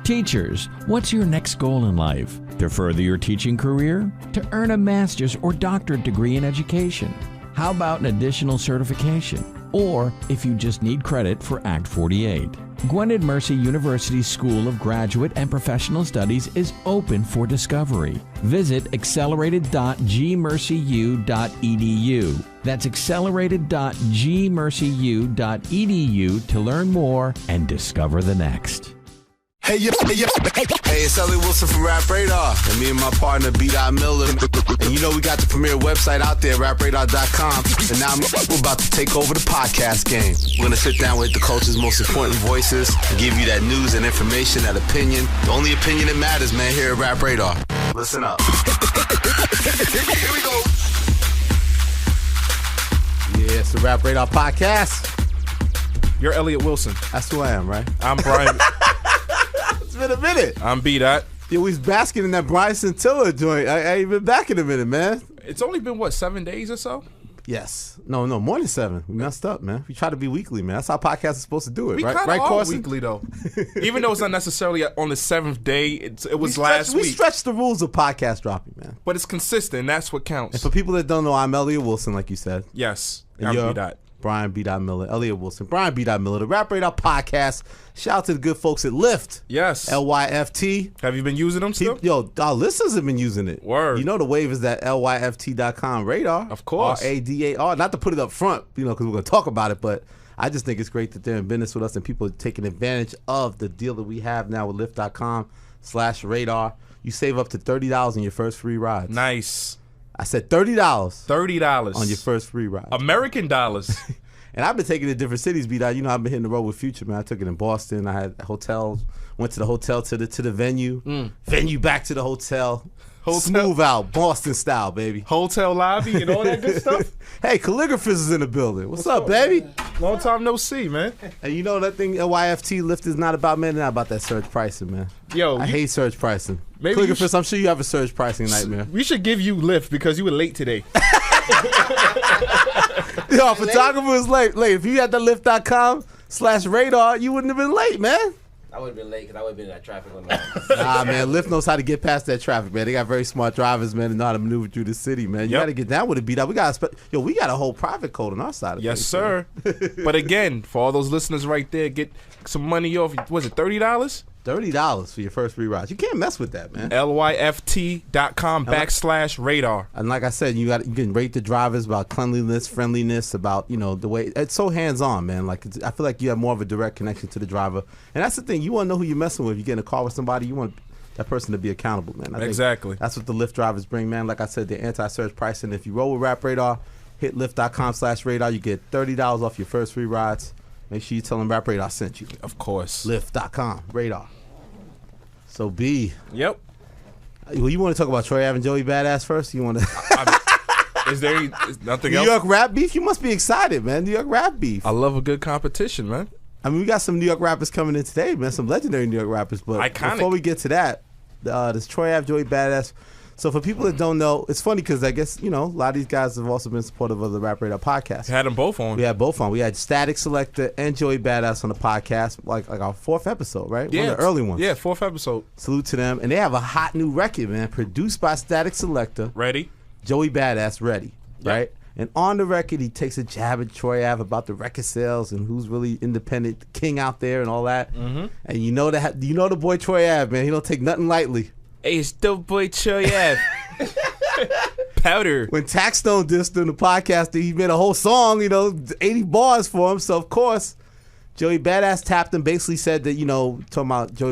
Teachers, what's your next goal in life? To further your teaching career? To earn a master's or doctorate degree in education? How about an additional certification? Or if you just need credit for Act 48? Gwynedd Mercy University's School of Graduate and Professional Studies is open for discovery. Visit accelerated.gmercyu.edu. That's accelerated.gmercyu.edu to learn more and discover the next. Hey, it's Elliot Wilson from Rap Radar, and me and my partner, B.Dot Miller. And you know we got the premier website out there, rapradar.com, and now we're about to take over the podcast game. We're going to sit down with the culture's most important voices and give you that news and information, that opinion. The only opinion that matters, man, here at Rap Radar. Listen up. Here we go. Yeah, it's the Rap Radar podcast. You're Elliot Wilson. That's who I am, right? I'm Brian. It's been a minute. I'm B-Dot. Yeah, we was basking in that Brian Scintilla joint. I ain't been back in a minute, man. It's only been, what, 7 days or so? Yes. No, more than 7. We messed up, man. We try to be weekly, man. That's how podcasts are supposed to do it, We right? kind of Right, are Corson? weekly, though. Even though it's not necessarily on the 7th day, it was last We week. stretch the rules of podcast dropping, man. But it's consistent. That's what counts. And for people that don't know, I'm Elliot Wilson, like you said. Yes. And I'm you're B-Dot. Brian B.Dot Miller, Elliot Wilson, Brian B.Dot Miller, the Rap Radar podcast. Shout out to the good folks at Lyft. Yes. LYFT. Have you been using them still? Yo, our listeners have been using it. Word. You know the wave is that LYFT.com radar. Of course. RADAR. Not to put it up front, because we're going to talk about it, but I just think it's great that they're in business with us and people are taking advantage of the deal that we have now with Lyft.com/radar. You save up to $30 on your first free ride. Nice. I said $30. $30. On your first free ride. American dollars. And I've been taking it to different cities, B-Dot. You know, I've been hitting the road with Future, man. I took it in Boston. I had hotels. Went to the hotel to the venue. Venue back to the hotel. Smooth out, Boston style, baby. Hotel lobby and all that good stuff. Hey, Calligraphist is in the building. What's up, baby? Long time no see, man. And you know that thing, LYFT, Lyft is not about, man. Not about that surge pricing, man. Yo, I hate surge pricing. Maybe Calligraphist, I'm sure you have a surge pricing nightmare. We should give you Lyft because you were late today. Yo, photographer is late. If you had the Lyft.com/radar, you wouldn't have been late, man. I would have been late because I would have been in that traffic on that. Nah, man, Lyft knows how to get past that traffic, man. They got very smart drivers, man, and know how to maneuver through the city, man. You got to get down with it, B-Dot. We got a whole private code on our side of Yes, things, sir. But again, for all those listeners right there, get some money off. Was it $30? $30 for your first free ride. You can't mess with that, man. LYFT.com/radar. And like I said, you can rate the drivers about cleanliness, friendliness, about, the way it's so hands-on, man. Like I feel like you have more of a direct connection to the driver. And that's the thing. You want to know who you're messing with. You get in a car with somebody, you want that person to be accountable, man. I think exactly. That's what the Lyft drivers bring, man. Like I said, they're anti-surge pricing. If you roll with Rap Radar, hit Lyft.com/radar. You get $30 off your first free rides. Make sure you tell them Rap Radar sent you. Of course. Lyft.com/radar. So B. Yep. Well, you want to talk about Troy Ave and Joey Badass first? You want to? Is nothing New else? New York rap beef? You must be excited, man. New York rap beef. I love a good competition, man. I mean, we got some New York rappers coming in today, man. Some legendary New York rappers. But Iconic. Before we get to that, this Troy Ave, Joey Badass. So for people that don't know, it's funny because I guess, a lot of these guys have also been supportive of the Rap Radar podcast. Had them both on. We had both on. We had Static Selector and Joey Badass on the podcast, like our 4th episode, right? Yeah. One of the early ones. Yeah, 4th episode. Salute to them. And they have a hot new record, man, produced by Static Selector. Ready? Joey Badass, Ready, right? And on the record, he takes a jab at Troy Ave about the record sales and who's really independent king out there and all that. Mm-hmm. And you know the boy Troy Ave, man. He don't take nothing lightly. Hey, it's the boy Troy Ave. Powder. When Taxstone dissed him, the podcast, he made a whole song, 80 bars for him. So, of course, Joey Badass tapped him, basically said that, Joey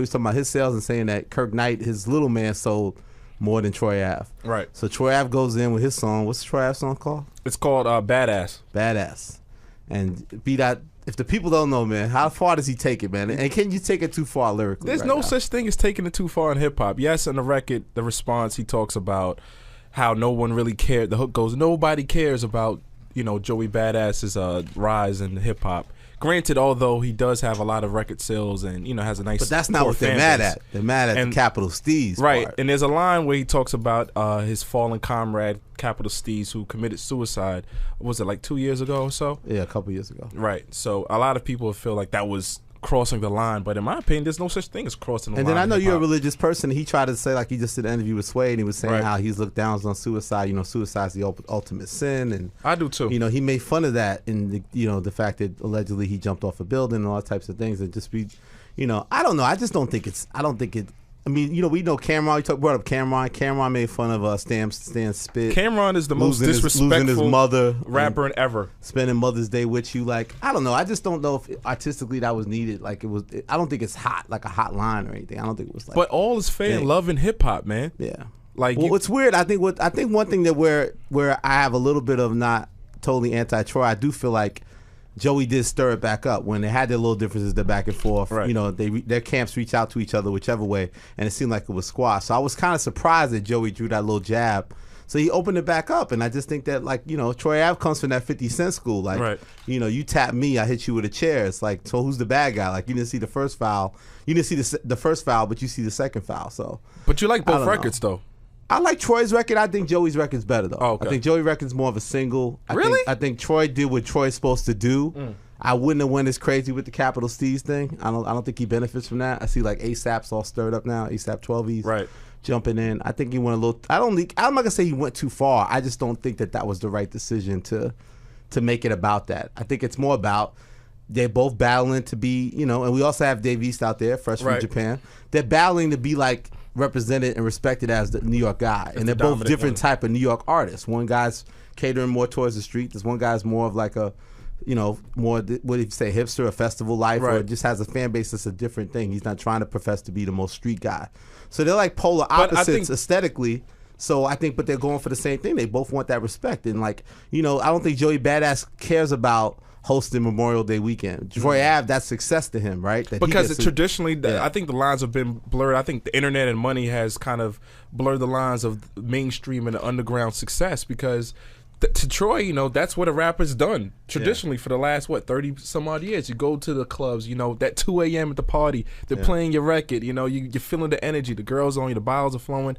was talking about his sales and saying that Kirk Knight, his little man, sold more than Troy Ave. Right. So Troy Ave goes in with his song. What's the Troy Ave song called? It's called Badass. Badass. And B-Dot, if the people don't know, man, how far does he take it, man? And can you take it too far lyrically? There's no such thing as taking it too far in hip-hop. Yes, on the record, the response, he talks about how no one really cared. The hook goes, nobody cares about, Joey Badass's rise in hip-hop. Granted, although he does have a lot of record sales and, has a nice. But that's not what they're mad at. They're mad at the Capital Steez. Right. part. And there's a line where he talks about his fallen comrade, Capital Steez, who committed suicide. Was it like 2 years ago or so? Yeah, a couple years ago. Right. So a lot of people feel like that was crossing the line. But in my opinion, there's no such thing as crossing the line. And then I know in you're a hip-hop. religious person. He tried to say, like, he just did an interview with Sway, and he was saying how he's looked down on suicide. You know, suicide's the ultimate sin, and I do too. you know, he made fun of that, and the fact that allegedly he jumped off a building and all types of things, and just be, you know, I don't know. I just don't think it's. I don't think it. I mean, you know, we know Cameron. Brought up Cameron. Cameron made fun of Stan Spit. Cameron is the most disrespectful losing his mother rapper ever. Spending Mother's Day with you. Like, I don't know. I just don't know if artistically that was needed. Like, it was. I don't think it's hot, like a hot line or anything. I don't think it was like. But all is fair in love and hip hop, man. Yeah. Like, well, it's weird. I think one thing that where I have a little bit of not totally anti-Troy, I do feel like Joey did stir it back up when they had their little differences, the back and forth. Right. You know, their camps reach out to each other whichever way, and it seemed like it was squashed. So I was kind of surprised that Joey drew that little jab. So he opened it back up, and I just think that, like, you know, Troy Ave comes from that 50 Cent school. Like, you know, you tap me, I hit you with a chair. It's like, so who's the bad guy? Like, you didn't see the first foul. You didn't see the first foul, but you see the second foul. So, but you like both records, though. I like Troy's record. I think Joey's record's better, though. Oh, okay. I think Joey's record's more of a single. Really? I think Troy did what Troy's supposed to do. I wouldn't have went as crazy with the Capital Steez thing. I don't think he benefits from that. I see like ASAP's all stirred up now. ASAP 12E's jumping in. I think he went a little. I'm not gonna say he went too far. I just don't think that was the right decision to make it about that. I think it's more about they're both battling to be, you know, and we also have Dave East out there, fresh from Japan. They're battling to be like represented and respected as the New York guy, and they're both different type of New York artists. One guy's catering more towards the street. This one guy's more of like a, you know, more, what do you say, hipster, a festival life, or just has a fan base that's a different thing. He's not trying to profess to be the most street guy. So they're like polar opposites aesthetically. So I think, but they're going for the same thing. They both want that respect. And like, you know, I don't think Joey Badass cares about hosting Memorial Day weekend. Troy Ave, that's success to him, right? That because traditionally, I think the lines have been blurred. I think the internet and money has kind of blurred the lines of mainstream and underground success, because to Troy, you know, that's what a rapper's done traditionally for the last, 30 some odd years. You go to the clubs, you know, that 2 a.m. at the party, they're playing your record, you know, you're feeling the energy, the girls on you, the bottles are flowing.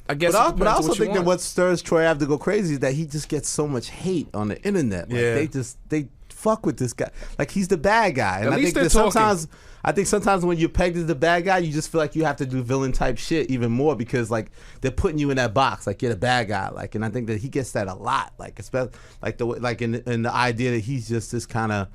I guess, but I also think that what stirs Troy Ave to go crazy is that he just gets so much hate on the internet. Like they fuck with this guy. Like, he's the bad guy. And I think that sometimes when you're pegged as the bad guy, you just feel like you have to do villain type shit even more, because like they're putting you in that box, like you're the bad guy. Like, and I think that he gets that a lot. Like, especially like in the idea that he's just this kind of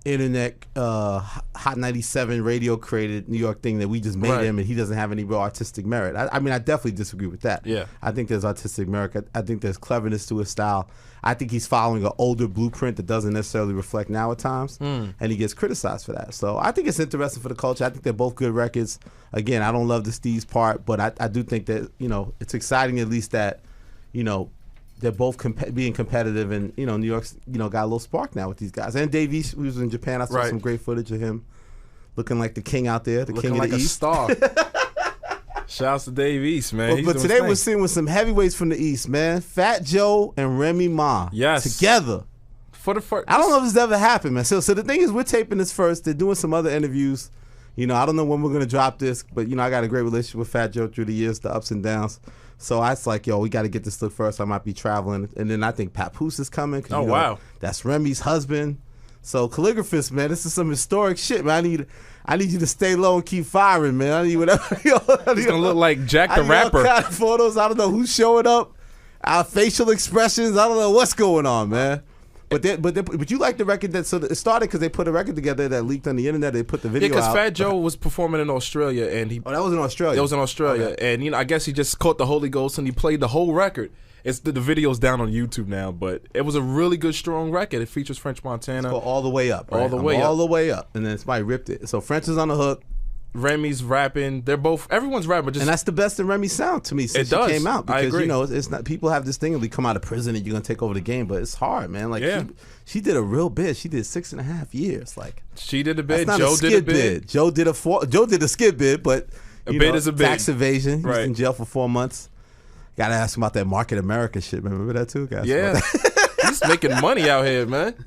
internet Hot 97 radio created New York thing that we just made him, and he doesn't have any real artistic merit. I mean, I definitely disagree with that. Yeah, I think there's artistic merit. I think there's cleverness to his style. I think he's following an older blueprint that doesn't necessarily reflect now at times, and he gets criticized for that. So I think it's interesting for the culture. I think they're both good records. Again, I don't love the Steve's part, but I do think that, you know, it's exciting at least that, you know, they're both being competitive, and, you know, New York's, you know, got a little spark now with these guys. And Dave East, who was in Japan, I saw some great footage of him looking like the king out there, the king of the East. Looking like a star. Shouts to Dave East, man. But today we're seeing with some heavyweights from the East, man. Fat Joe and Remy Ma. Yes. Together. For the first, I don't know if this ever happened, man. So the thing is, we're taping this first. They're doing some other interviews. You know, I don't know when we're going to drop this, but, you know, I got a great relationship with Fat Joe through the years, the ups and downs. So I was like, yo, we got to get this look first. I might be traveling. And then I think Papoose is coming. Oh, wow. That's Remy's husband. So Calligraphist, man, this is some historic shit, man. I need you to stay low and keep firing, man. I need whatever. He's going to look like Jack the Rapper. All kind of photos. I don't know who's showing up. Our facial expressions. I don't know what's going on, man. But you like the record that, so it started because they put a record together that leaked on the internet. They put the video out. Yeah, because Fat Joe was performing in Australia, and he. Oh, that was in Australia. That was in Australia, okay. And, you know, I guess he just caught the Holy Ghost and he played the whole record. It's the video's down on YouTube now, but it was a really good, strong record. It features French Montana. It's called All the Way Up. Right? All the way up, and then somebody ripped it. So French is on the hook. Remy's rapping. Everyone's rapping. And that's the best in Remy's sound to me since she came out. Because, I agree. You know, it's not, people have this thing of we come out of prison and you're gonna take over the game, but it's hard, man. Like, she did a real bid. She did 6.5 years. Like, she did a bid. Joe did a bid. Joe did a skid bid, but a bid is a bid. Tax evasion. He was in jail for 4 months. Got to ask him about that Market America shit. Remember that too? Yeah, he's making money out here, man.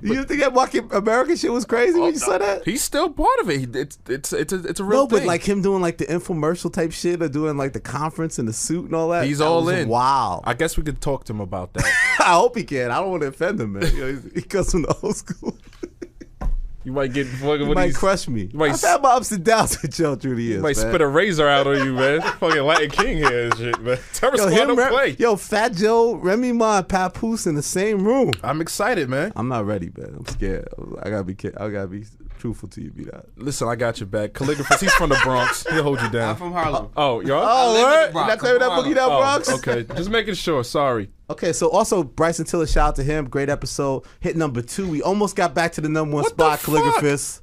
You think that Market America shit was crazy when you said that? He's still part of it. It's a real thing. But like him doing like the infomercial type shit, or doing like the conference in the suit and all that. He's all in. Wow. I guess we could talk to him about that. I hope he can. I don't want to offend him, man. You know, he comes from the old school. You might get fucking. You might crush me. I've had my ups and downs with Joe through the years. You might man. spit a razor out on you, man. Fucking Latin King here and shit, man. Terror Squad don't play. Yo, Fat Joe, Remy Ma, and Papoose in the same room. I'm excited, man. I'm not ready, man. I'm scared. I gotta be truthful to you, B-Dot. Listen, I got your back. Calligraphus, he's from the Bronx. He'll hold you down. I'm from Harlem. Oh, y'all? Oh, what? You not claiming that Boogie Down Bronx? Okay, just making sure. Sorry. Okay, so also Bryson Tiller, shout out to him. Great episode. Hit number 2. We almost got back to the number 1 spot. Calligraphus.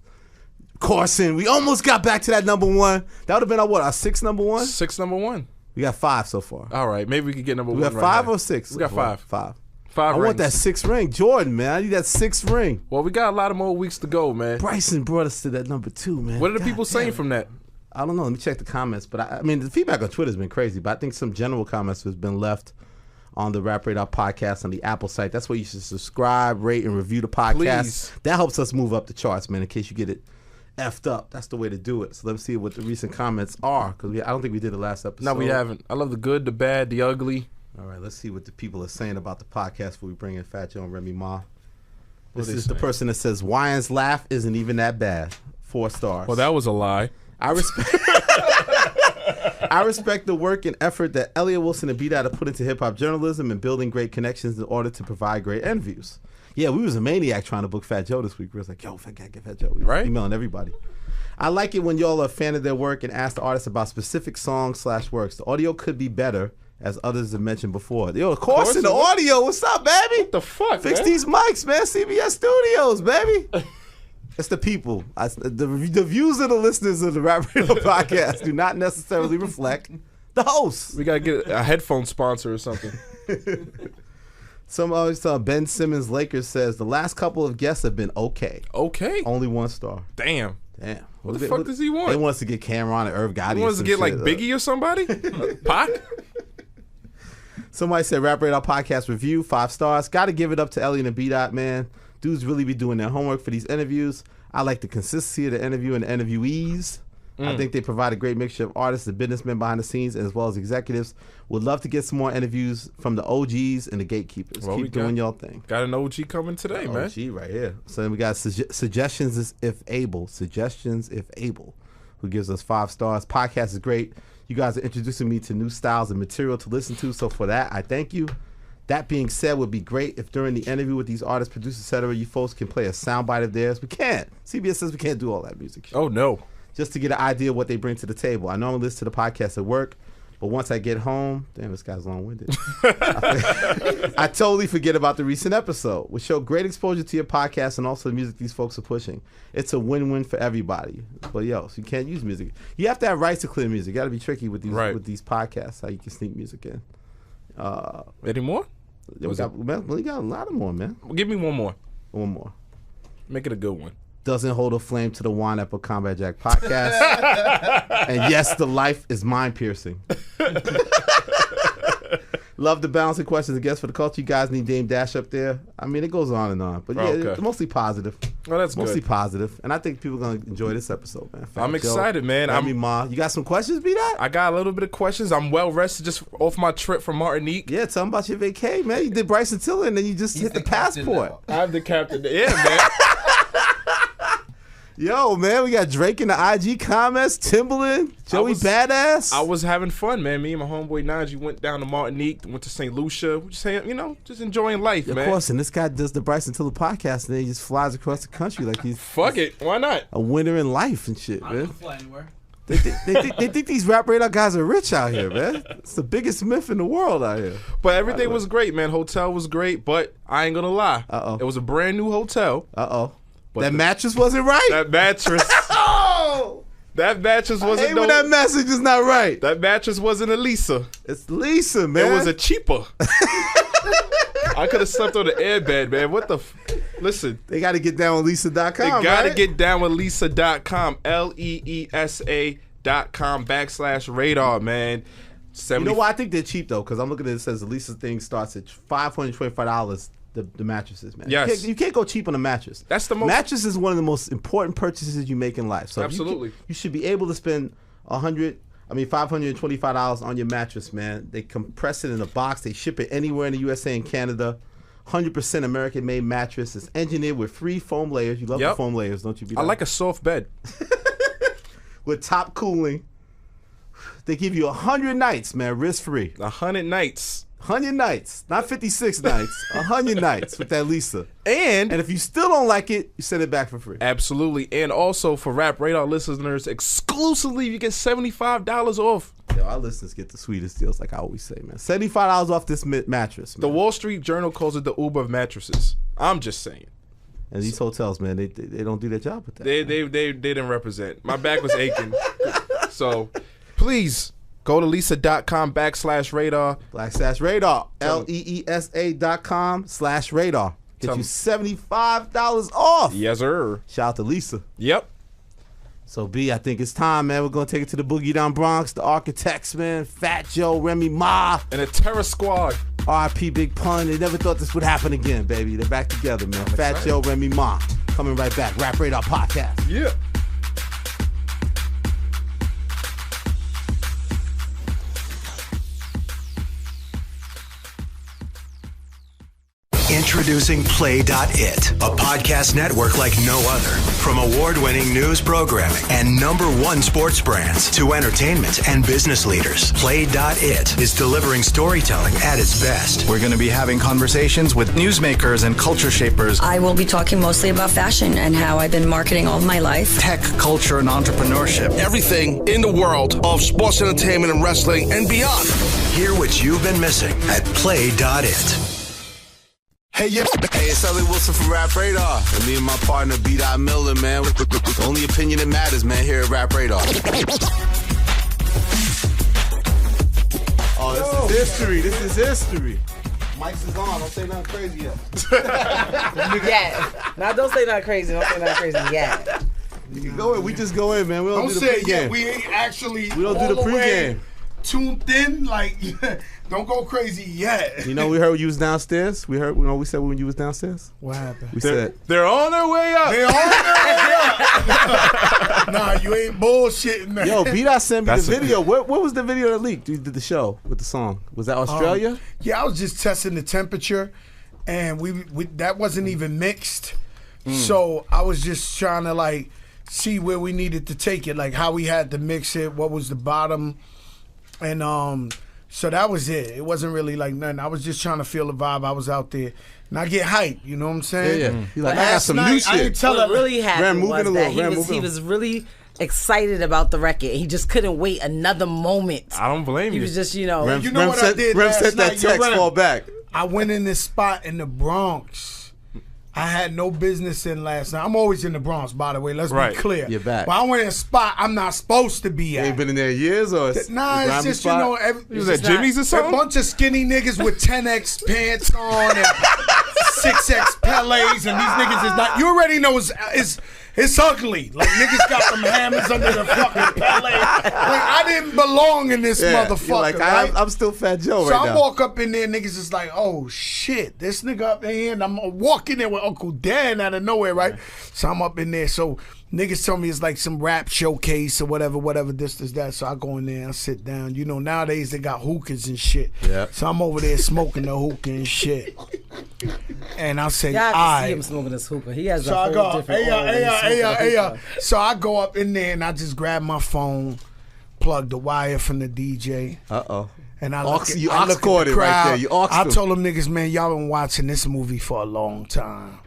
Corson. We almost got back to that number 1. That would have been our 6th number 1? 6th number 1. We got 5 so far. All right, maybe we could get number 1. We got 5 or 6? We got 5. 5. 5 I rings. want that 6th ring. Jordan, man. I need that 6th ring. Well, we got a lot of more weeks to go, man. Bryson brought us to that number 2, man. What are the people saying from that? I don't know. Let me check the comments. But I mean, the feedback on Twitter has been crazy. But I think some general comments has been left on the Rap Radar podcast on the Apple site. That's where you should subscribe, rate, and review the podcast. Please. That helps us move up the charts, man, in case you get it effed up. That's the way to do it. So let's see what the recent comments are, because I don't think we did the last episode. No, we haven't. I love the good, the bad, the ugly. All right, let's see what the people are saying about the podcast before we bring in Fat Joe and Remy Ma. This What is they the saying? person that says, Wyans' laugh isn't even that bad. 4 stars. Well, that was a lie. I respect I respect the work and effort that Elliot Wilson and B-Dot have put into hip-hop journalism and building great connections in order to provide great interviews. Yeah, we was a maniac trying to book Fat Joe this week. We was like, yo, get Fat Joe. We was Right. emailing everybody. I like it when y'all are a fan of their work and ask the artists about specific songs/works. The audio could be better, as others have mentioned before. Yo, of course in the audio. What's up, baby? What the fuck, Fix man? these mics, man. CBS Studios, baby. It's the people. The views of the listeners of the Rap Radio podcast do not necessarily reflect the hosts. We got to get a headphone sponsor or something. Some always Ben Simmons Lakers says the last couple of guests have been okay. Okay. Only 1 star. Damn. Damn. What the fuck does he want? They want us to get Cameron and Irv Gotti. He wants to get like Biggie or somebody? Pac? Somebody said Rap Radar podcast review 5 stars. Got to give it up to Elliot and B-Dot, man. Dudes really be doing their homework for these interviews. I like the consistency of the interview and the interviewees. I think they provide a great mixture of artists and businessmen behind the scenes as well as executives. Would love to get some more interviews from the OGs and the gatekeepers. Well, Keep doing y'all thing. Got an OG coming today, man. OG right here. So then we got suggestions if able. Suggestions if able. Who gives us 5 stars. Podcast is great. You guys are introducing me to new styles and material to listen to. So for that, I thank you. That being said, would be great if during the interview with these artists, producers, etc., you folks can play a soundbite of theirs. We can't. CBS says we can't do all that music shit. Oh, no. Just to get an idea of what they bring to the table. I normally listen to the podcast at work, but once I get home, damn, this guy's long-winded. I totally forget about the recent episode, which showed great exposure to your podcast and also the music these folks are pushing. It's a win-win for everybody. But yo, so you can't use music. You have to have rights to clear music. You got to be tricky with these podcasts, how you can sneak music in. Any more? We got a lot of more, man. Give me one more. One more. Make it a good one. Doesn't hold a flame to the Wine Apple Combat Jack podcast. And yes, the life is mind piercing. Love the balancing questions and guests for the culture. You guys need Dame Dash up there. I mean, it goes on and on. But yeah, it's mostly positive. Oh, that's mostly good. positive. And I think people are going to enjoy this episode, man. I'm excited, man. Remy Ma. You got some questions, B-Dot? I got a little bit of questions. I'm well rested just off my trip from Martinique. Yeah, tell them about your vacay, man. You did Bryson Tiller and then you just hit the passport. I'm the captain. Yeah, man. Yo, man, we got Drake in the IG comments, Timbaland, Joey Badass. I was having fun, man. Me and my homeboy Najee went down to Martinique, went to St. Lucia. We just, just enjoying life, man. Of course, and this guy does the Bryson Tiller podcast, and then he just flies across the country like he's Fuck it, why not? a winner in life and shit, I man. don't fly anywhere. They think these Rap Radar guys are rich out here, man. It's the biggest myth in the world out here. But everything was great, man. Hotel was great, but I ain't gonna lie. Uh-oh. It was a brand new hotel. Uh-oh. But That mattress wasn't right. That mattress. Oh! That mattress wasn't. Hey, when that message is not right. That mattress wasn't a Lisa. It's Lisa, man. It was a cheaper. I could have slept on the airbed, man. What the? Listen. They got to get down with Lisa.com. They gotta right? get down with Lisa.com. LEESA.com/radar, man. You know why I think they're cheap though? Because I'm looking at it. It says the Lisa thing starts at $525. The mattresses, man. Yes. You can't go cheap on a mattress. That's the most. Mattress is one of the most important purchases you make in life. So Absolutely. you should be able to spend $525 on your mattress, man. They compress it in a box. They ship it anywhere in the USA and Canada. 100% American-made mattress. It's engineered with free foam layers. You love the foam layers, don't you? I like a soft bed. With top cooling. They give you 100 nights, man, risk-free. 100 nights. 100 nights. Not 56 nights. 100 nights with that Lisa. And if you still don't like it, you send it back for free. Absolutely. And also for Rap Radar listeners, exclusively, you get $75 off. Yo, our listeners get the sweetest deals, like I always say, man. $75 off this mattress, man. The Wall Street Journal calls it the Uber of mattresses. I'm just saying. And these hotels, man, they don't do their job with that. They didn't represent. My back was aching. So please go to lisa.com/radar. /radar. LEESA.com/radar. Get you $75 off. Yes, sir. Shout out to Lisa. Yep. So, B, I think it's time, man. We're going to take it to the Boogie Down Bronx, the Architects, man. Fat Joe, Remy Ma. And the Terror Squad. R.I.P. Big Pun. They never thought this would happen again, baby. They're back together, man. Fat Joe, Remy Ma. Coming right back. Rap Radar Podcast. Yeah. Introducing Play.it, a podcast network like no other. From award-winning news programming and #1 sports brands to entertainment and business leaders, Play.it is delivering storytelling at its best. We're going to be having conversations with newsmakers and culture shapers. I will be talking mostly about fashion and how I've been marketing all of my life. Tech, culture, and entrepreneurship. Everything in the world of sports entertainment and wrestling and beyond. Hear what you've been missing at Play.it. Hey, it's Ellie Wilson from Rap Radar. And me and my partner, B. Miller, man. The only opinion that matters, man, here at Rap Radar. Oh, this is history. This is history. Mike's is on. Don't say nothing crazy yet. Yeah. Now, don't say nothing crazy. Don't say nothing crazy yet. You can go in. We just go in, man. We don't do the say pregame. yeah. We ain't actually. We don't do the pregame. Tuned in, like, don't go crazy yet. You know, we heard when you was downstairs. We heard, we said when you was downstairs. What happened? We said they're on their way up. They're on their way up. Nah, you ain't bullshitting, man. Yo, B-Dot sent me the video. What was the video that leaked? You did the show with the song. Was that Australia? Yeah, I was just testing the temperature, and we that wasn't even mixed. So I was just trying to like see where we needed to take it, like how we had to mix it, what was the bottom. And so that was it. It wasn't really like nothing. I was just trying to feel the vibe. I was out there. And I get hyped, you know what I'm saying? Yeah. He like, I got some new shit. I didn't tell what really happened was that he was really excited about the record. He just couldn't wait another moment. I don't blame you. He was just, you know. Rem what I did Rem last said that night? text, fall back. I went in this spot in the Bronx. I had no business in last night. I'm always in the Bronx, by the way. Let's be clear. You're back. But I went in a spot I'm not supposed to be at. You ain't been in there years or Nah, it's just, spot? you know. You was at Jimmy's or something? A bunch of skinny niggas with 10X pants on and 6X Pelés, and these niggas is not. You already know it's ugly. Like, niggas got some hammers under the fucking Pelé. Like, I didn't belong in this motherfucker. Like, right? I'm still Fat Joe so right now. I walk up in there, niggas is like, oh shit, this nigga up in here, and I'm walking there with Uncle Dan out of nowhere, right? So I'm up in there. So niggas tell me it's like some rap showcase or whatever, this, that. So I go in there and I sit down. You know, nowadays they got hookahs and shit. Yeah. So I'm over there smoking the hookah and shit. And I say, y'all can see him smoking this hookah. He has a whole different hey. So I go up in there and I just grab my phone, plug the wire from the DJ. Uh-oh. And I look at it the right there. You I them. told them niggas, man, y'all been watching this movie for a long time.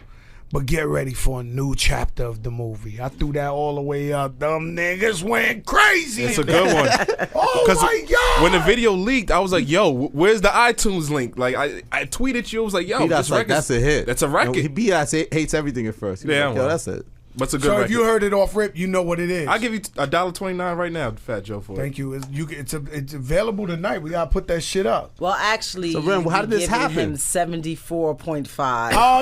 But get ready for a new chapter of the movie. I threw that all the way up. Them niggas went crazy. It's a good one. Oh my God. When the video leaked, I was like, yo, where's the iTunes link? Like, I tweeted you. I was like, yo, that's like, that's a hit. That's a record. B.I. hates everything at first. He was like, yo, that's it. What's a good so record? If you heard it off rip, you know what it is. I'll give you $1.29 right now, Fat Joe, for it. Thank you. It's available tonight. We gotta put that shit up. Well, actually, so Ren, how did this happen? Him 74.5. Oh,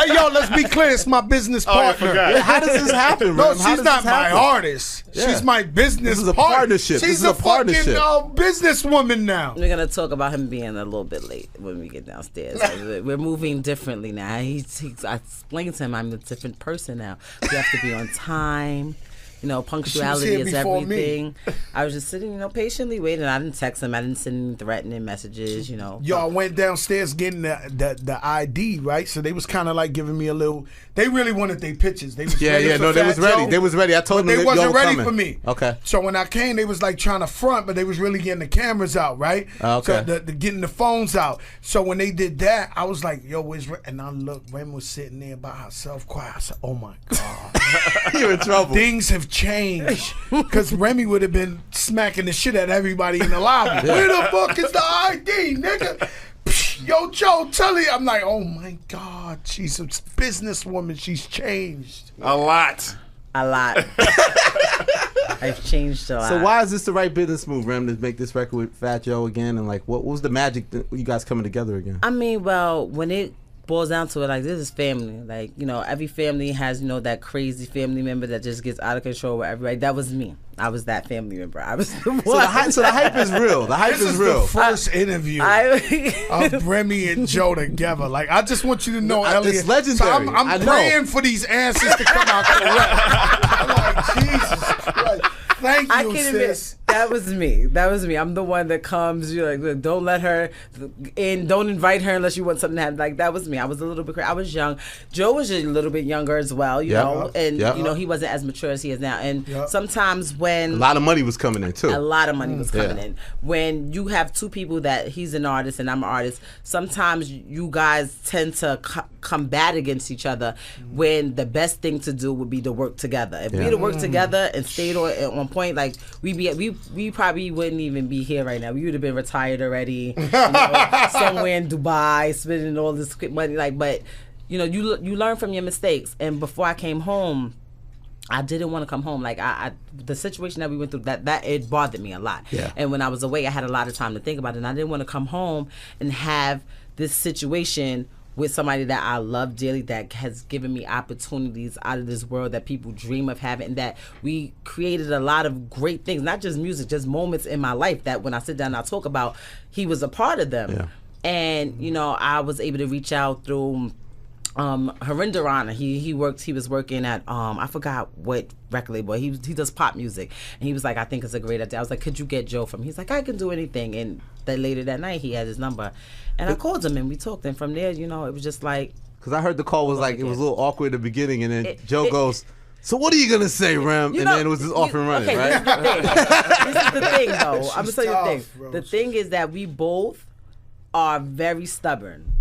yo, let's be clear. It's my business partner. How does this happen? No, Ren? she's not my artist. Yeah. She's my business. This is a partnership. She's this is a partnership. fucking businesswoman now. We're gonna talk about him being a little bit late when we get downstairs. We're moving differently now. I explained to him I'm a different person now. We have to be on time. You know, punctuality is everything. I was just sitting, patiently waiting. I didn't text him. I didn't send any threatening messages, Y'all went downstairs getting the ID, right? So they was kind of like giving me a little. They really wanted their pictures. They was ready for they Fat was ready. Joe, They was ready. I told them they wasn't ready coming. for me. Okay. So when I came, they was like trying to front, but they was really getting the cameras out, right? Okay. So the getting the phones out. So when they did that, I was like, "Yo, where's?" And I looked. Remy was sitting there by herself, quiet. I said, "Oh my God, you're in trouble. Things have changed." Because Remy would have been smacking the shit at everybody in the lobby. Where the fuck is the ID, nigga? Yo, Joe, tell her. I'm like, oh my God, she's a businesswoman. She's changed a lot. I've changed a lot. So why is this the right business move, Rem, to make this record with Fat Joe again? And like, what was the magic that you guys coming together again? I mean, well, when it boils down to it, like, this is family. Like, every family has, that crazy family member that just gets out of control with everybody. That was me. I was that family member. I was the one. So the hype is real. The hype is real. The first interview of Remy and Joe together. Like, I just want you to know, Elliot. It's legendary. So I'm praying for these answers to come out correct. I'm like, Jesus Christ. Thank you, sis. That was me. I'm the one that comes. You're like, look, don't let her in. Don't invite her unless you want something to happen. Like, that was me. I was a little bit crazy. I was young. Joe was a little bit younger as well, you know, and he wasn't as mature as he is now. And sometimes when a lot of money was coming in too. A lot of money was coming in. When you have two people that he's an artist and I'm an artist, sometimes you guys tend to combat against each other when the best thing to do would be to work together. If we'd have worked together and stayed on point, like we probably wouldn't even be here right now. We would have been retired already, somewhere in Dubai, spending all this money. Like, but you learn from your mistakes. And before I came home, I didn't want to come home. Like, the situation that we went through, that it bothered me a lot. Yeah. And when I was away, I had a lot of time to think about it. And I didn't want to come home and have this situation with somebody that I love dearly, that has given me opportunities out of this world that people dream of having, and that we created a lot of great things, not just music, just moments in my life that when I sit down and I talk about, he was a part of them. Yeah. And, I was able to reach out through Harindarana. He was working at I forgot what record label. He does pop music, and he was like, I think it's a great idea. I was like, could you get Joe from? He's like, I can do anything. And then later that night he had his number, and I called him and we talked. And from there, it was just like, because I heard the call was like, it was a little awkward at the beginning, and then Joe goes, so what are you gonna say, Rem? And then it was just off and running, right? This is the thing, though. I'm gonna tell you the thing. Bro. The thing is that we both are very stubborn.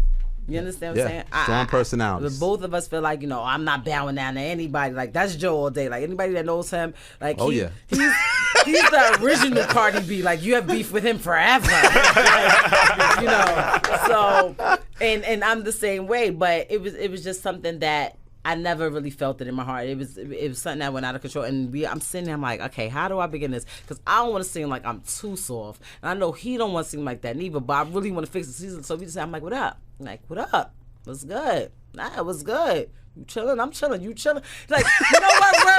You understand what I'm saying? Strong personalities. Both of us feel like, I'm not bowing down to anybody. Like, that's Joe all day. Like, anybody that knows him, like, he's the original Cardi B. Like, you have beef with him forever. So, and I'm the same way. But it was just something that I never really felt it in my heart. It was something that went out of control. And I'm sitting there, I'm like, okay, how do I begin this? Because I don't want to seem like I'm too soft. And I know he don't want to seem like that neither, but I really want to fix the season. So we just say, I'm like, what up? I'm like, what up? What's good? Nah, what's good? You chilling? I'm chilling. You chilling? Like, you know what, bro?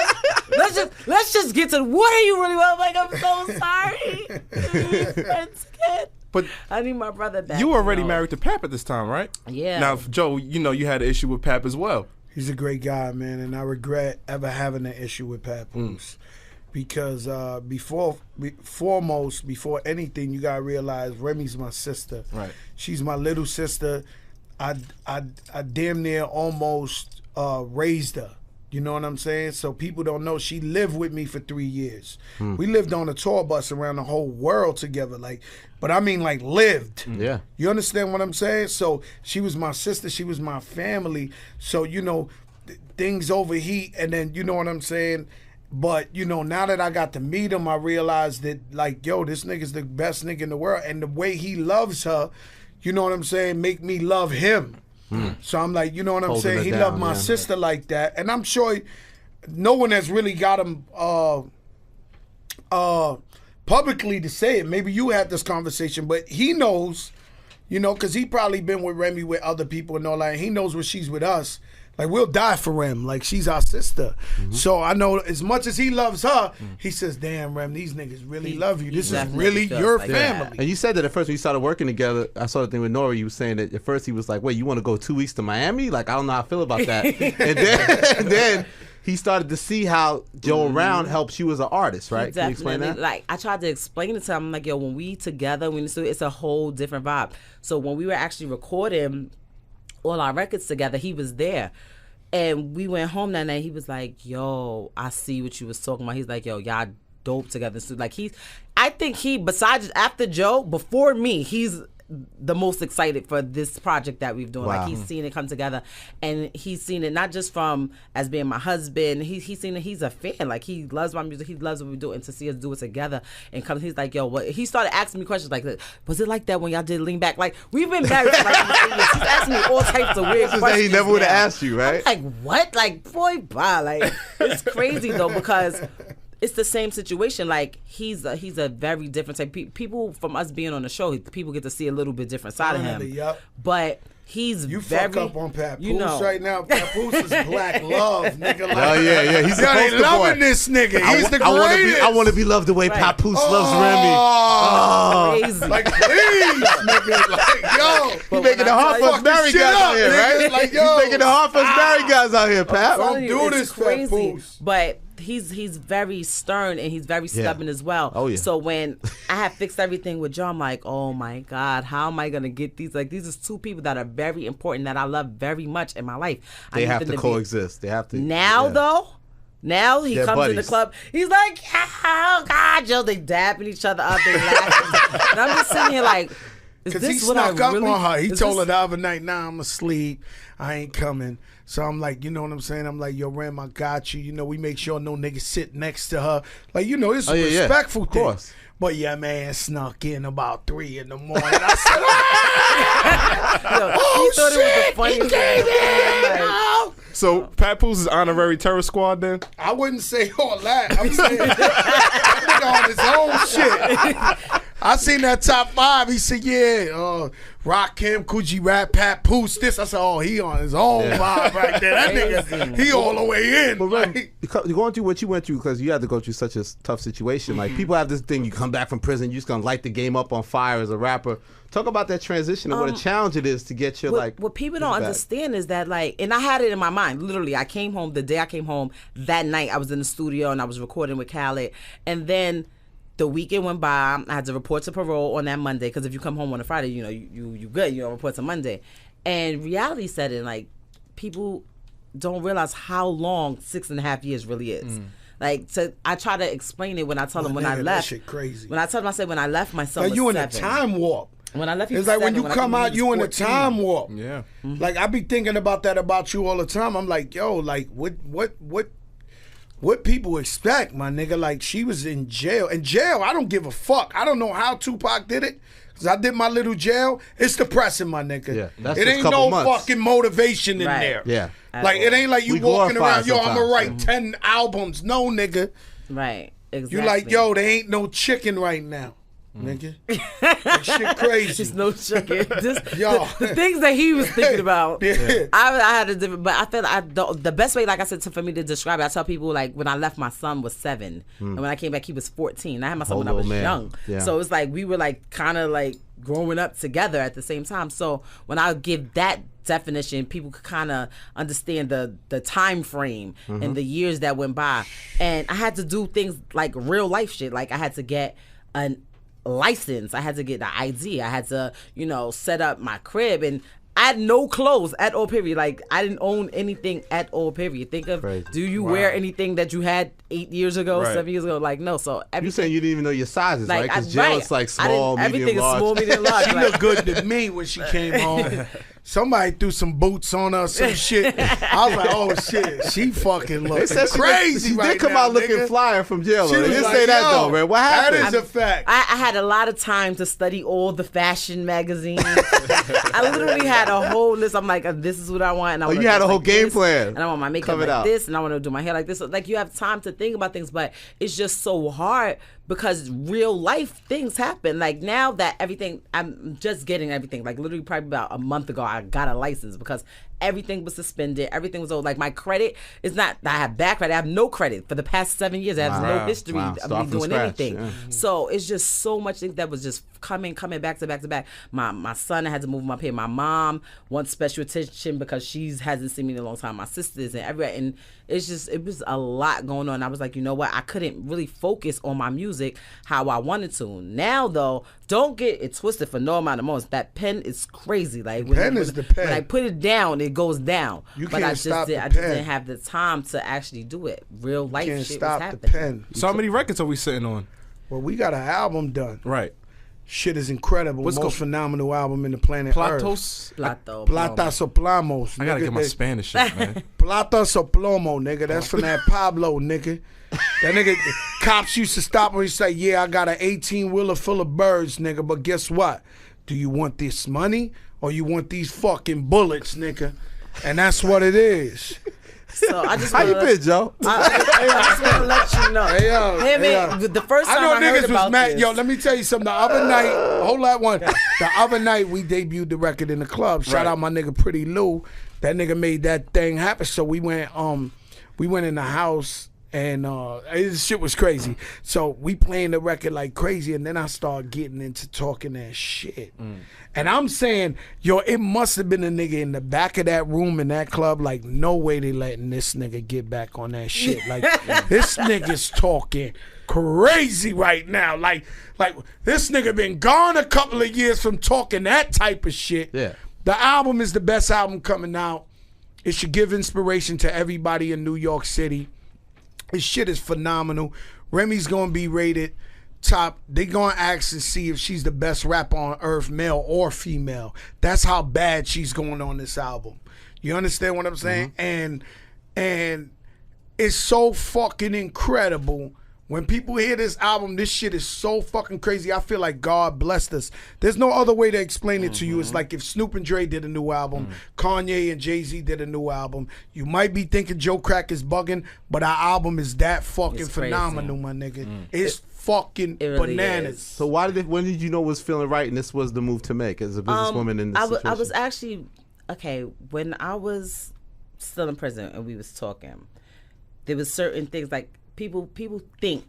Let's just get to what are you really want? I'm like, I'm so sorry. But I need my brother back. You were already married to Pap at this time, right? Yeah. Now, Joe, you had an issue with Pap as well. He's a great guy, man, and I regret ever having an issue with Papoose. Because before anything, you gotta realize Remy's my sister. Right. She's my little sister. I damn near almost raised her. You know what I'm saying? So people don't know she lived with me for 3 years. We lived on a tour bus around the whole world together. But I mean, lived. Yeah. You understand what I'm saying? So she was my sister. She was my family. So, things overheat, and then, you know what I'm saying? But, now that I got to meet him, I realized that, this nigga's the best nigga in the world. And the way he loves her, you know what I'm saying, make me love him. So I'm like, you know what I'm saying? He loved my sister like that. And I'm sure no one has really got him publicly to say it. Maybe you had this conversation, but he knows, because he probably been with Remy with other people and all that. And he knows when she's with us. Like, we'll die for Rem. Like, she's our sister. So I know as much as he loves her, he says, damn, Rem, these niggas really love you. This is really your family. And you said that at first when you started working together. I saw the thing with Nori. You were saying that at first he was like, wait, you want to go 2 weeks to Miami? Like, I don't know how I feel about that. And then he started to see how Joe around helps you as an artist, right? Can you explain that? Like, I tried to explain it to him. I'm like, yo, when we together, it's a whole different vibe. So when we were actually recording all our records together, he was there. And we went home that night. He was like, yo, I see what you was talking about. He's like, yo, y'all dope together. So like, I think besides after Joe, before me, he's the most excited for this project that we've done. Wow. Like, he's seen it come together, and he's seen it not just from as being my husband. He's seen it. He's a fan. Like, he loves my music. He loves what we do, and to see us do it together and come, he's like, yo, what? He started asking me questions like, was it like that when y'all did Lean Back? Like, we've been married for like 8 years. He's asking me all types of weird questions. He never would have asked you, right? I'm like, what? Like, boy, bye. Like, it's crazy though, because it's the same situation. Like, he's a very different type. People from us being on the show, people get to see a little bit different side of him. Yep. But he's fuck up on Papoose right now. Papoose is black love, nigga. Like, oh yeah, he's the poster loving boy. This nigga. He's the greatest. I want to be loved the way Papoose loves Remy. Crazy. Like, please, nigga. Like, yo, you making it hard for us married guys out here, right? Like, yo, you making it hard for us married guys out here, Pap. Don't do this, crazy. Papoose. But he's very stern, and he's very stubborn as well. Oh yeah. So when I had fixed everything with Joe, I'm like, oh my God, how am I gonna get these? Like, these are two people that are very important, that I love very much in my life. They have to coexist. They have to. Now though. Now he comes buddies. to the club. He's like, oh God, Joe. They dapping each other up. They laughing. And I'm just sitting here like, because he snuck up on her. He told her the other night, nah, I'm asleep. I ain't coming. So I'm like, you know what I'm saying? I'm like, yo, Rem, I got you. You know, we make sure no niggas sit next to her. Like, you know, it's a respectful thing. Of course. But yeah, man, snuck in about 3 in the morning. I said, oh, he thought shit, it was the funniest thing. So Papoose is honorary terror squad then? I wouldn't say all that. I'm saying that nigga on his own shit. I seen that top 5. He said, yeah, Rakim, Coogee Rap, Papoose, this. I said, oh, he on his own vibe right there. That nigga, he all the way in. But Ren, you're going through what you went through because you had to go through such a tough situation. Like, people have this thing, you come back from prison, you just gonna light the game up on fire as a rapper. Talk about that transition and what a challenge it is to get your, what people don't understand is that, like, and I had it in my mind, literally, I came home, the day I came home, that night I was in the studio and I was recording with Khaled, and then the weekend went by. I had to report to parole on that Monday, because if you come home on a Friday, you know, you good. You don't report to Monday. And reality set in, like, people don't realize how long 6.5 years really is. Like, I try to explain it when I tell them when I left. That shit crazy. When I tell them, I said when I left, my son was 7. You in a time warp. When I left, he it's was like 7. when you come out, you in a time warp. Yeah. Like, I be thinking about that about you all the time. I'm like, yo, like, what people expect, my nigga? Like, she was in jail. In jail, I don't give a fuck. I don't know how Tupac did it, because I did my little jail. It's depressing, my nigga. Yeah, that's it ain't no fucking motivation in there. Yeah. Like, it ain't like you walking around, yo, I'm gonna write sometimes. 10 albums. No, nigga. Right. Exactly. You like, yo, there ain't no chicken right now. Nigga, that shit crazy. There's no chicken. The things that he was thinking about. Yeah. I had a different, but I feel the best way, like I said, for me to describe it, I tell people, like, when I left, my son was 7, and when I came back, he was 14. I had my son when I was young, so it's like we were like kind of like growing up together at the same time. So when I give that definition, people could kind of understand the time frame and the years that went by. And I had to do things like real life shit. Like, I had to get an license, I had to get the ID, I had to, you know, set up my crib, and I had no clothes at all, period. Like, I didn't own anything at all, period. Think of, do you wear anything that you had 8 years ago, 7 years ago? Like, no. So you saying you didn't even know your sizes, like, right? Because jail is like small, medium, everything large. is small, medium, large. She looked good to me when she came home. Somebody threw some boots on her, some shit. I was like, oh shit, she fucking looking crazy. She right did come now, out looking nigga. flyer from jail. She They was didn't like, say that yo, though, man. What happened? That is a fact. I had a lot of time to study all the fashion magazines. I literally had a whole list. I'm like, this is what I want. And I you had a whole game plan. And I want my makeup like this, and I want to do my hair like this. So, like, you have time to think about things, but it's just so hard because real life things happen. Like, now that everything, I'm just getting everything. Like, literally probably about a month ago, I got a license because everything was suspended. Everything was over. Like my credit is not. I have bad credit. I have no credit for the past 7 years. I have no history of me doing anything. Yeah. So it's just so much things that was just coming back to back. My son, I had to move him up here. My mom wants special attention because she hasn't seen me in a long time. My sisters and everybody, and it was a lot going on. I was like, you know what? I couldn't really focus on my music how I wanted to. Now though, don't get it twisted for no amount of months. That pen is crazy. Like the pen is the pen. When I put it down, it goes down. You but can't stop the pen. I just didn't have the time to actually do it. Real life can't shit stop was happening. the pen. So how many records are we sitting on? Well, we got an album done. Right. Shit is incredible. Most phenomenal album in the planet Platos? Earth. Platas o Plamos. I gotta get my Spanish shit, man. Platas o Plomo, nigga. That's from that Pablo, nigga. That nigga, cops used to stop him and say, yeah, I got an 18-wheeler full of birds, nigga, but guess what? Do you want this money or you want these fucking bullets, nigga? And that's what it is. So I just how you been, Joe? I just want to let you know. The first time I heard about this. Yo, let me tell you something. The other night, hold that one. The other night we debuted the record in the club. Shout out my nigga Pretty Lou. That nigga made that thing happen. So we went in the house. And this shit was crazy. So we playing the record like crazy, and then I start getting into talking that shit. And I'm saying, yo, it must have been a nigga in the back of that room in that club. Like, no way they letting this nigga get back on that shit. Like, this nigga's talking crazy right now. Like this nigga been gone a couple of years from talking that type of shit. Yeah. The album is the best album coming out. It should give inspiration to everybody in New York City. His shit is phenomenal. Remy's gonna be rated top. They gonna ask and see if she's the best rapper on earth, male or female. That's how bad she's going on this album. You understand what I'm saying? And it's so fucking incredible. When people hear this album, this shit is so fucking crazy. I feel like God blessed us. There's no other way to explain it to you. It's like if Snoop and Dre did a new album, Kanye and Jay-Z did a new album. You might be thinking Joe Crack is bugging, but our album is that fucking phenomenal, my nigga. It's fucking really bananas. Is. So when did you know it was feeling right and this was the move to make as a businesswoman in this situation? I was actually, when I was still in prison and we was talking, there was certain things like, People think,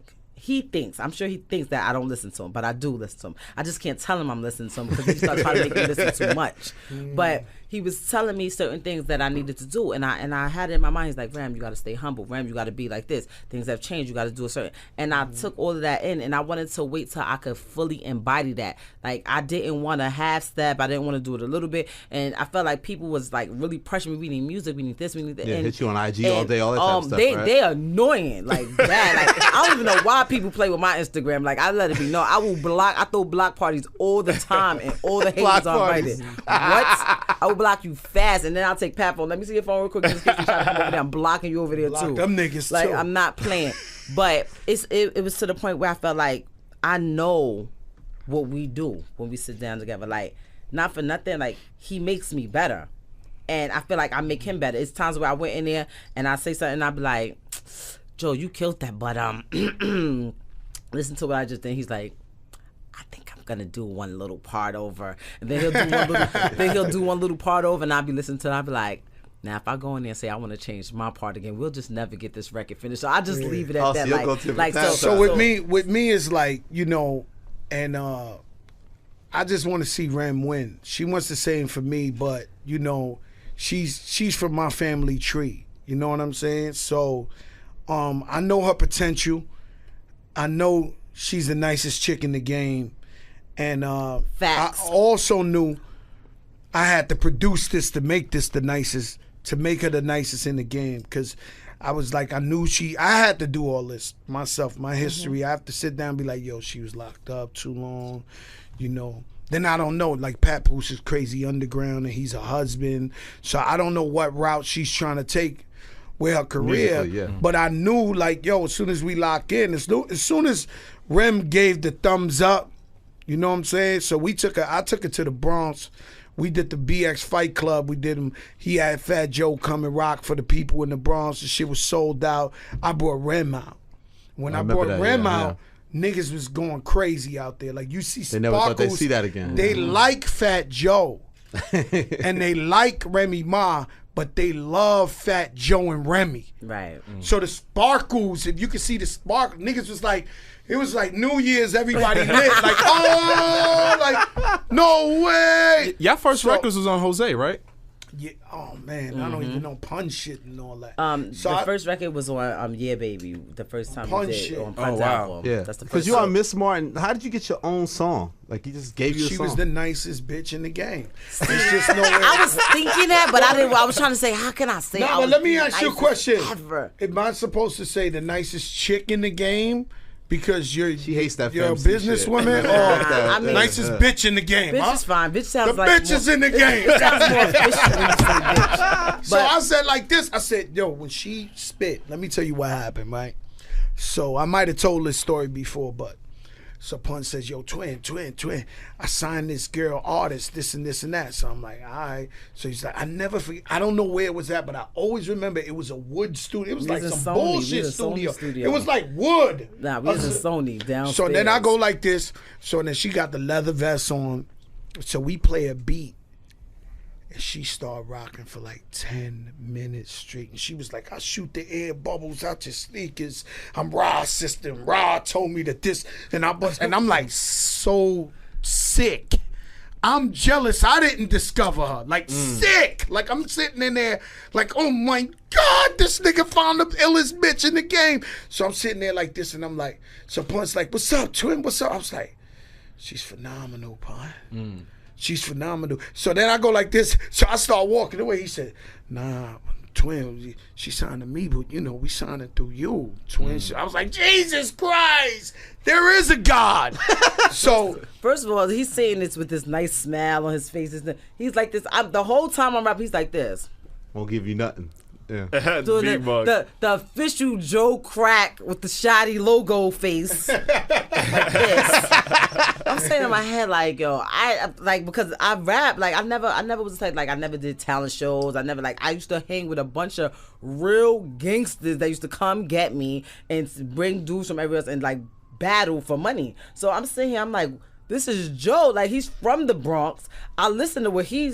I'm sure he thinks that I don't listen to him, but I do listen to him. I just can't tell him I'm listening to him because he starts trying to make me listen too much. But he was telling me certain things that I needed to do, and I had it in my mind. He's like, Ram, you got to stay humble. Ram, you got to be like this. Things have changed. You got to do a certain. And I took all of that in, and I wanted to wait till I could fully embody that. Like I didn't want to half step. I didn't want to do it a little bit, and I felt like people was like really pressuring me. We need music. We need this. We need that. Yeah, hit you on IG all day, all that type of stuff. They annoying like that. Like I don't even know why people play with my Instagram. Like I let it be known. I throw block parties all the time, and all the haters on Reddit. What? I will block you fast, and then I'll take Pat phone. Let me see your phone real quick. Just in case you try to come over there. I'm blocking you over there too. Them niggas like too. I'm not playing, but it was to the point where I felt like I know what we do when we sit down together. Like not for nothing. Like he makes me better, and I feel like I make him better. It's times where I went in there and I say something, and I be like, Joe, you killed that, but listen to what I just did. He's like, I think I'm gonna do one little part over, and then he'll do one little part over, and I'll be listening to it. I'll be like, now if I go in there and say I want to change my part again, we'll just never get this record finished. So I just leave it at that. So with me is like, you know, and I just want to see Rem win. She wants the same for me, but you know, she's from my family tree. You know what I'm saying? So I know her potential. I know she's the nicest chick in the game. And Facts. I also knew I had to produce this to make this the nicest, to make her the nicest in the game. Because I was like, I had to do all this myself, my history. I have to sit down and be like, yo, she was locked up too long, you know. Then I don't know, like Pat Poose is crazy underground and he's a husband. So I don't know what route she's trying to take with her career. But I knew, like, yo, as soon as we lock in, as soon as Rem gave the thumbs up, you know what I'm saying? So I took her to the Bronx. We did the BX Fight Club. We did him. He had Fat Joe come and rock for the people in the Bronx. The shit was sold out. I brought Rem out. When I brought Rem out, niggas was going crazy out there. Like you see Sparkles. They never thought they'd see that again. They like Fat Joe. and they like Remy Ma, but they love Fat Joe and Remy. Right. So the sparkles, if you can see the sparkle, niggas was like, it was like New Year's, everybody lit. Like, oh, like, no way. Y'all first records was on Jose, right? Yeah. Oh man, I don't even know Pun shit and all that. So the first record was on Yeah Baby. The first time Pun we did shit. on Pun's album. Yeah, That's the first. because you on Miss Martin. How did you get your own song? Like he just gave you a She song. was the nicest bitch in the game. There's just no way. I was thinking that, but I didn't. I was trying to say, how can I say? No, I but was let me the ask you a nicest question. Ever. Am I supposed to say the nicest chick in the game? Because she hates that. You're a fancy businesswoman, shit. or I mean- nicest bitch in the game. Bitch huh? is fine. Bitch sounds The like bitch more, is in the game. It sounds more official when you say bitch. So But- I said like this. I said, yo, when she spit, let me tell you what happened, right? So I might have told this story before, but so Pun says, yo, twin, I signed this girl artist, this and this and that. So I'm like, all right. So he's like, I never forget. I don't know where it was at, but I always remember it was a wood studio. It was like in some Sony. We bullshit was in Sony studio. It was like wood. Nah, we was in Sony downstairs. So then I go like this. So then she got the leather vest on. So we play a beat. And she started rocking for like 10 minutes straight. And she was like, I shoot the air bubbles out your sneakers. I'm Ra's sister. And Ra told me that this. And I'm like so sick. I'm jealous I didn't discover her. Like sick. Like I'm sitting in there like, oh my God, this nigga found the illest bitch in the game. So I'm sitting there like this and I'm like, so Pun's like, what's up, twin? What's up? I was like, she's phenomenal, Pun. She's phenomenal. So then I go like this. So I start walking away. He said, nah, twin, she signed to me, but we signed it through you, twin. I was like, Jesus Christ, there is a God. So first of all, he's saying this with this nice smile on his face. He's like this. The whole time I'm rapping, he's like this. Won't give you nothing. Yeah. Doing the official Joe Crack with the shoddy logo face. Like this. I'm saying in my head like, yo, I like, because I rap, like I never was the type, like I never did talent shows. I used to hang with a bunch of real gangsters that used to come get me and bring dudes from everywhere else and like battle for money. So I'm sitting here, I'm like, this is Joe. Like, he's from the Bronx. I listen to what he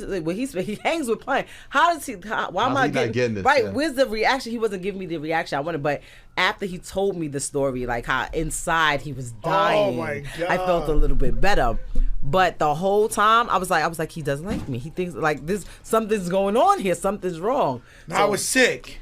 hangs with Pun. Why am I getting this? Right, yeah. Where's the reaction? He wasn't giving me the reaction I wanted, but after he told me the story, like how inside he was dying, oh my God, I felt a little bit better. But the whole time I was like, he doesn't like me. He thinks like this, something's going on here. Something's wrong. I was sick.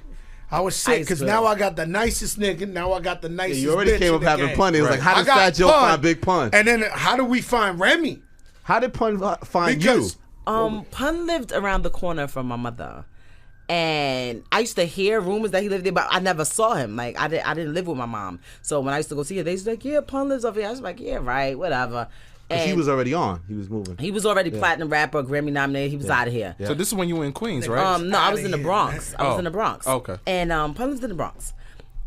Because now I got the nicest nigga. Now I got the nicest. You already bitch came up having game. Pun. It was like, how did Fat Joe find Big Pun? And then how do we find Remy? How did Pun find you? Pun lived around the corner from my mother, and I used to hear rumors that he lived there, but I never saw him. Like I didn't live with my mom, so when I used to go see her, they used to be like, yeah, Pun lives over here. I was like, yeah, right, whatever. Because he was already on. He was moving. He was already platinum rapper, Grammy nominated. He was out of here. Yeah. So this is when you were in Queens, right? No, I was in the Bronx. I was in the Bronx. Okay. And Pun lived in the Bronx.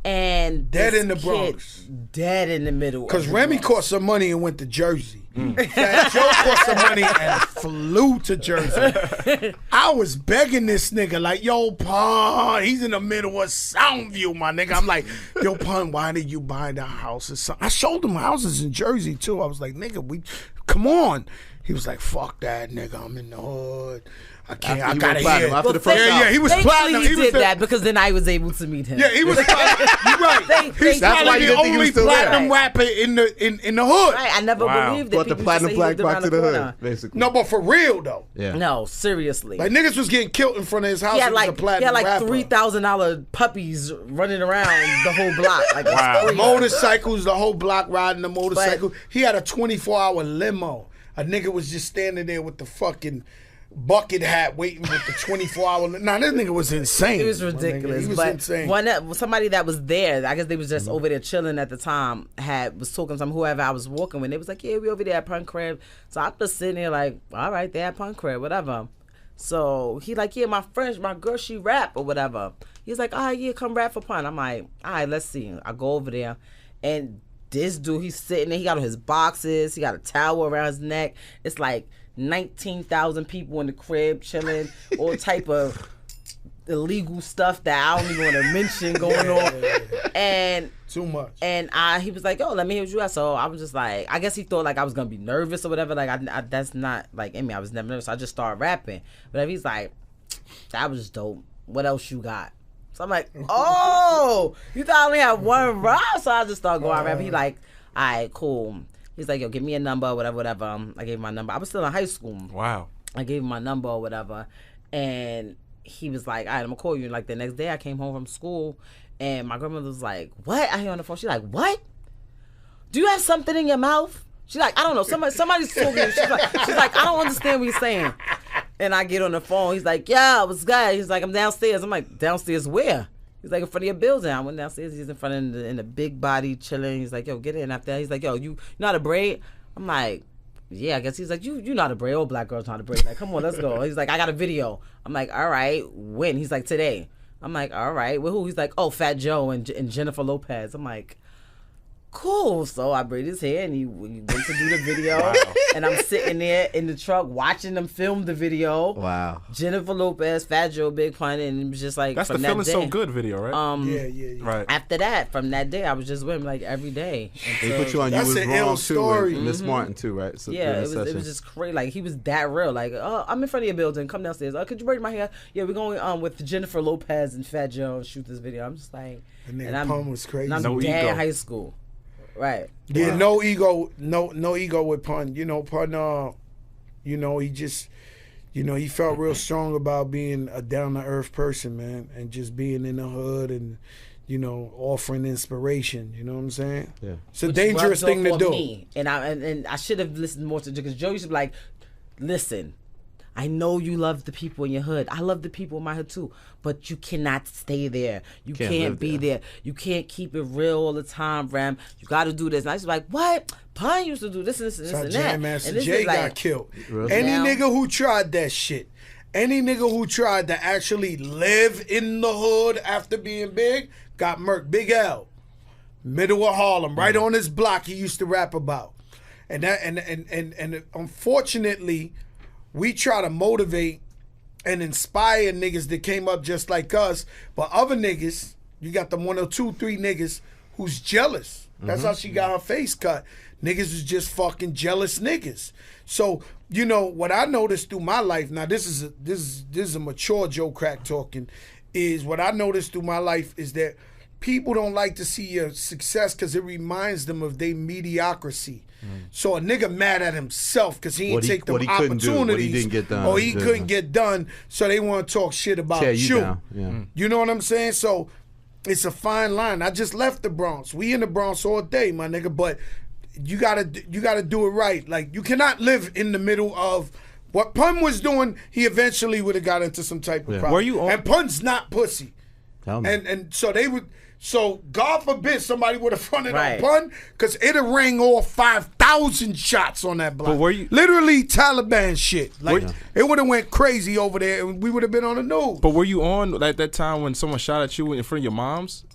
And dead in the Bronx. Dead in the middle. Because Remy caught some money and went to Jersey. Fat Joe caught some money and flew to Jersey. I was begging this nigga like, yo, Pun, he's in the middle of Soundview, my nigga. I'm like, yo, Pun, why did you buy the house? I showed him houses in Jersey too. I was like, nigga, come on. He was like, fuck that, nigga. I'm in the hood. I can't. I gotta hear. After the first yeah, he was platinum. He did that because then I was able to meet him. Yeah, he was. You're right. He's probably the only platinum rapper in the hood. Right, I never believed it. Brought the platinum black back to the hood, basically. No, but for real though. Yeah. No, seriously. Like niggas was getting killed in front of his house. He had like rapper. $3,000 puppies running around the whole block. Like motorcycles, the whole block riding the motorcycle. He had a 24-hour limo. A nigga was just standing there with the fucking bucket hat waiting with the 24-hour. Nah, this nigga was insane. It was ridiculous. He was insane. Somebody that was there, I guess they was just over there chilling at the time, was talking to whoever I was walking with. They was like, yeah, we over there at Pun Crib. So I'm just sitting there like, all right, they at Pun Crib, whatever. So he like, yeah, my girl, she rap or whatever. He's like, all right, yeah, come rap for Pun. I'm like, all right, let's see. I go over there and this dude, he's sitting there, he got on his boxes, he got a towel around his neck. It's like 19,000 people in the crib chilling, all type of illegal stuff that I don't even want to mention going on. And too much. And he was like, "Oh, let me hear what you got." So I was just like, I guess he thought like I was gonna be nervous or whatever. Like I that's not like in me. I was never nervous. I just started rapping. But he's like, "That was dope. What else you got?" So I'm like, "Oh, you thought I only had one rhyme?" So I just started going rapping. He like, "All right, cool." He's like, "Yo, give me a number, whatever." I gave him my number. I was still in high school. Wow. I gave him my number or whatever, and he was like, "All right, I'm gonna call you." And like the next day, I came home from school. And my grandmother was like, "What?" I hear on the phone. She's like, "What? Do you have something in your mouth?" She's like, "I don't know. Somebody's talking." She's like, "I don't understand what you're saying." And I get on the phone. He's like, "Yeah, what's good?" He's like, "I'm downstairs." I'm like, "Downstairs where?" He's like, "In front of your building." I went downstairs. He's in front of in the big body chilling. He's like, "Yo, get in after that." He's like, "Yo, you not a braid?" I'm like, "Yeah, I guess." He's like, you not a braid. Old black girl's not a braid. Like, come on, let's go. He's like, "I got a video." I'm like, "All right, when?" He's like, "Today." I'm like, "All right, with who?" He's like, "Oh, Fat Joe and Jennifer Lopez." I'm like, "Cool." So I braid his hair and he went to do the video. Wow. And I'm sitting there in the truck watching them film the video. Wow. Jennifer Lopez, Fat Joe, Big Pun, and it was just like, that's from the that Feeling day, So Good video, right? Yeah. Right. After that, from that day, I was just with him like every day. He put you on. You was wrong too. Miss Martin too, right? So yeah, it was just crazy. Like he was that real. Like, "Oh, I'm in front of your building. Come downstairs. Oh, could you braid my hair?" "Yeah, we're going with Jennifer Lopez and Fat Joe and shoot this video." I'm just like, and Pun was crazy. And I'm no dead ego. in high school, right? Yeah, Wow. no ego, no ego with Pun. You know, Pun. He just, he felt real strong about being a down to earth person, man, and just being in the hood and, offering inspiration. You know what I'm saying? Yeah. It's a dangerous thing to do. Me. And I should have listened more to because Joe used to be like, "Listen, I know you love the people in your hood. I love the people in my hood too. But you cannot stay there. You can't be there. You can't keep it real all the time, Ram. You got to do this." And I was like, "What? Pun used to do this and this and this and that." Jam Master and this Jay is like, got killed. Really? Any nigga who tried that shit, any nigga who tried to actually live in the hood after being big, got murked. Big L, middle of Harlem, right on his block. He used to rap about, and unfortunately, we try to motivate and inspire niggas that came up just like us, but other niggas, you got the 1 or 2, 3 niggas who's jealous. That's how she got her face cut. Niggas is just fucking jealous niggas. So, what I noticed through my life, now this is a mature Joe Crack talking, is what I noticed through my life is that people don't like to see your success because it reminds them of their mediocrity. So a nigga mad at himself because he didn't take the opportunities, what he didn't get done, or he couldn't get done, so they want to talk shit about you. Yeah. You know what I'm saying? So it's a fine line. I just left the Bronx. We in the Bronx all day, my nigga, but you gotta do it right. Like, you cannot live in the middle of what Pun was doing. He eventually would have got into some type of problem. Were you on? And Pun's not pussy. Tell me. And so they would. So God forbid somebody would have fronted Right. on Pun, because it'd have rang off 5,000 shots on that block. But were you- literally Taliban shit? Like, it would have went crazy over there, and we would have been on the news. But were you on at that time when someone shot at you in front of your mom's?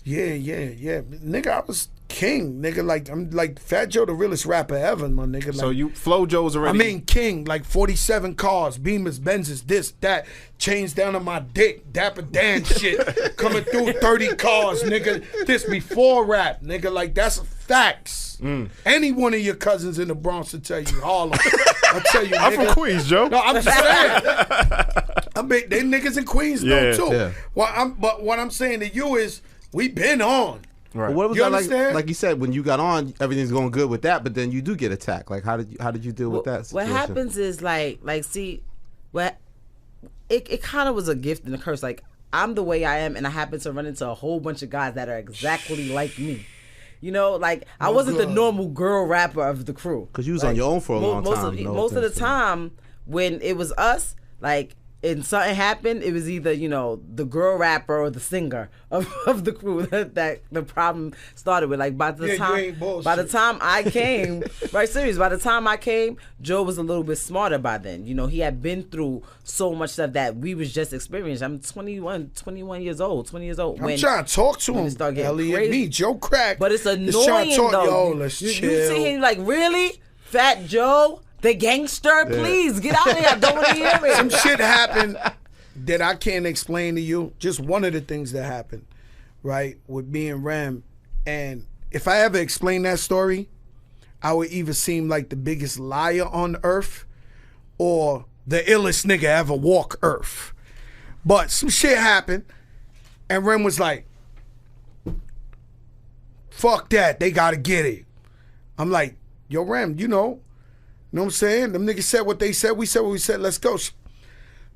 Yeah. Nigga, I was king. Nigga, like, I'm like Fat Joe, the realest rapper ever, my nigga. Like, So Flo Joe's already. I mean, king, like 47 cars, Beamers, Benzes, this, that, chains down on my dick, Dapper Dan shit, coming through 30 cars, nigga. This before rap, nigga. Like, that's facts. Any one of your cousins in the Bronx will tell you, Harlem. I'll tell you, I'm nigga. from Queens, Joe. No, I'm just saying. I mean, they niggas in Queens know too. Yeah. But what I'm saying to you is, we been on. Right. Well, what was You that like? understand? Like you said, when you got on, everything's going good with that, but then you do get attacked. Like, how did you deal with that situation? What happens is see, it kind of was a gift and a curse. Like, I'm the way I am, and I happen to run into a whole bunch of guys that are exactly like me. Like, I wasn't the normal girl rapper of the crew. Because you was on your own for a long time. Most of the time, when it was us, like, and something happened, it was either, the girl rapper or the singer of the crew that the problem started with. Like, by the time I came, right, serious, by the time I came, Joe was a little bit smarter by then. He had been through so much stuff that we was just experiencing. I'm 21 years old, 20 years old. I'm trying to talk to him, Elliot. Me, Joe Crack. But it's annoying, though. Let's you chill. see him like, really? Fat Joe? The gangster, please get out of here. I don't want to hear it. Some shit happened that I can't explain to you. Just one of the things that happened. right, with me and Rem. And if I ever explain that story, I would either seem like the biggest liar on earth or the illest nigga ever walk earth. But some shit happened, and Rem was like, fuck that, they gotta get it. I'm like, yo, Rem, you know what I'm saying? Them niggas said what they said, we said what we said, let's go.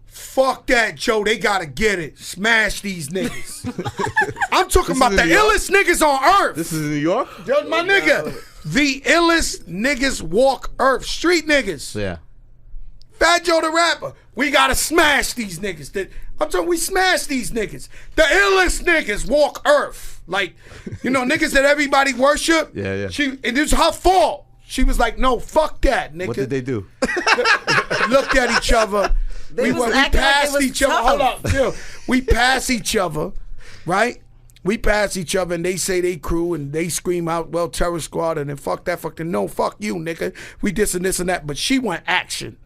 Fuck that, Joe, they gotta get it. Smash these niggas. I'm talking about the illest niggas on earth. This is in New York? Yo, my nigga, the illest niggas walk earth. Street niggas. Yeah. Fat Joe the rapper, we gotta smash these niggas. I'm talking, we smash these niggas. The illest niggas walk earth. Like, you know, niggas that everybody worship. Yeah. And this is her fault. She was like, no, fuck that, nigga. What did they do? Looked at each other. We passed each other. Hold up, chill. We pass each other, right? We pass each other, and they say they crew, and they scream out, well, Terror Squad, and then fuck that, no, fuck you, nigga. We this and this and that. But she want action.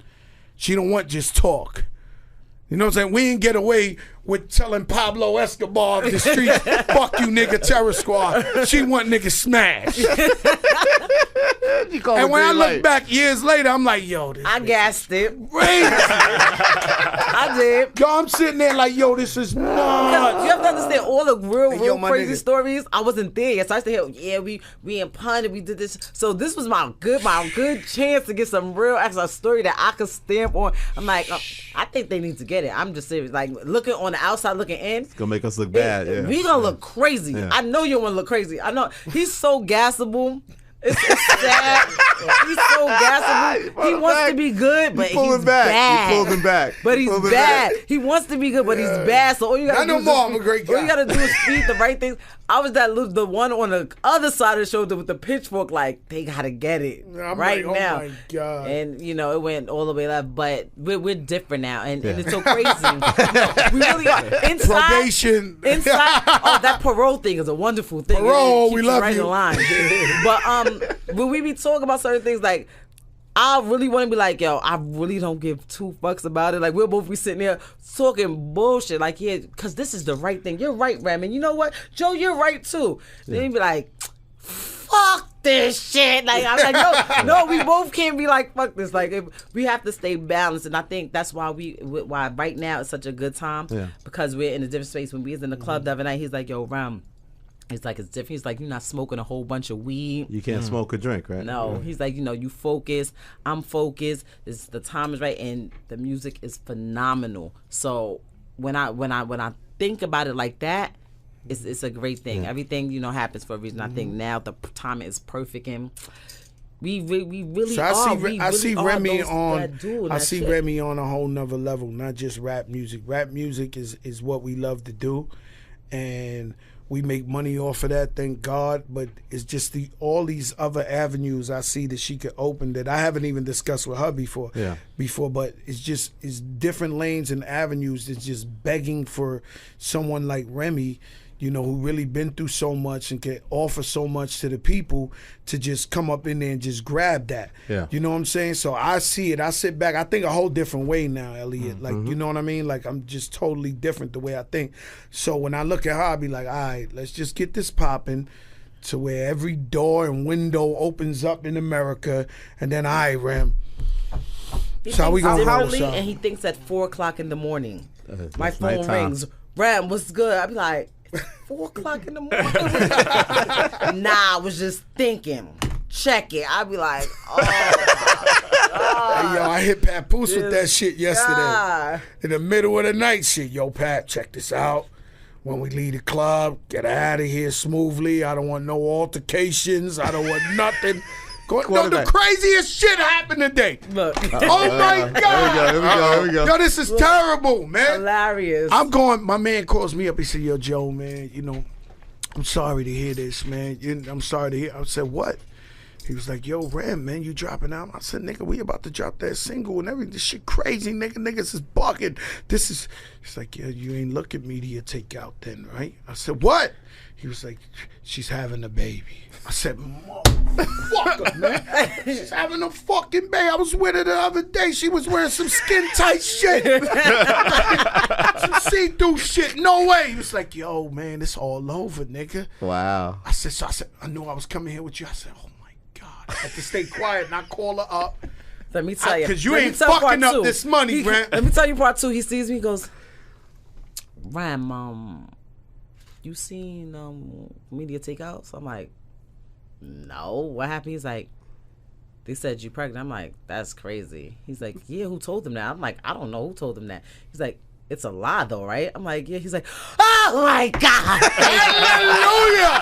She don't want just talk. You know what I'm saying? We didn't get away with telling Pablo Escobar of the street, fuck you, nigga, Terror Squad. She want niggas smash. And when I look back years later, I'm like, yo, this I gassed it. crazy. I did. Yo, I'm sitting there like, yo, this is nuts. You have to understand all the real my crazy nigga. stories. I wasn't there yet, so I used to hear, yeah, we in pun and we did this. So this was my good chance to get some real actual story that I could stamp on. I'm like, I think they need to get it. I'm just serious. Like looking on the outside, looking in, It's gonna make us look bad. Yeah. we gonna look crazy. Yeah. I know you want to look crazy. I know he's so gassable. It's sad. He's so gassable. He wants to be good, but he's bad. You pulled him back. But he's bad. He wants to be good, but he's bad. So all you gotta do is I'm a great guy. all you gotta do is feed the right things. I was the one on the other side of the shoulder with the pitchfork, like they gotta get it I'm right like, now. Oh my God. And you know it went all the way left, but we're different now, and it's so crazy. We really are. Inside, Probation. Inside, oh, that parole thing is a wonderful thing. Parole, It keeps we love right you. in line. But when we be talking about certain things, like I really want to be like, yo, I really don't give two fucks about it. Like we'll both be sitting there talking bullshit, like, yeah, because this is the right thing. You're right, Rem, and you know what, Joe, you're right too. Then you be like, fuck this shit. Like I'm like, no, we both can't be like, fuck this. Like we have to stay balanced, and I think that's why why right now it's such a good time because we're in a different space. When we was in the club the other night, he's like, yo, Rem. He's like, it's different. He's like, you're not smoking a whole bunch of weed. You can't smoke or drink, right? No. He's like, you know, you focus. I'm focused. The time is right, and the music is phenomenal. So when I think about it like that, it's a great thing. Everything, you know, happens for a reason. I think now the timing is perfect, and we really So are. I see Remy on. I see shit. Remy on a whole nother level, not just rap music. Rap music is what we love to do, and we make money off of that, thank God. But it's just all these other avenues I see that she could open that I haven't even discussed with her before. But it's different lanes and avenues that's just begging for someone like Remy, you know, who really been through so much and can offer so much to the people to just come up in there and just grab that. Yeah. You know what I'm saying? So I see it. I sit back. I think a whole different way now, Elliot. Like, you know what I mean? Like, I'm just totally different the way I think. So when I look at her, I be like, all right, let's just get this popping to where every door and window opens up in America. And then, all right, Rem. So how we gonna roll this out? And he thinks at 4:00 in the morning. My That's phone nighttime. rings. Rem, what's good? I be like, 4:00 in the morning. Nah, I was just thinking. Check it. I be like, oh. Hey, yo, I hit Papoose with that shit yesterday. God. In the middle of the night shit. Yo, Pat, check this out. When we leave the club, get out of here smoothly. I don't want no altercations. I don't want nothing. No, the craziest shit happened today. Look. Oh my God. Here we go. Yo, this is terrible, man. Hilarious. My man calls me up. He said, yo, Joe, man, you know, I'm sorry to hear this, man. I'm sorry to hear. I said, what? He was like, yo, Rem, man, you dropping out? I said, nigga, we about to drop that single and everything. This shit crazy, nigga. Niggas is bugging. He's like, yeah, you ain't look at media takeout then, right? I said, what? He was like, she's having a baby. I said, motherfucker, man. She's having a fucking baby. I was with her the other day. She was wearing some skin tight shit. some see-through shit. No way. He was like, yo, man, it's all over, nigga. Wow. I said, I knew I was coming here with you. I said, oh my God. I had to stay quiet and I call her up. Let me tell you. Because you ain't fucking up this money, man. Let me tell you part two. He sees me, he goes, Ram, you seen media takeout? So I'm like, no. What happened? He's like, they said you pregnant. I'm like, that's crazy. He's like, yeah, who told them that? I'm like, I don't know who told them that. He's like, it's a lie though, right? I'm like, yeah. He's like, oh my God. Hallelujah.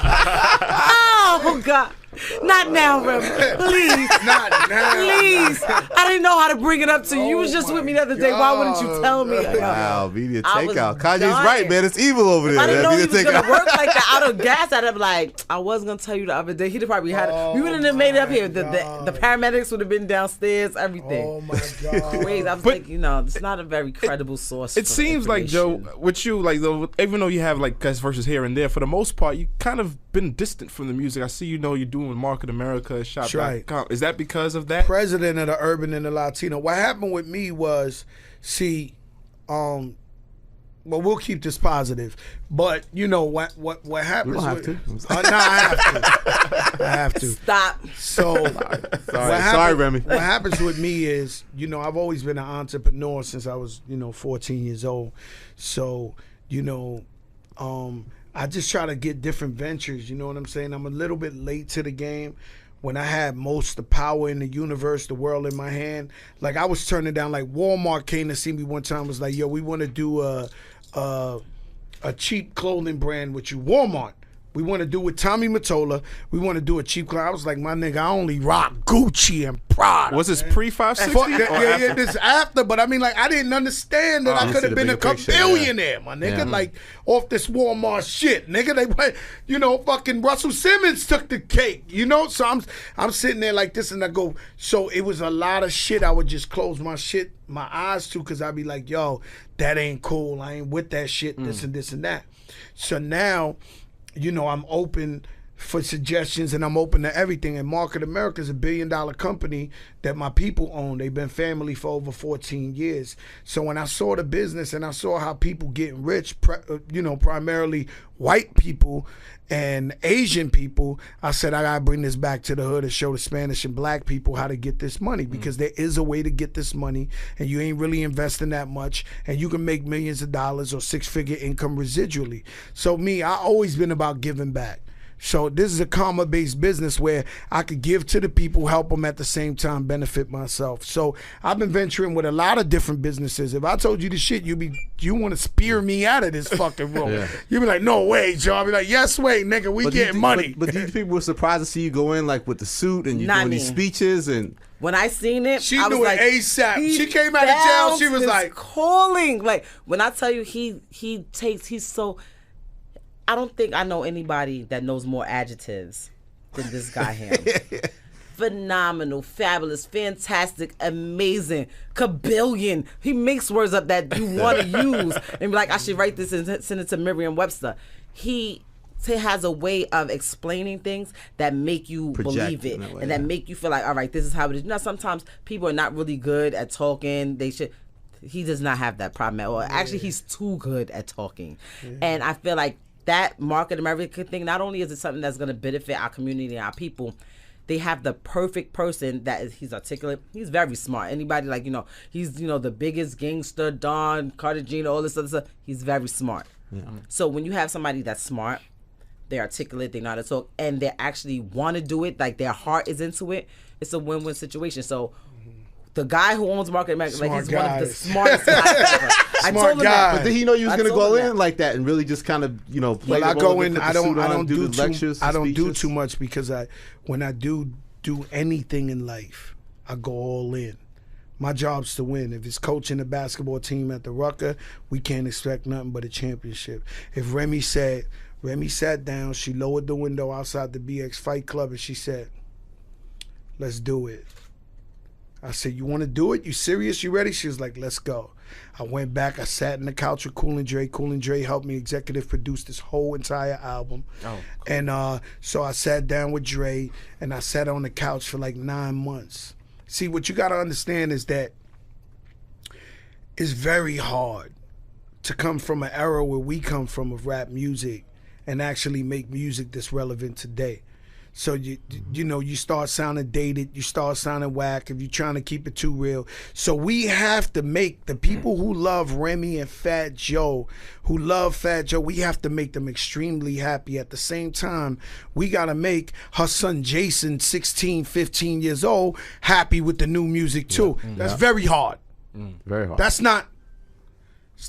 Oh God. Not now, Remy. Please. Not now. Please. I didn't know how to bring it up to you. You was just with me the other day. Why wouldn't you tell me? Wow, media I was takeout. Kanye's dying. right, man. It's evil over there. I didn't know he was Media going to takeout. work like that out of gas. I'd have like, I was going to tell you the other day. He'd have probably had it. We wouldn't have made it up here. The paramedics would have been downstairs, everything. Oh, my God. Crazy. I was like, it's not a very credible source. It seems like, Joe, with you, like, even though you have, like, guest verses here and there, for the most part, you kind of been distant from the music. I see you're doing Market America, Shop.com. Right. Is that because of that? President of the Urban and the Latino. What happened with me was, well, we'll keep this positive, but what happens? You don't have to. No, I have to. Stop. So, Sorry, Remy. What happens with me is, I've always been an entrepreneur since I was, 14 years old. So, I just try to get different ventures. You know what I'm saying? I'm a little bit late to the game. When I had most of the power in the universe, the world in my hand, like I was turning down. Like Walmart came to see me one time, was like, "Yo, we want to do a cheap clothing brand with you, Walmart. We want to do with Tommy Mottola. We want to do a cheap clothing." I was like, my nigga, I only rock Gucci and Prada. Was this pre-560? Yeah, this after. But I mean, like, I didn't understand that I could have been a billionaire, my nigga. Yeah. Like, off this Walmart shit, nigga. They went, fucking Russell Simmons took the cake, So I'm sitting there like this, and I go, so it was a lot of shit I would just close my eyes to, because I'd be like, yo, that ain't cool. I ain't with that shit, this and this and that. So now, I'm open for suggestions, and I'm open to everything. And Market America is a $1 billion company that my people own. They've been family for over 14 years. So when I saw the business and I saw how people getting rich, primarily white people and Asian people, I said, I gotta bring this back to the hood and show the Spanish and black people how to get this money, because there is a way to get this money, and you ain't really investing that much, and you can make millions of dollars or six-figure income residually. So I always been about giving back. So this is a karma-based business where I could give to the people, help them, at the same time benefit myself. So I've been venturing with a lot of different businesses. If I told you the shit, you want to spear me out of this fucking room. Yeah. You'd be like, no way, Joe. I'd be like, yes way, nigga, we getting money. But these people were surprised to see you go in like with the suit and you doing these speeches and. When I seen it, she I knew was like, it ASAP. She came out of jail. She was like, calling. Like, when I tell you, he's so. I don't think I know anybody that knows more adjectives than this guy him. Phenomenal, fabulous, fantastic, amazing, kabillion. He makes words up that you want to use and be like, I should write this and send it to Merriam-Webster. He has a way of explaining things that make you believe it and that make you feel like, all right, this is how it is. Sometimes people are not really good at talking. He does not have that problem at all. Actually, he's too good at talking. And I feel like that Market America thing, not only is it something that's going to benefit our community and our people, they have the perfect person he's articulate. He's very smart. Anybody he's, the biggest gangster, Don, Cartagena, all this other stuff. He's very smart. Yeah. So when you have somebody that's smart, they're articulate, they know how to talk, and they actually want to do it, like their heart is into it, it's a win-win situation. So the guy who owns Market America, he's one of the smartest guys ever. I told him that. But did he know you was going to go in like that and really just kind of, play I go in, I don't do lectures, I don't do too much, because when I do anything in life, I go all in. My job's to win. If it's coaching the basketball team at the Rucker, we can't expect nothing but a championship. If Remy sat down, she lowered the window outside the BX Fight Club, and she said, let's do it. I said, you want to do it? You serious? You ready? She was like, let's go. I went back. I sat in the couch with Cool and Dre. Cool and Dre helped me executive produce this whole entire album. Oh, cool. And so I sat down with Dre, and I sat on the couch for like 9 months. See, what you got to understand is that it's very hard to come from an era where we come from of rap music and actually make music that's relevant today. So you know, you start sounding dated, you start sounding whack if you're trying to keep it too real. So we have to make the people who love Remy and Fat Joe, we have to make them extremely happy. At the same time, we got to make her son Jason, 16, 15 years old, happy with the new music too. That's very hard. Very hard. It's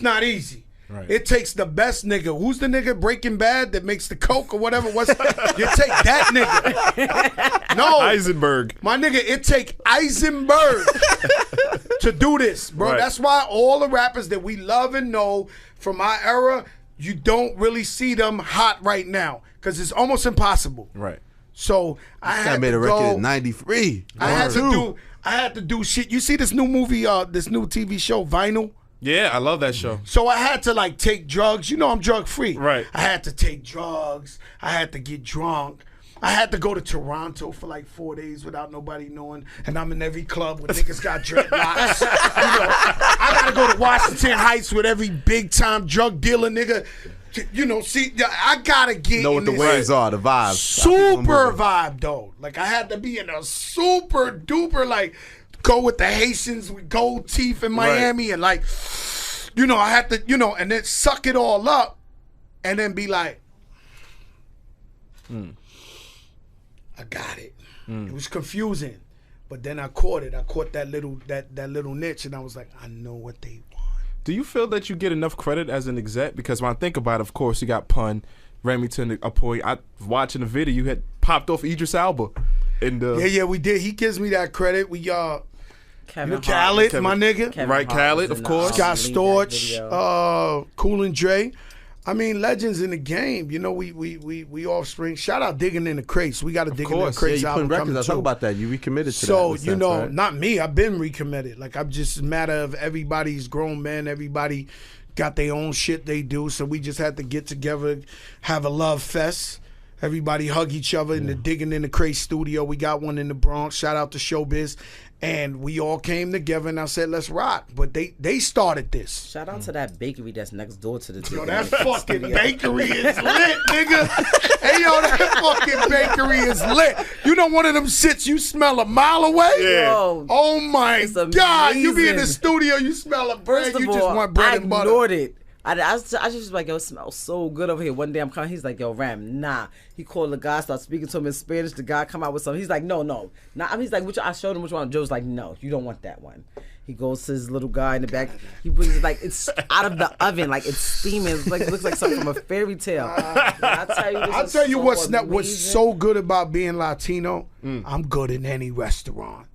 not easy. Right. It takes the best nigga. Who's the nigga Breaking Bad that makes the coke or whatever? You take that nigga. No. Eisenberg. My nigga, it take Eisenberg to do this, bro. Right. That's why all the rappers that we love and know from our era, you don't really see them hot right now because it's almost impossible. Right. So I made to a record go, in '93. I had to do shit. You see this new movie, this new TV show, Vinyl? Yeah, I love that show. So I had to like take drugs. You know I'm drug free. Right. I had to take drugs. I had to get drunk. I had to go to Toronto for like 4 days without nobody knowing. And I'm in every club where niggas got dreadlocks. I gotta go to Washington Heights with every big time drug dealer nigga. You know, see, I gotta get Know what the waves are, the vibes. Super vibe though. Like I had to be in a super duper like. Go with the Haitians with gold teeth in Miami and like, you know, I had to, you know, and then suck it all up and then be like, I got it. It was confusing. But then I caught it. I caught that little niche and I was like, I know what they want. Do you feel that you get enough credit as an exec? Because when I think about it, of course, you got Pun, Remington, a point. I watching the video, you had popped off Idris Elba. Yeah, we did. He gives me that credit. We Kevin Khaled, my nigga. Right, Khaled, of course. Scott Storch, Cool and Dre. I mean, legends in the game. You know, we offspring. Shout out Digging in the Crates. We got a Digging in the Crates you album putting records. coming I talk too. about that. You recommitted to that. So, in a sense, you know, right? not me. I've been recommitted. Like, I'm just a matter of everybody's grown men. Everybody got their own shit they do. So we just had to get together, have a love fest. Everybody hug each other in the Digging in the Crates studio. We got one in the Bronx. Shout out to Showbiz. And we all came together and I said, let's rock. But they started this. Shout out to that bakery that's next door to the Yo, that fucking bakery is lit, nigga. Hey, yo, that fucking bakery is lit. You know one of them shits you smell a mile away? Yeah. Yo, oh, my God. You be in the studio, you smell a bread, you just want bread and butter. I ignored it. I just was like, yo, it smells so good over here. One day I'm coming, he's like, yo, Ram, nah. He called the guy, started speaking to him in Spanish. The guy come out with something. He's like, no. Nah. He's like, I showed him which one. Joe's like, no, you don't want that one. He goes to his little guy in the back. He brings it like it's out of the oven, like it's steaming. It's like, it looks like something from a fairy tale. I'll tell you, what's so good about being Latino. I'm good in any restaurant.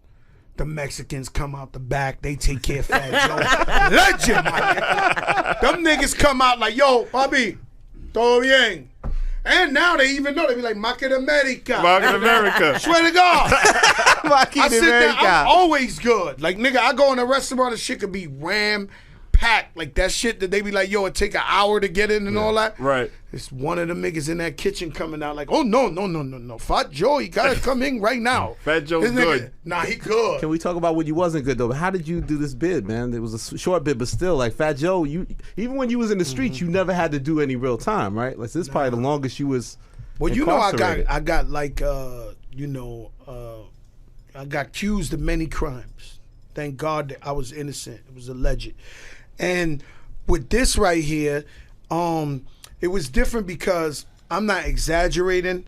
The Mexicans come out the back. They take care of Fat Joe. Legend, my nigga. Them niggas come out like, yo, papi, todo bien. And now they even know. They be like, Maquin America. Maquin America. Swear to God. I sit there, I'm always good. Like, nigga, I go in a restaurant and shit could be packed. Like that shit that they be like, yo, it take an hour to get in and all that. Right. It's one of the niggas in that kitchen coming out like, oh, no. Fat Joe, he got to come in right now. Fat Joe's good. Nah, he good. Can we talk about when you wasn't good, though? How did you do this bid, man? It was a short bid, but still, like, Fat Joe, you even when you was in the streets, you never had to do any real time, right? Like, this is probably the longest you was Well, you know, incarcerated. I got like, I got accused of many crimes. Thank God that I was innocent. It was alleged. And with this right here, it was different because I'm not exaggerating.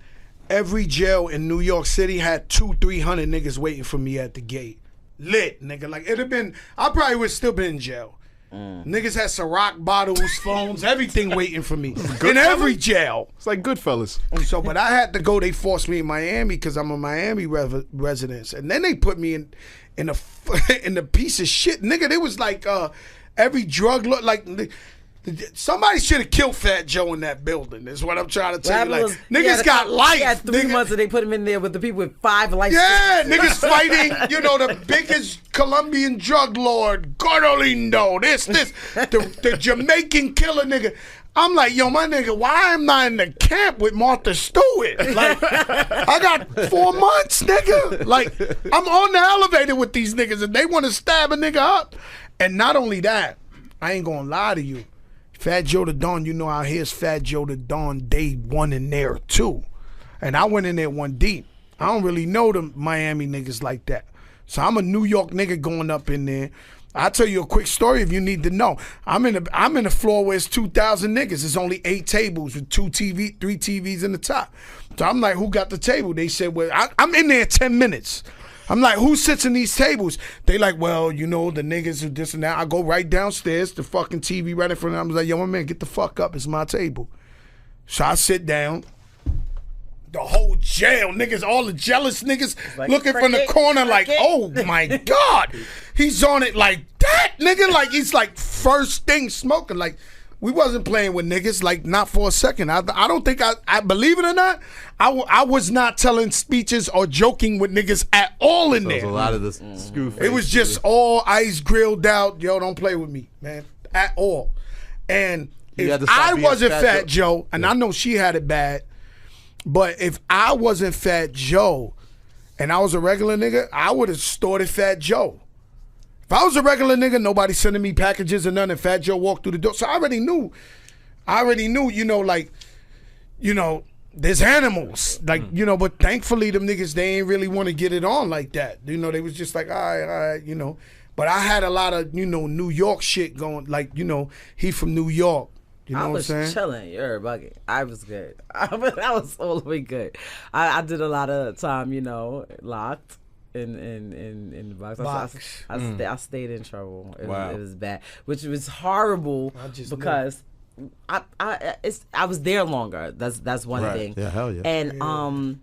Every jail in New York City had 200-300 niggas waiting for me at the gate. Lit, nigga. Like, it'd have been, I probably would still been in jail. Niggas had Ciroc bottles, phones, everything waiting for me. In every jail. It's like Goodfellas. So, but I had to go. They forced me in Miami because I'm a Miami resident. And then they put me in a piece of shit. Nigga, it was like every drug look like somebody should have killed Fat Joe in that building. Is what I'm trying to tell you. Like, niggas got life. He had 3 months and they put him in there with the people with 5 life. Yeah, niggas fighting, the biggest Colombian drug lord, Gordolindo, the Jamaican killer nigga. I'm like, yo, my nigga, why am I in the camp with Martha Stewart? Like, I got 4 months, nigga. Like, I'm on the elevator with these niggas and they want to stab a nigga up. And not only that, I ain't gonna lie to you. Fat Joe the Don, you know, out here's Fat Joe the Don day one in there too. And I went in there one deep. I don't really know the Miami niggas like that. So I'm a New York nigga going up in there. I'll tell you a quick story if you need to know. I'm in a floor where it's 2,000 niggas. It's only 8 tables with 3 TVs in the top. So I'm like, who got the table? They said, well, I'm in there 10 minutes. I'm like, who sits in these tables? They like, well, you know, the niggas who this and that. I go right downstairs, the fucking TV right in front of them. I was like, yo, my man, get the fuck up. It's my table. So I sit down. The whole jail, niggas, all the jealous niggas like looking from the corner like, oh my God. He's on it like that, nigga. Like he's like first thing smoking. Like we wasn't playing with niggas, like not for a second. I don't think I believe it or not, I was not telling speeches or joking with niggas at all in there. A lot of this screw face. It was just all ice grilled out. Yo, don't play with me, man, at all. And if I wasn't Fat Joe, and I know she had it bad, but if I wasn't Fat Joe and I was a regular nigga, I would have started Fat Joe. If I was a regular nigga, nobody sending me packages or nothing. Fat Joe walked through the door. So I already knew, you know, like, you know, there's animals. Like, you know, but thankfully them niggas, they ain't really want to get it on like that. You know, they was just like, all right, you know. But I had a lot of, you know, New York shit going. Like, you know, he from New York. You know what I'm saying? I was chilling. You're bugging. I was good. I was all the way good. I did a lot of time, you know, locked in the box. I stayed in trouble. It was bad, which was horrible because I was there longer. That's one thing. Yeah, hell yeah. And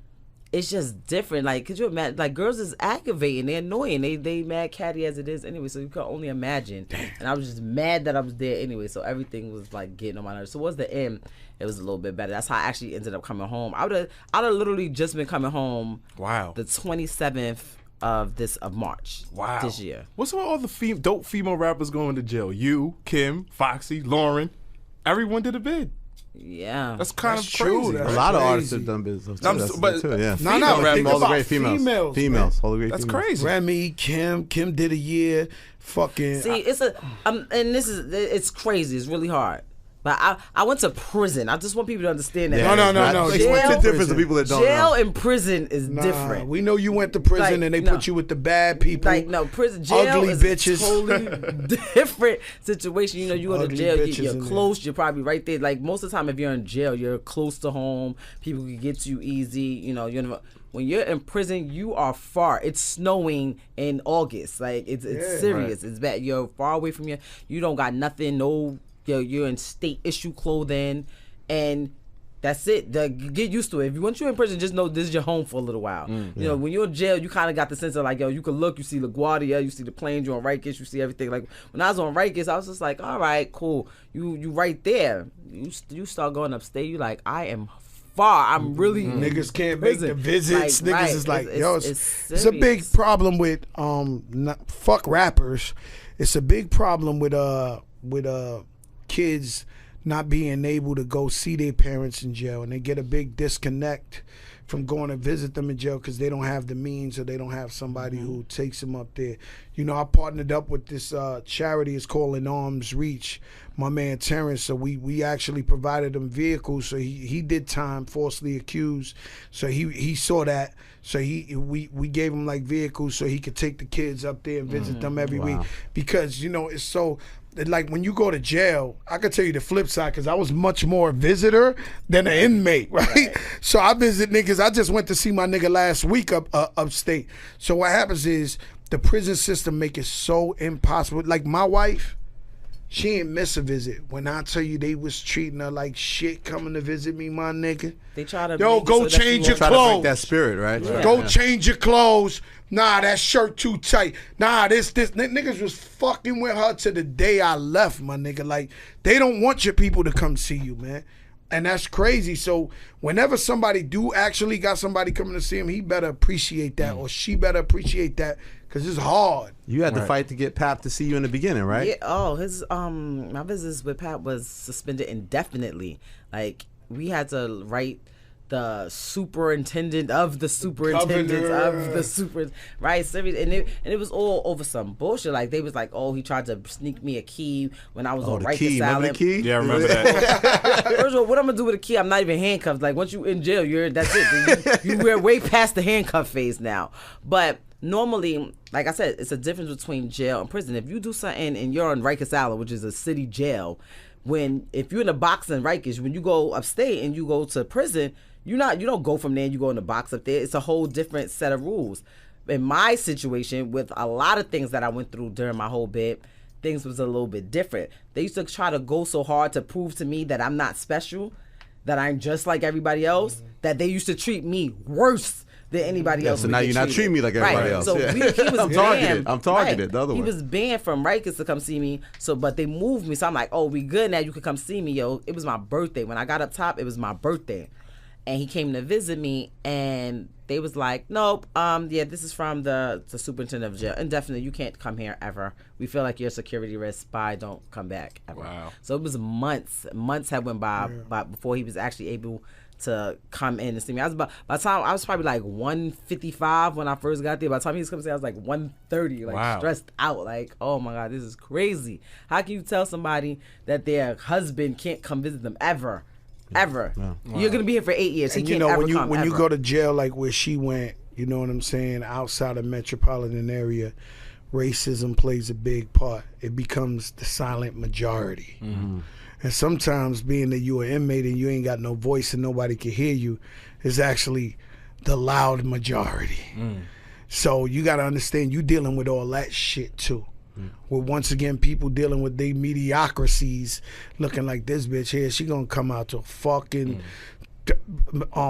it's just different. Like, could you imagine? Like, girls is aggravating. They're annoying. They mad catty as it is anyway. So you can only imagine. Damn. And I was just mad that I was there anyway. So everything was like getting on my nerves. So towards the end, it was a little bit better. That's how I actually ended up coming home. I'd have literally just been coming home. Wow. The 27th of March. Wow. This year. What's with all the dope female rappers going to jail? You, Kim, Foxy, Lauren, everyone did a bid. Yeah, that's kind of true. crazy. That's a lot crazy. of artists have done business. But yeah. Think all the about great females. All the great that's females. crazy. Remy, Kim did a year. Fucking. See, and it's crazy. It's really hard. But I went to prison. I just want people to understand that. Yeah, no. What's the difference of people that don't jail know? and prison is different. We know you went to prison and they put you with the bad people. Like, no, jail ugly is bitches. a totally different situation. You know, you go to jail, you're close, you're probably right there. Like, most of the time, if you're in jail, you're close to home. People can get to you easy. You know, when you're in prison, you are far. It's snowing in August. Like, it's serious. Right. It's bad. You're far away from you don't got nothing, you're in state issue clothing, and that's it. Get used to it. Once you're in prison, just know this is your home for a little while. You know, when you're in jail, you kind of got the sense of like, yo, you can look, you see LaGuardia, you see the planes, you're on Rikers, you see everything. Like, when I was on Rikers, I was just like, all right, cool. You right there. You start going upstate, you like, I am far. I'm really niggas can't make the visits. Like, niggas is like, it's a serious. big problem with fuck rappers. It's a big problem with kids not being able to go see their parents in jail, and they get a big disconnect from going to visit them in jail because they don't have the means or they don't have somebody who takes them up there. You know, I partnered up with this charity. It's called In Arms Reach. My man Terrence. So we actually provided him vehicles. So he did time, falsely accused. So he saw that. So we gave him like vehicles so he could take the kids up there and visit them every week, because you know it's so. Like when you go to jail, I could tell you the flip side because I was much more a visitor than an inmate, right? So I visit niggas. I just went to see my nigga last week upstate. So what happens is the prison system make it so impossible. Like my wife, she ain't miss a visit. When I tell you they was treating her like shit coming to visit me, my nigga. They try to go change your clothes. Try to break that spirit, right? Yeah. Go change your clothes. Nah, that shirt too tight. Nah, this niggas was fucking with her to the day I left, my nigga. Like, they don't want your people to come see you, man. And that's crazy. So whenever somebody do actually got somebody coming to see him, he better appreciate that, or she better appreciate that, because it's hard. You had to fight to get Pap to see you in the beginning, right? Yeah. Oh, his my visits with Pap was suspended indefinitely. Like, we had to write the superintendent of the superintendent of the super, right? Serious, and it was all over some bullshit. Like they was like, oh, he tried to sneak me a key when I was on Rikers Island. Remember the key? Yeah, I remember that. First of all, what I'm gonna do with a key? I'm not even handcuffed. Like once you in jail, that's it. We're way past the handcuff phase now. But normally, like I said, it's a difference between jail and prison. If you do something and you're on Rikers Island, which is a city jail, if you're in a box in Rikers, when you go upstate and you go to prison, you don't go from there and you go in the box up there. It's a whole different set of rules. In my situation, with a lot of things that I went through during my whole bit, things was a little bit different. They used to try to go so hard to prove to me that I'm not special, that I'm just like everybody else, that they used to treat me worse than anybody else. So now you're not treating me like everybody else. So he was I'm banned. I'm targeted. The other way. He was banned from Rikers to come see me. But they moved me. So I'm like, oh, we good now. You can come see me, yo. It was my birthday. When I got up top, it was my birthday. And he came to visit me, and they was like, nope, this is from the superintendent of jail. Indefinitely, you can't come here ever. We feel like you're a security risk. Spy, don't come back ever. Wow. So it was months. Months had went by before he was actually able to come in and see me. By the time I was probably like 155 when I first got there. By the time he was coming to see me, I was like 130, like stressed out. Like, oh my God, this is crazy. How can you tell somebody that their husband can't come visit them ever? Ever. Wow. You're gonna be here for 8 years. And he can't ever come, when you go to jail like where she went, you know what I'm saying, outside of metropolitan area, racism plays a big part. It becomes the silent majority. Mm-hmm. And sometimes being that you're an inmate and you ain't got no voice and nobody can hear you is actually the loud majority. So you got to understand you dealing with all that shit too. With once again people dealing with their mediocrities, looking like this bitch here, she gonna come out to fucking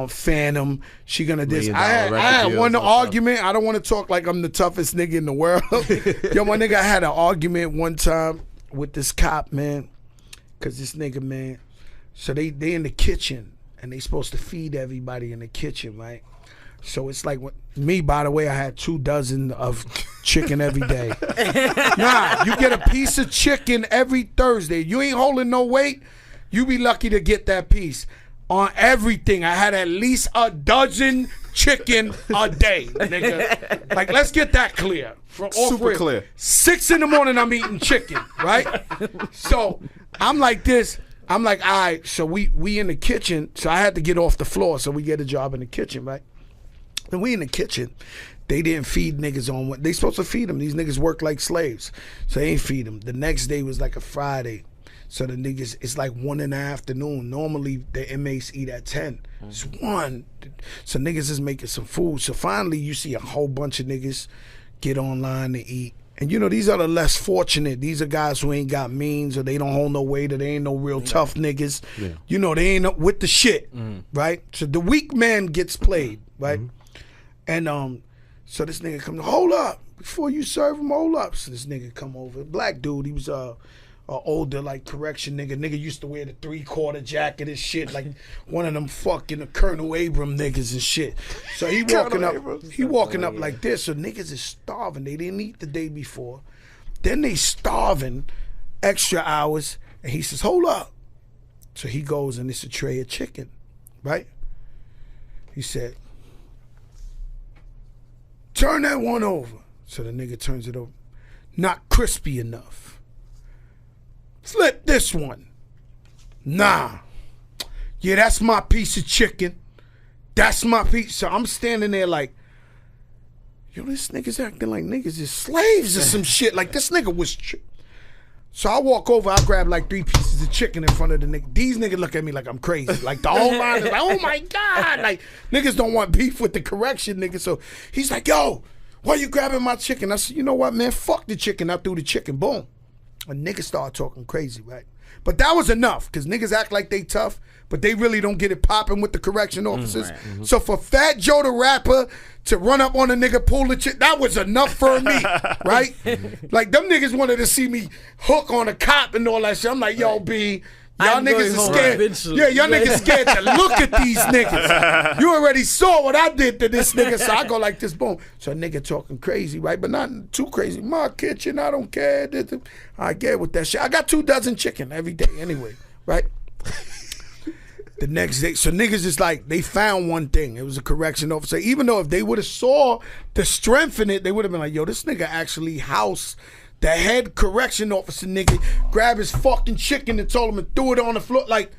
Phantom. She gonna this. I had one argument. I don't want to talk like I'm the toughest nigga in the world. Yo, my nigga, I had an argument one time with this cop, man, cause this nigga, man. So they in the kitchen and they supposed to feed everybody in the kitchen, right? So it's like me, by the way, I had 2 dozen of chicken every day. Nah, you get a piece of chicken every Thursday. You ain't holding no weight, you be lucky to get that piece. On everything, I had at least a dozen chicken a day, nigga. Like, let's get that clear. Super clear. 6 in the morning, I'm eating chicken, right? So I'm like this. I'm like, all right, so we in the kitchen. So I had to get off the floor, so we get a job in the kitchen, right? And we in the kitchen. They didn't feed niggas on what they supposed to feed them. These niggas work like slaves, so they ain't feed them. The next day was like a Friday, so the niggas, it's like 1 in the afternoon. Normally the inmates eat at 10. It's 1, so niggas is making some food. So finally you see a whole bunch of niggas get online to eat. And you know, these are the less fortunate. These are guys who ain't got means, or they don't hold no weight, or they ain't no real tough niggas. Yeah. You know, they ain't with the shit, right? So the weak man gets played, right? And so this nigga comes, hold up, before you serve him, hold up. So this nigga come over, black dude, he was a older, like, correction nigga. Nigga used to wear the 3/4 jacket and shit, like one of them fucking Colonel Abram niggas and shit. So he walking up like this. So niggas is starving. They didn't eat the day before. Then they starving, extra hours, and he says, hold up. So he goes and it's a tray of chicken, right? He said, turn that one over. So the nigga turns it over. Not crispy enough. Flip this one. Nah. Yeah, that's my piece of chicken. That's my piece. So I'm standing there like, yo, this nigga's acting like niggas is slaves or some shit. Like, this nigga was... So I walk over, I grab like 3 pieces of chicken in front of the nigga. These niggas look at me like I'm crazy. Like, the whole line is like, oh my God. Like, niggas don't want beef with the correction, nigga. So he's like, yo, why you grabbing my chicken? I said, you know what, man? Fuck the chicken. I threw the chicken. Boom. And niggas started talking crazy, right? But that was enough, because niggas act like they tough, but they really don't get it popping with the correction officers. So for Fat Joe the rapper to run up on a nigga, pull the chick, that was enough for me, right? Like, them niggas wanted to see me hook on a cop and all that shit. I'm like, yo, B, y'all niggas are scared. Eventually. Yeah, y'all niggas scared to look at these niggas. You already saw what I did to this nigga, so I go like this, boom. So a nigga talking crazy, right? But not too crazy. My kitchen, I don't care. I get with that shit. I got 2 dozen chicken every day anyway, right? The next day, so niggas is like, they found one thing. It was a correction officer. Even though if they would have saw the strength in it, they would have been like, yo, this nigga actually housed the head correction officer nigga, grab his fucking chicken and told him and threw it on the floor. Like,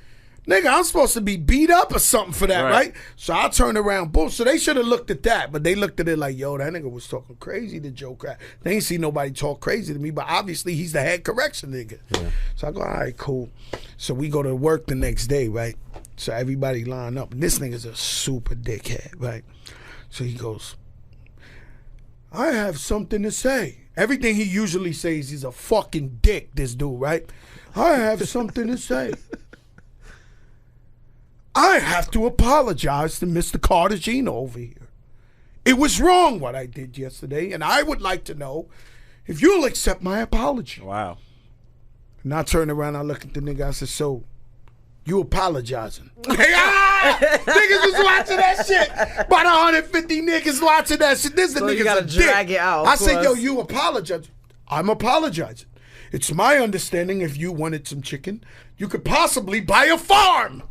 nigga, I'm supposed to be beat up or something for that, right? So I turned around, boom. So they should have looked at that, but they looked at it like, yo, that nigga was talking crazy to Joe Crack. They ain't see nobody talk crazy to me, but obviously he's the head correction nigga. Yeah. So I go, all right, cool. So we go to work the next day, right? So everybody line up. And this nigga's a super dickhead, right? So he goes, I have something to say. Everything he usually says, he's a fucking dick, this dude, right? I have something to say. I have to apologize to Mr. Cartagena over here. It was wrong what I did yesterday, and I would like to know if you'll accept my apology. Wow. And I turn around, I look at the nigga, I said, so, you apologizing? Niggas was watching that shit. About 150 niggas watching that shit. This so nigga's you gotta a drag dick. it out. I said, yo, you apologize. I'm apologizing. It's my understanding if you wanted some chicken, you could possibly buy a farm.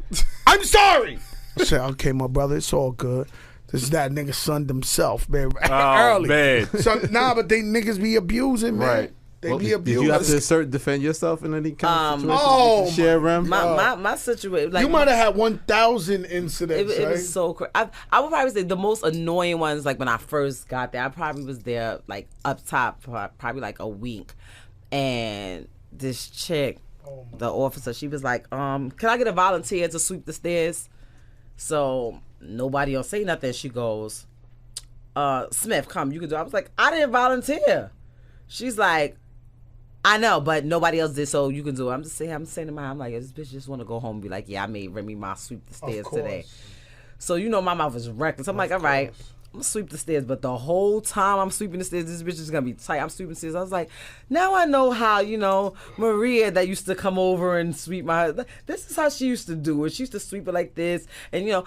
I'm sorry. I said, okay, my brother, it's all good. This is that nigga son himself, man. Early. Man. So, but they niggas be abusing, man. Right. They be abusing. Did you have to defend yourself in any kind of situation? Oh, share, Rem? My situation. Like, you might have had 1,000 incidents. It was so crazy. I would probably say the most annoying ones, like when I first got there, I probably was there like up top for probably like a week. And this chick, the officer, she was like, can I get a volunteer to sweep the stairs? So nobody don't say nothing. She goes, Smith, come, you can do it. I was like, I didn't volunteer. She's like, I know, but nobody else did, so you can do it. I'm saying to my mom, I'm like, this bitch just want to go home and be like, yeah, I made Remy Ma sweep the stairs today. So you know my mouth is reckless. I'm like, all right, I'm gonna sweep the stairs, but the whole time I'm sweeping the stairs, this bitch is gonna be tight. I'm sweeping the stairs. I was like, now I know how, Maria that used to come over and sweep my house. This is how she used to do it. She used to sweep it like this, and you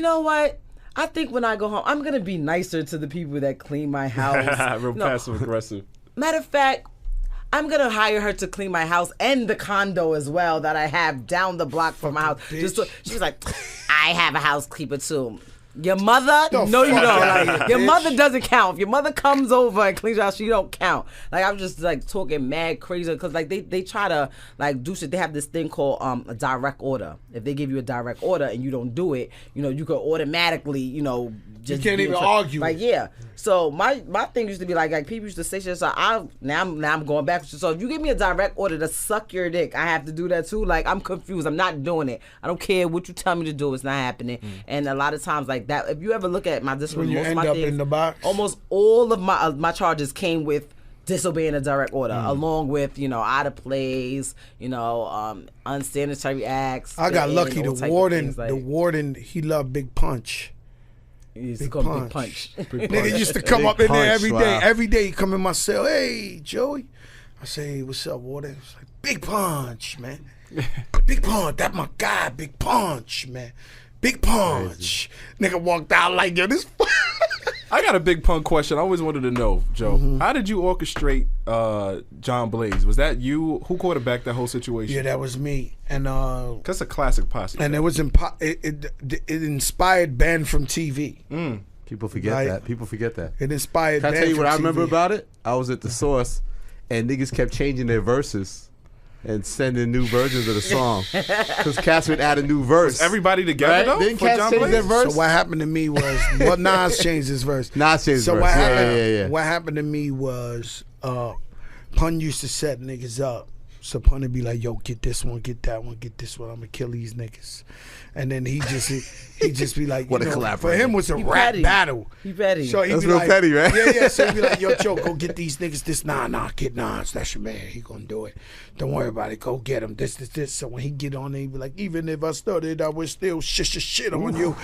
know what? I think when I go home, I'm gonna be nicer to the people that clean my house. Real passive aggressive. Matter of fact, I'm going to hire her to clean my house and the condo as well that I have down the block from my house. She was like, I have a housekeeper too. Your mother? No, you don't. Like, your mother doesn't count. If your mother comes over and cleans your house, she don't count. Like, I'm just like talking mad crazy because like they try to like do shit. They have this thing called a direct order. If they give you a direct order and you don't do it, you could automatically, just you can't even argue. Like, yeah. So my thing used to be like people used to say shit. So now I'm going back. So if you give me a direct order to suck your dick, I have to do that too. Like, I'm confused. I'm not doing it. I don't care what you tell me to do. It's not happening. And a lot of times like that, if you ever look at my discipline, when you most end of my up things, in the box, almost all of my charges came with disobeying a direct order, along with out of place, unsanitary acts. I got lucky. The warden, he loved Big Punch. He used to call Big Punch. Nigga used to come up in there every day. Every day he come in my cell. Hey, Joey. I say, hey, what's up, warden? He's like, Big Punch, man. Big Punch. That my guy, Big Punch, man. Big Punch. Nigga walked out like, yo, this. I got a Big Pun question. I always wanted to know, Joe. How did you orchestrate John Blaze? Was that you? Who quarterbacked that whole situation? Yeah, that was me. And that's a classic posse. And it was it inspired Ben from TV. People forget that. People forget that. It inspired. Can I Ben tell you what from I remember TV. about it? I was at the Source, and niggas kept changing their verses and sending new versions of the song because Cass would add a new verse. Was everybody together though? Didn't Cass change their verse? So what happened to me was Nas changed his verse. Nas changed his verse. What happened to me was Pun used to set niggas up. So Pun would be like, yo, get this one, get that one, get this one. I'm gonna kill these niggas. And then he just be like, what a collaboration. For him was a rap battle. He petty. So That's real petty, right? Yeah. So he'd be like, yo, Joe, go get these niggas this. Nah, kid, Nas, that's your man. He gonna do it. Don't worry about it. Go get him. This. So when he get on there, he be like, even if I started, I would still shit on you.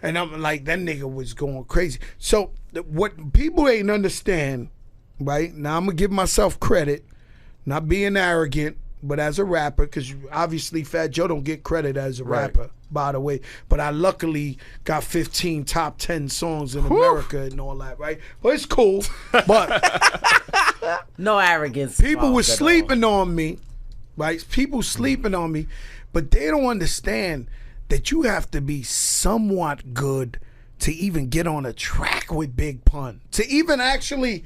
And I'm like, that nigga was going crazy. So what people ain't understand, right? Now I'm gonna give myself credit, not being arrogant, but as a rapper, because obviously Fat Joe don't get credit as a rapper, by the way. But I luckily got 15 top 10 songs in America and all that, right? Well, it's cool, but no arrogance. People were sleeping on me, right? People sleeping on me, but they don't understand that you have to be somewhat good to even get on a track with Big Pun, to even actually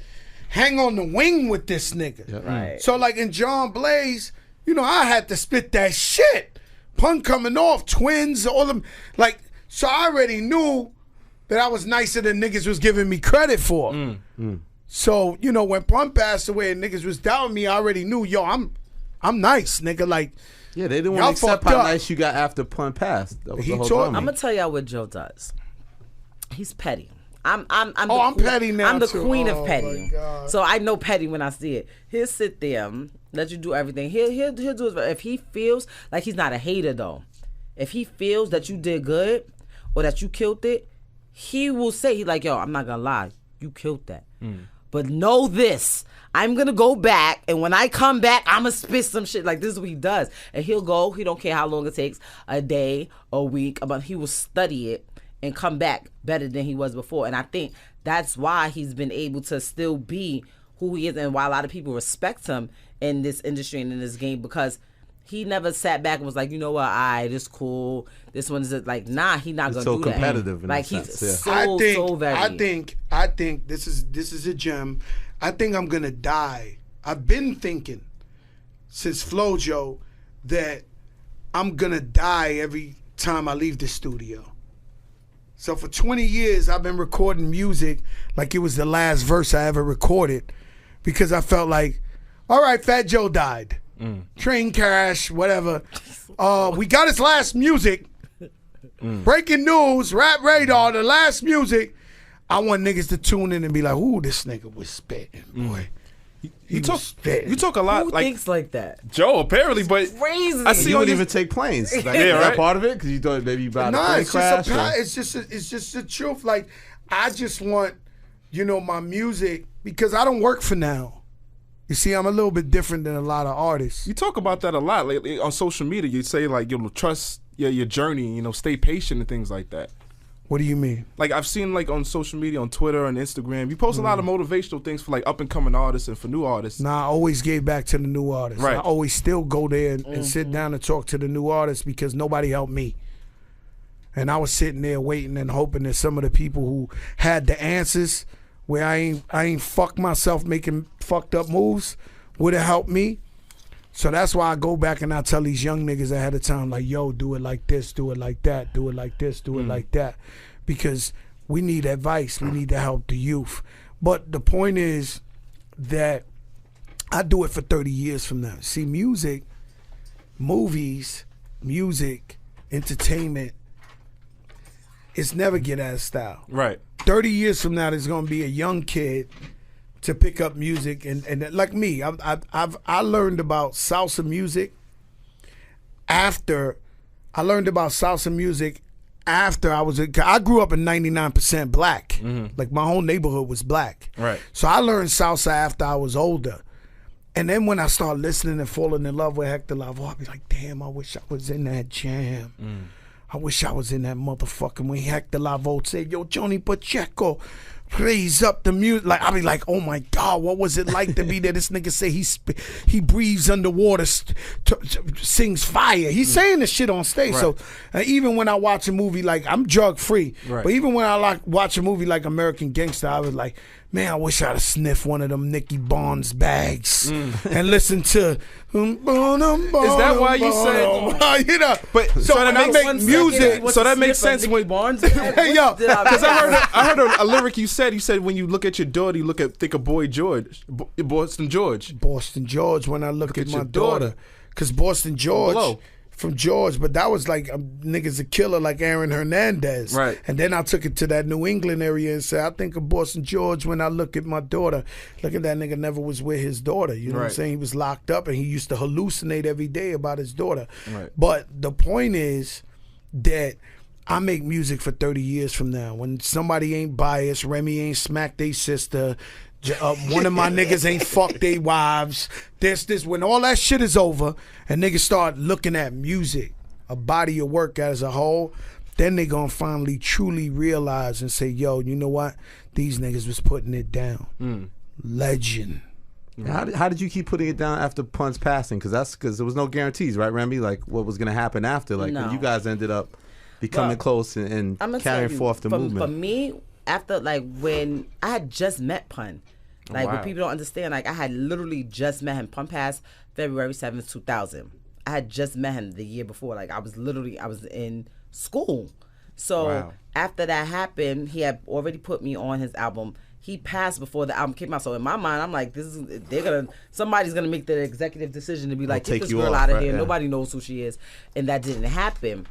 hang on the wing with this nigga. Yeah. Right. So like in John Blaze, you know, I had to spit that shit. Pun coming off, twins, all them, like, so I already knew that I was nicer than niggas was giving me credit for. So, you know, when Pun passed away and niggas was doubting me, I already knew, yo, I'm nice, nigga. Like, yeah, they didn't want to accept how nice you got after Pun passed. That was the whole drama. I'm gonna tell y'all what Joe does. He's petty. I'm petty now. I'm the too. queen of Oh, petty. my God. So I know petty when I see it. He'll sit there, let you do everything. He'll do his, if he feels like, he's not a hater though. If he feels that you did good or that you killed it, he will say, he like, yo, I'm not gonna lie, you killed that. But know this, I'm gonna go back, and when I come back, I'm gonna spit some shit. Like, this is what he does. And he'll go, he don't care how long it takes, a day, a week, but he will study it and come back better than he was before. And I think that's why he's been able to still be who he is, and why a lot of people respect him in this industry and in this game, because he never sat back and was like, you know what, this cool. This one is like, nah, he not gonna so do that. competitive in like that he's sense, yeah. so very. I think this is a gem. I think I'm gonna die. I've been thinking since Flojo that I'm gonna die every time I leave the studio. So for 20 years, I've been recording music like it was the last verse I ever recorded, because I felt like, all right, Fat Joe died. Train crash, whatever. We got his last music. Breaking news, Rap Radar, the last music. I want niggas to tune in and be like, ooh, this nigga was spitting, boy. You talk a lot. Who thinks like that? Joe, apparently, but crazy. I see you wouldn't even take planes. Like, yeah, right. That part of it, because you thought maybe you about a plane crash. It's just the truth. Like, I just want, you know, my music, because I don't work for now. You see, I'm a little bit different than a lot of artists. You talk about that a lot lately on social media. You say like, you know, trust your journey. You know, stay patient and things like that. What do you mean? Like, I've seen like on social media, on Twitter and Instagram, you post a lot of motivational things for like up and coming artists and for new artists. Nah, I always gave back to the new artists. Right. I always still go there and sit down and talk to the new artists, because nobody helped me. And I was sitting there waiting and hoping that some of the people who had the answers, where I ain't fucked myself making fucked up moves, would have helped me. So that's why I go back and I tell these young niggas ahead of time, like, yo, do it like this, do it like that, do it like this, do it like that. Because we need advice. We need to help the youth. But the point is that I do it for 30 years from now. See, music, movies, music, entertainment, it's never get out of style. Right. 30 years from now, there's going to be a young kid to pick up music, and like me, I learned about salsa music after I learned about salsa music after I grew up in 99% black. Like, my whole neighborhood was black. Right. So I learned salsa after I was older. And then when I started listening and falling in love with Hector Lavoe, I'd be like, damn, I wish I was in that jam. I wish I was in that motherfucking when Hector Lavoe said, yo, Johnny Pacheco, praise up the music. Like, I'll be like, oh my God, what was it like to be there? This nigga say he breathes underwater, sings fire. He's saying this shit on stage. Right. So even when I watch a movie, like, I'm drug free, right. But even when I watch a movie like American Gangster, I was like, man, I wish I'd have sniffed one of them Nicky Barnes bags and listened to. Is that why you said? You know, but so when I make music, so that makes sense when Barnes. Hey, yo, because I heard a lyric you said. You said when you look at your daughter, you think of Boy George, Boston George. Boston George. When I look at my daughter, because Boston George. From George, but that was like niggas a killer like Aaron Hernandez. Right. And then I took it to that New England area and said, I think of Boston George when I look at my daughter. Look at that nigga never was with his daughter. You know what I'm saying? He was locked up and he used to hallucinate every day about his daughter. Right. But the point is that I make music for 30 years from now. When somebody ain't biased, Remy ain't smacked their sister, one of my niggas ain't fucked they wives. This when all that shit is over and niggas start looking at music, a body of work as a whole, then they gonna finally truly realize and say, yo, you know what? These niggas was putting it down. Legend. How did you keep putting it down after Pun's passing? Because there was no guarantees, right, Remy? Like what was gonna happen after? Like when you guys ended up becoming close and carrying forth the movement. For me, after like when I had just met Pun, like what people don't understand, like I had literally just met him. Pun passed February 7th, 2000. I had just met him the year before. Like I was in school. So after that happened, he had already put me on his album. He passed before the album came out. So in my mind, I'm like, somebody's gonna make the executive decision to be like, get this girl out of here. Nobody knows who she is. And that didn't happen.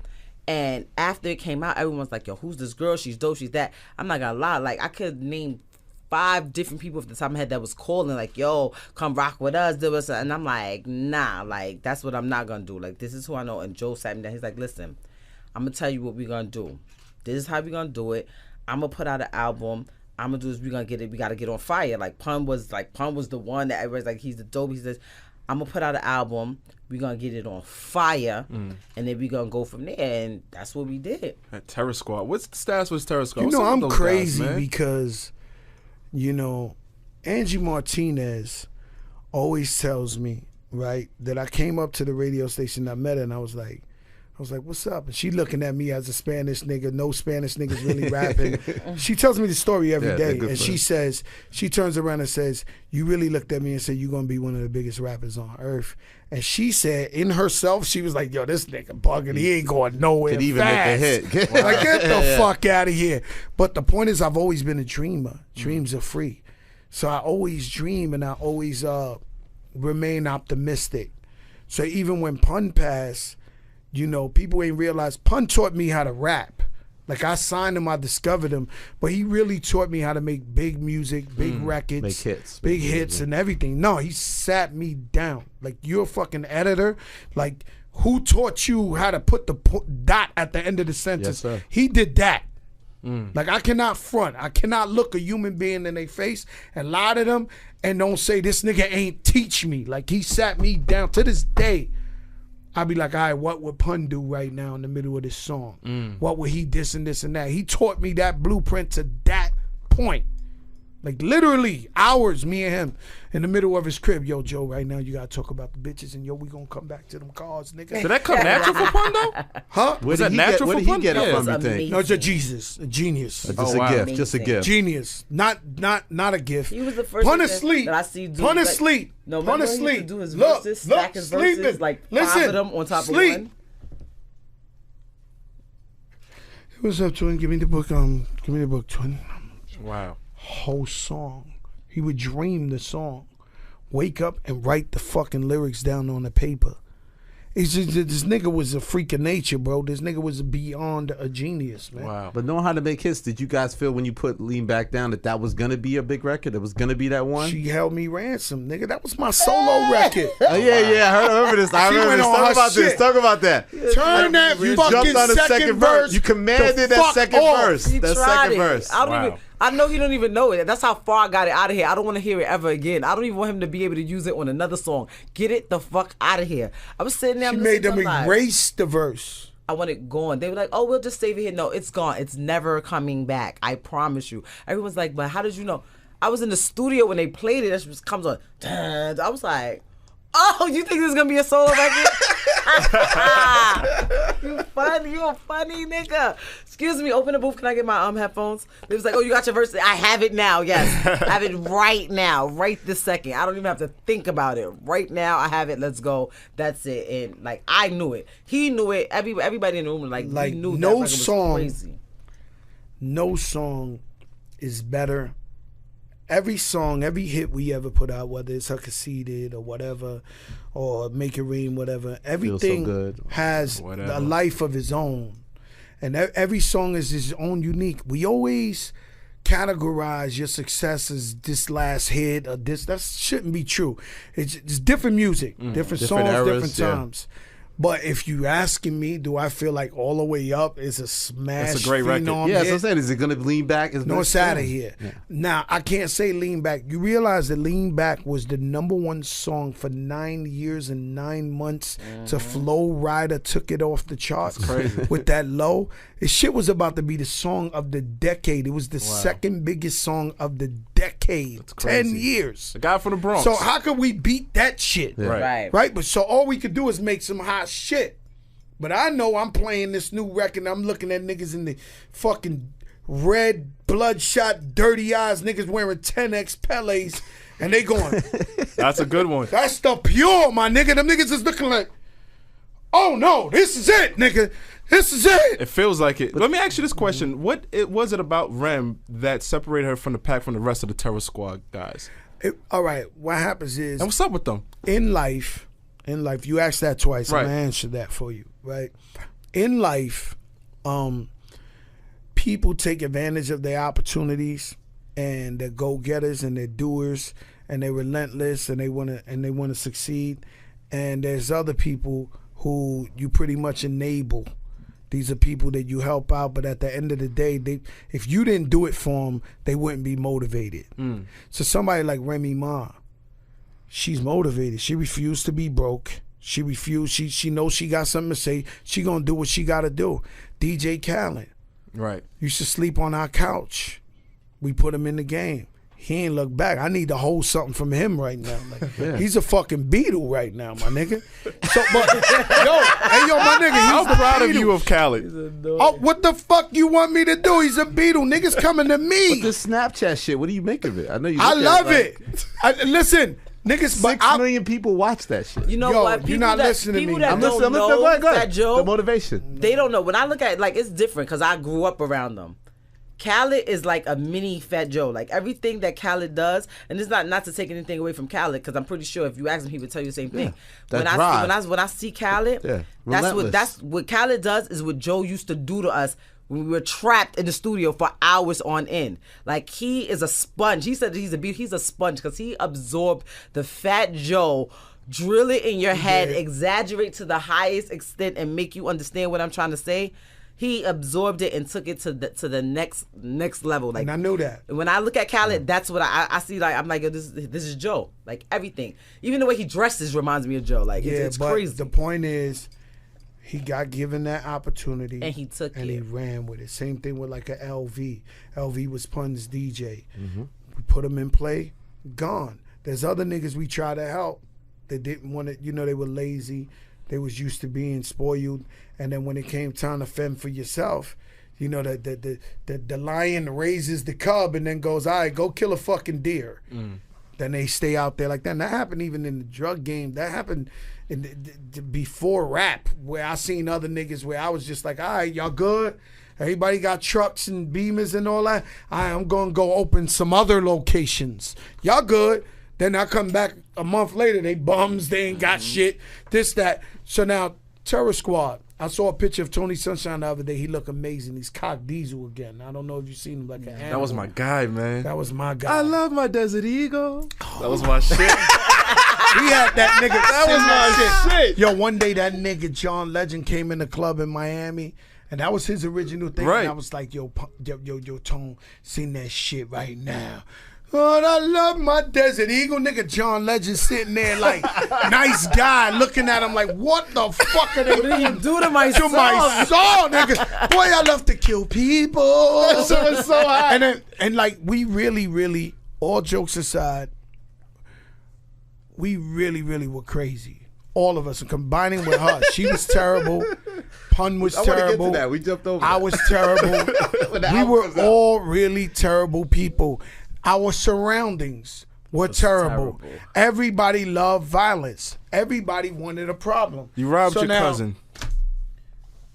And after it came out, everyone's like, yo, who's this girl? She's dope, she's that. I'm not gonna lie, like I could name 5 different people off the top of my head that was calling like, yo, come rock with us, do us. And I'm like, nah, like that's what I'm not gonna do. Like this is who I know. And Joe sat me down, he's like, listen, I'm gonna tell you what we're gonna do. This is how we're gonna do it. I'm gonna put out an album. I'm gonna do this. We're gonna get it. We gotta get on fire. Like Pun was the one that everybody's like, he's the dope. He says, I'm gonna put out an album. We're gonna get it on fire, and then we're gonna go from there. And that's what we did. At Terror Squad. What's the status with Terror Squad? You know, I'm crazy because, you know, Angie Martinez always tells me, right, that I came up to the radio station, I met her, and I was like, what's up? And she looking at me as a Spanish nigga. No Spanish niggas really rapping. She tells me the story every day. And she turns around and says, you really looked at me and said, you're going to be one of the biggest rappers on earth. And she said, in herself, she was like, yo, this nigga bugging. He ain't going nowhere fast. Even make a hit. Like, get the fuck out of here. But the point is, I've always been a dreamer. Dreams are free. So I always dream and I always remain optimistic. So even when Pun passed, you know, people ain't realized Pun taught me how to rap. Like I signed him, I discovered him, but he really taught me how to make big music, big records, make hits, big hits and everything. No, he sat me down. Like you're a fucking editor. Like who taught you how to put the dot at the end of the sentence? Yes, sir. He did that. Like I cannot front. I cannot look a human being in their face and lie to them and don't say this nigga ain't teach me. Like he sat me down. To this day, I'd be like, all right, what would Pun do right now in the middle of this song? What would he this and that? He taught me that blueprint to that point. Like literally hours, me and him in the middle of his crib. Yo, Joe, right now you gotta talk about the bitches and yo, we gonna come back to them cars, nigga. Did that come natural for Pun though? Huh? Was that natural for Pun? Where did he get it from, you think? No, it's a Jesus, a genius. Just a gift. Genius. Not a gift. He was the first Pun asleep. that I see do Pun like, asleep. No, Pun remember he asleep. used to do his Look, verses, stack his verses, like five of them on top of one. What's up, twin? Give me the book, twin. Wow. Whole song. He would dream the song, wake up and write the fucking lyrics down on the paper. It's just this nigga was a freak of nature, bro. This nigga was beyond a genius, man. Wow. But knowing how to make hits, did you guys feel when you put Lean Back Down that was gonna be a big record? It was gonna be that one? She held me ransom, nigga. That was my solo record. Oh yeah. I remember this. Talk about that. Turn that you fucking jumped on the second verse. You commanded that second verse. That second verse. I know he don't even know it. That's how far I got it out of here. I don't want to hear it ever again. I don't even want him to be able to use it on another song. Get it the fuck out of here. I was sitting there. She made them erase the verse. I want it gone. They were like, oh, we'll just save it here. No, it's gone. It's never coming back. I promise you. Everyone's like, but how did you know? I was in the studio when they played it. It just comes on. I was like, oh, you think this is going to be a solo record? You a funny nigga. Excuse me, open the booth. Can I get my headphones? They was like, oh, you got your verse? I have it now, yes. I have it right now, right this second. I don't even have to think about it. Right now, I have it. Let's go. That's it. And like, I knew it. He knew it. Everybody in the room like we knew no that record song, was crazy. No song is better. Every song, every hit we ever put out, whether it's Conceited or whatever, or Make It Rain, whatever, everything has a life of its own. And every song is its own unique. We always categorize your success as this last hit or this. That shouldn't be true. It's different music, different songs, eras, different times. But if you asking me, do I feel like All the Way Up is a smash? It's a great record. Yeah, so I'm saying, is it going to lean back? No, it's out of here. Yeah. Now, I can't say Lean Back. You realize that Lean Back was the #1 song for 9 years and 9 months. To Flow Rider took it off the charts with that low. This shit was about to be the song of the decade. It was the second biggest song of the decade. 10 years. The guy from the Bronx. So how could we beat that shit? Yeah. Right. But so all we could do is make some hot shit. But I know I'm playing this new record. I'm looking at niggas in the fucking red, bloodshot, dirty eyes. Niggas wearing 10X Pelés. And they going. That's a good one. That's the pure, my nigga. Them niggas is looking like, oh no, this is it, nigga. This is it. It feels like it. Let me ask you this question. What was it about Rem that separated her from the pack from the rest of the Terror Squad guys? All right, what happens is. And what's up with them? In life, you asked that twice. Right. I'm going to answer that for you, right? In life, people take advantage of their opportunities, and they're go-getters and they're doers and they're relentless and they want to succeed. And there's other people who you pretty much enable. These are people that you help out, but at the end of the day, if you didn't do it for them, they wouldn't be motivated. So somebody like Remy Ma, she's motivated. She refused to be broke. She refused. She knows she got something to say. She gonna do what she gotta do. DJ Khaled, right, used to sleep on our couch. We put him in the game. He ain't look back. I need to hold something from him right now. Like, he's a fucking Beatle right now, my nigga. So, but my nigga, he's I'm proud of you of Khaled. Oh, what the fuck you want me to do? He's a Beatle. Niggas coming to me. But the Snapchat shit, what do you make of it? I know you. I love it. Listen, niggas, 6 million people watch that shit. You know what? You're not listening to me. I'm listening. Go ahead. That Joe, the motivation. They don't know. When I look at it, like, it's different because I grew up around them. Khaled is like a mini Fat Joe. Like everything that Khaled does, and it's not to take anything away from Khaled, because I'm pretty sure if you ask him, he would tell you the same thing. When I see Khaled, that's what Khaled does is what Joe used to do to us when we were trapped in the studio for hours on end. Like, he is a sponge. He said he's a sponge because he absorbed the Fat Joe, drill it in your head, exaggerate to the highest extent, and make you understand what I'm trying to say. He absorbed it and took it to the next level. Like, and I knew that. When I look at Khaled, that's what I see. Like, I'm like, this is Joe. Like, everything, even the way he dresses reminds me of Joe. Like, it's crazy. The point is, he got given that opportunity and he took it and he ran with it. Same thing with like a LV. LV was Pun's DJ. We put him in play, gone. There's other niggas we try to help. They didn't want to. They were lazy. They was used to being spoiled, and then when it came time to fend for yourself, the lion raises the cub and then goes, all right, go kill a fucking deer. Then they stay out there like that. And that happened even in the drug game. That happened before rap, where I seen other niggas where I was just like, all right, y'all good? Everybody got trucks and Beamers and all that. All right, I'm gonna go open some other locations. Y'all good? Then I come back a month later, they bums, they ain't got shit, this, that. So now, Terror Squad. I saw a picture of Tony Sunshine the other day. He look amazing. He's Cock Diesel again. I don't know if you've seen him like an animal. That was my guy, man. That was my guy. I love my Desert Eagle. That was my shit. He had that nigga. That was my shit. Yo, one day that nigga John Legend came in the club in Miami, and that was his original thing. Right. And I was like, yo, Tone, sing that shit right now. Oh, I love my Desert Eagle. Nigga John Legend sitting there like, nice guy, looking at him like, what the fuck are they doing to my song? My song, nigga. Boy, I love to kill people. That shit was so hot. And like, we really, all jokes aside, we really were crazy. All of us, and combining with her. She was terrible. Pun was terrible. I want to get to that. We jumped over I was terrible. We were all really terrible people. Our surroundings were terrible. Everybody loved violence. Everybody wanted a problem. You robbed your cousin.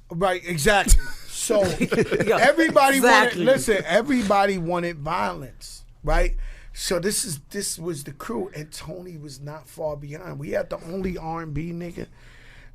Right, exactly. So everybody everybody wanted violence, right? So this was the crew, and Tony was not far behind. We had the only R&B nigga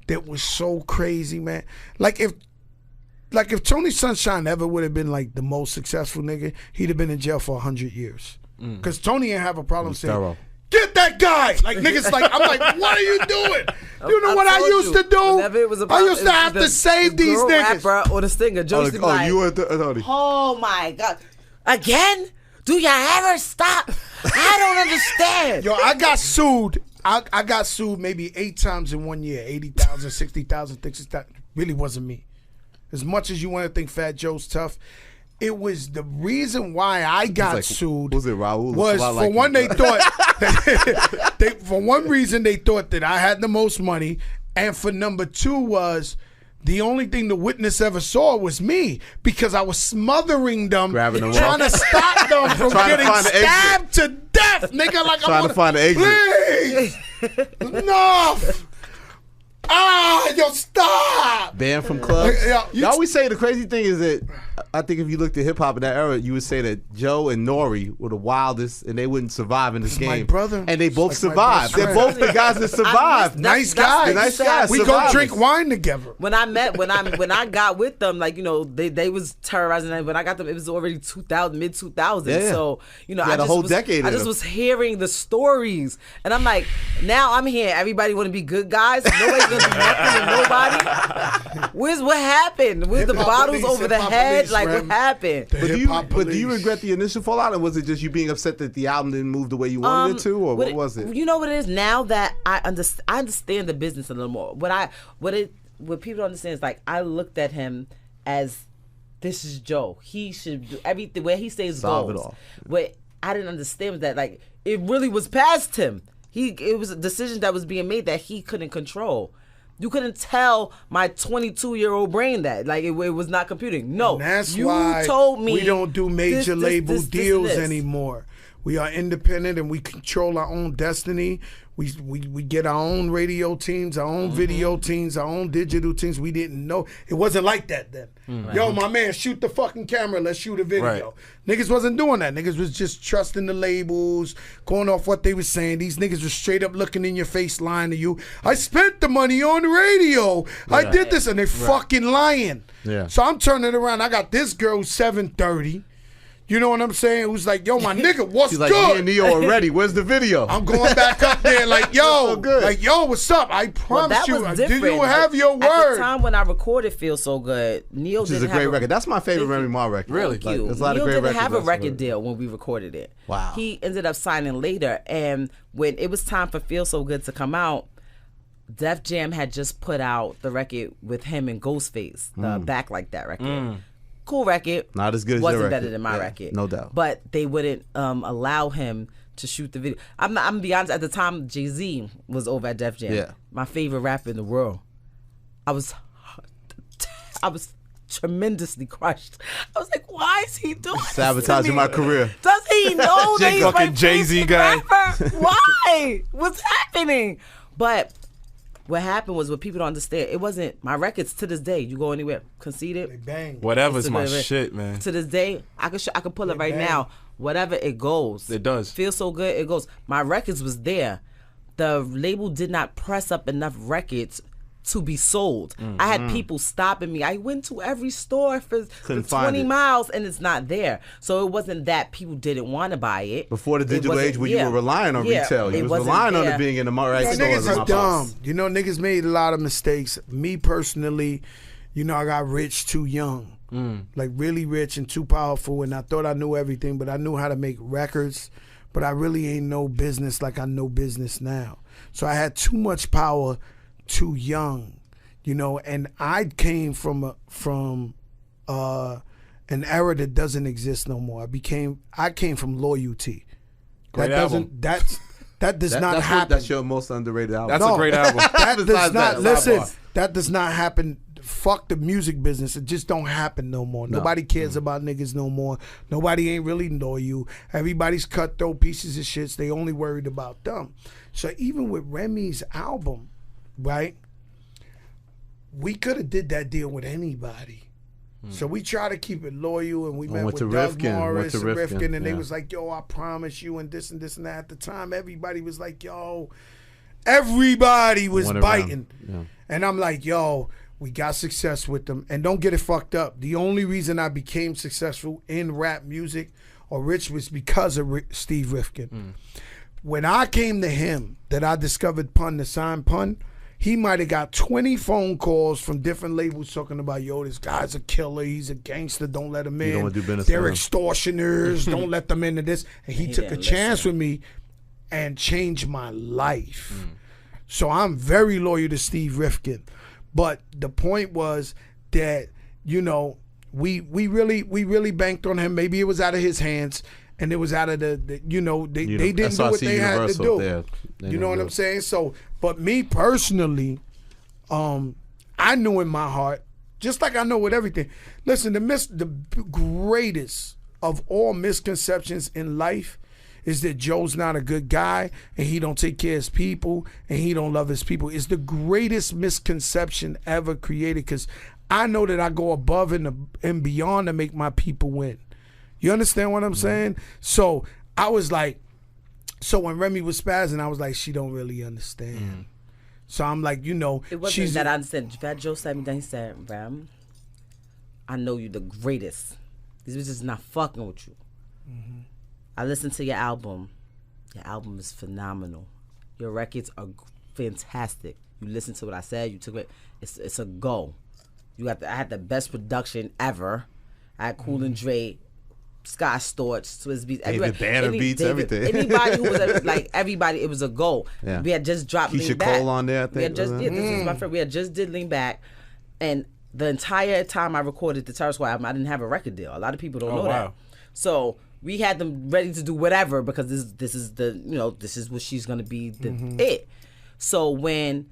that was so crazy, man. Like if Tony Sunshine ever would have been like the most successful nigga, he'd have been in jail for 100 years. Because Tony didn't have a problem saying, thorough. Get that guy! Like niggas like, I'm like, what are you doing? You know what I used to do? I used to have to save these niggas. Rapper or the singer, Josie you were Tony. Oh my God. Again? Do y'all ever stop? I don't understand. Yo, I got sued. I got sued maybe 8 times in 1 year. 80,000, 60,000, 60,000. Really wasn't me. As much as you want to think Fat Joe's tough, it was the reason why I got sued. Was it Raul? Was for one, they thought for one reason they thought that I had the most money, and for number 2 was The only thing the witness ever saw was me because I was smothering them, trying to stop them from getting stabbed to death, nigga. Like trying to find an exit. Please, enough. Yo, stop. Banned from clubs. You always say the crazy thing is that I think if you looked at hip hop in that era, you would say that Joe and Nori were the wildest, and they wouldn't survive in this game. My brother, and they both survived. They're both the guys that survived. Nice guys. Nice guys. We go drink wine together. When I got with them, like they was terrorizing. When I got them, it was already 2000, mid 2000s. Yeah. So I just was hearing the stories, and I'm like, now I'm here. Everybody want to be good guys. Nobody's gonna be nothing to nobody. What happened? Where's the bottles over the head? Like, what happened? But do you regret the initial fallout, or was it just you being upset that the album didn't move the way you wanted it to, or what was it? You know what it is now that I understand the business a little more. What people don't understand is like I looked at him as this is Joe. He should do everything where he stays goes. It all. What I didn't understand was that like it really was past him. It was a decision that was being made that he couldn't control. You couldn't tell my 22-year-old brain that. Like, it was not computing. No. And that's you why told me we don't do major label deals this. anymore. We are independent and we control our own destiny. We get our own radio teams, our own video teams, our own digital teams. We didn't know. It wasn't like that then. Yo, my man, shoot the fucking camera. Let's shoot a video. Right. Niggas wasn't doing that. Niggas was just trusting the labels, going off what they were saying. These niggas were straight up looking in your face, lying to you. I spent the money on the radio. I did this. And they fucking lying. Yeah. So I'm turning around. I got this girl 7:30. You know what I'm saying? Who's like, yo, my nigga, what's She's like, good? me and Neo are ready. Where's the video? I'm going back up there like, yo, like, yo, what's up? I promise you. Did you have your word? At the time when I recorded Feel So Good, Neil Which is a great record. That's my favorite Remy Ma record. Really? Thank you. There's a lot Neil of great didn't records. have a record deal when we recorded it. Wow. He ended up signing later. And when it was time for Feel So Good to come out, Def Jam had just put out the record with him and Ghostface, the Back Like That record. Cool record. Not as good as wasn't your better record. than my record, no doubt. But they wouldn't allow him to shoot the video. I'm gonna be honest. At the time, Jay-Z was over at Def Jam. Yeah. My favorite rapper in the world. I was tremendously crushed. I was like, why is he doing this Sabotaging my career. Does he know that he's my fucking Jay-Z guy. rapper? Why? What's happening? But what happened was, what people don't understand, it wasn't my records to this day. You go anywhere, Conceited, They bang. Whatever's my shit, man. to this day, I could pull it right now. Whatever it goes, It does. Feel So Good, it goes. My records was there. The label did not press up enough records to be sold. I had people stopping me. I went to every store for 20 miles and it's not there. So it wasn't that people didn't want to buy it. Before the digital age where you were relying on retail. You was relying on it being in the right stores. Niggas are dumb. You know, niggas made a lot of mistakes. Me personally, you know, I got rich too young. Like really rich and too powerful, and I thought I knew everything, but I knew how to make records, but I really ain't know business like I know business now. So I had too much power too young, you know, and I came from an era that doesn't exist no more. I came from loyalty. Great album. That does not happen. That's your most underrated album. That's a great album. That does not listen. Sidebar. That does not happen. Fuck the music business. It just don't happen no more. Nobody cares about niggas no more. Nobody ain't really loyal. Everybody's cutthroat pieces of shits. They only worried about them. So even with Remy's album, right? We could have did that deal with anybody. So we try to keep it loyal, and we met with Doug Morris and Rifkin, and they was like, yo, I promise you, and this and this and that. At the time, everybody was like, yo, everybody was biting. Yeah. And I'm like, yo, we got success with them. And don't get it fucked up. The only reason I became successful in rap music or rich was because of Steve Rifkin. When I came to him, that I discovered Pun to sign Pun, he might have got 20 phone calls from different labels talking about, yo, this guy's a killer, he's a gangster, don't let him in. You don't want to do business They're with him. extortioners, don't let them into this. And he took a chance with me and changed my life. So I'm very loyal to Steve Rifkin. But the point was that, you know, we really banked on him. Maybe it was out of his hands, and it was out of the you know, they didn't do what they had to do. You know what I'm saying? So, but me personally, I I knew in my heart, just like I know with everything. Listen, the greatest of all misconceptions in life is that Joe's not a good guy and he don't take care of his people and he don't love his people. It's the greatest misconception ever created, because I know that I go above and beyond to make my people win. You understand what I'm saying? So I was like, so when Remy was spazzing, I was like, she don't really understand. So I'm like, you know, it wasn't that I understand. Fat Joe sat me down. He said, "Ram, I know you the greatest. These bitches not fucking with you. I listened to your album. Your album is phenomenal. Your records are fantastic. You listened to what I said. You took it. It's a go. I had the best production ever. I had Cool and Dre, Sky Storch, Swizz Beatz, David Banner beats, everything. Anybody who was like everybody, it was a goal. Yeah. We had just dropped Keisha Lean Back. Cole on there, I think. We had just this was my friend. We had just did Lean Back, and the entire time I recorded the Terror Squad album, I didn't have a record deal. A lot of people don't know that. So we had them ready to do whatever, because this is this is what she's gonna be it. So when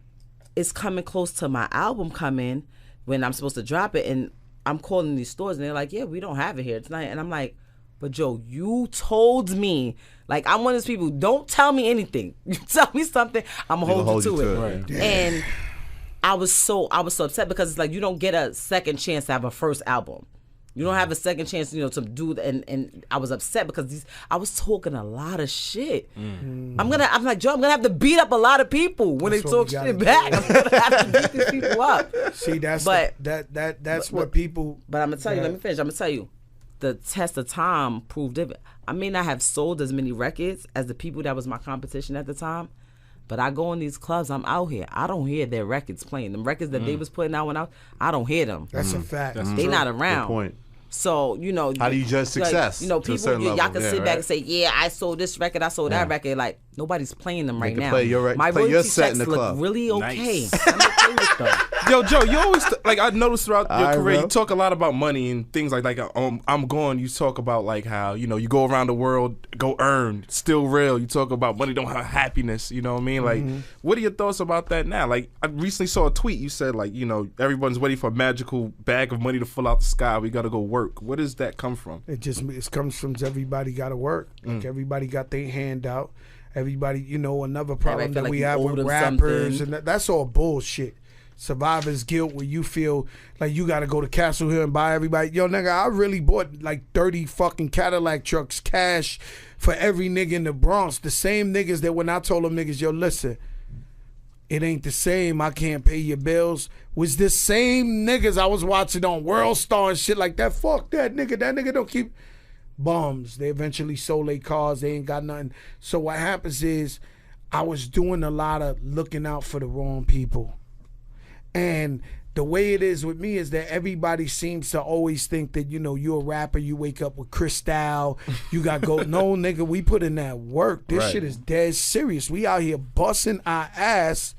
it's coming close to my album coming, when I'm supposed to drop it, and I'm calling these stores and they're like, yeah, we don't have it here tonight. And I'm like, but Joe, you told me. Like, I'm one of those people, don't tell me anything. You tell me something, I'm gonna hold you to it. Right. And I was so upset, because it's like, you don't get a second chance to have a first album. You don't have a second chance, to do and I was upset because I was talking a lot of shit. I'm like, Joe, I'm gonna have to beat up a lot of people when they talk shit back. I'm gonna have to beat these people up. See, that's what people. But I'm gonna tell you. Let me finish. I'm gonna tell you, the test of time proved it. I may not have sold as many records as the people that was my competition at the time, but I go in these clubs. I'm out here. I don't hear their records playing. The records that they was putting out I don't hear them. That's a fact. They not around. Good point. So, how do you judge success? People, y'all can sit back and say, yeah, I sold this record, I sold that record. Like, nobody's playing them right now. Play your set in the club. Look really okay. Nice. I'm okay with them. Yo, Joe, you always I noticed throughout your career, you talk a lot about money and things like I'm going. You talk about like how you go around the world, go earn, still real. You talk about money don't have happiness. You know what I mean? Like, what are your thoughts about that now? Like, I recently saw a tweet. You said like, everyone's waiting for a magical bag of money to fall out the sky. We got to go work. Where does that come from? It comes from everybody got to work. Like everybody got their hand out. Everybody, another problem that we have with rappers, and that's all bullshit. Survivor's guilt, where you feel like you got to go to Castle Hill and buy everybody. Yo, nigga, I really bought like 30 fucking Cadillac trucks cash for every nigga in the Bronx. The same niggas that when I told them niggas, yo, listen, it ain't the same, I can't pay your bills, was the same niggas I was watching on World Star and shit like that. Fuck that nigga don't keep bums. They eventually sold their cars, they ain't got nothing. So what happens is I was doing a lot of looking out for the wrong people. And the way it is with me is that everybody seems to always think that, you're a rapper, you wake up with Cristal, you got go. No, nigga, we put in that work. This shit is dead serious. We out here busting our ass,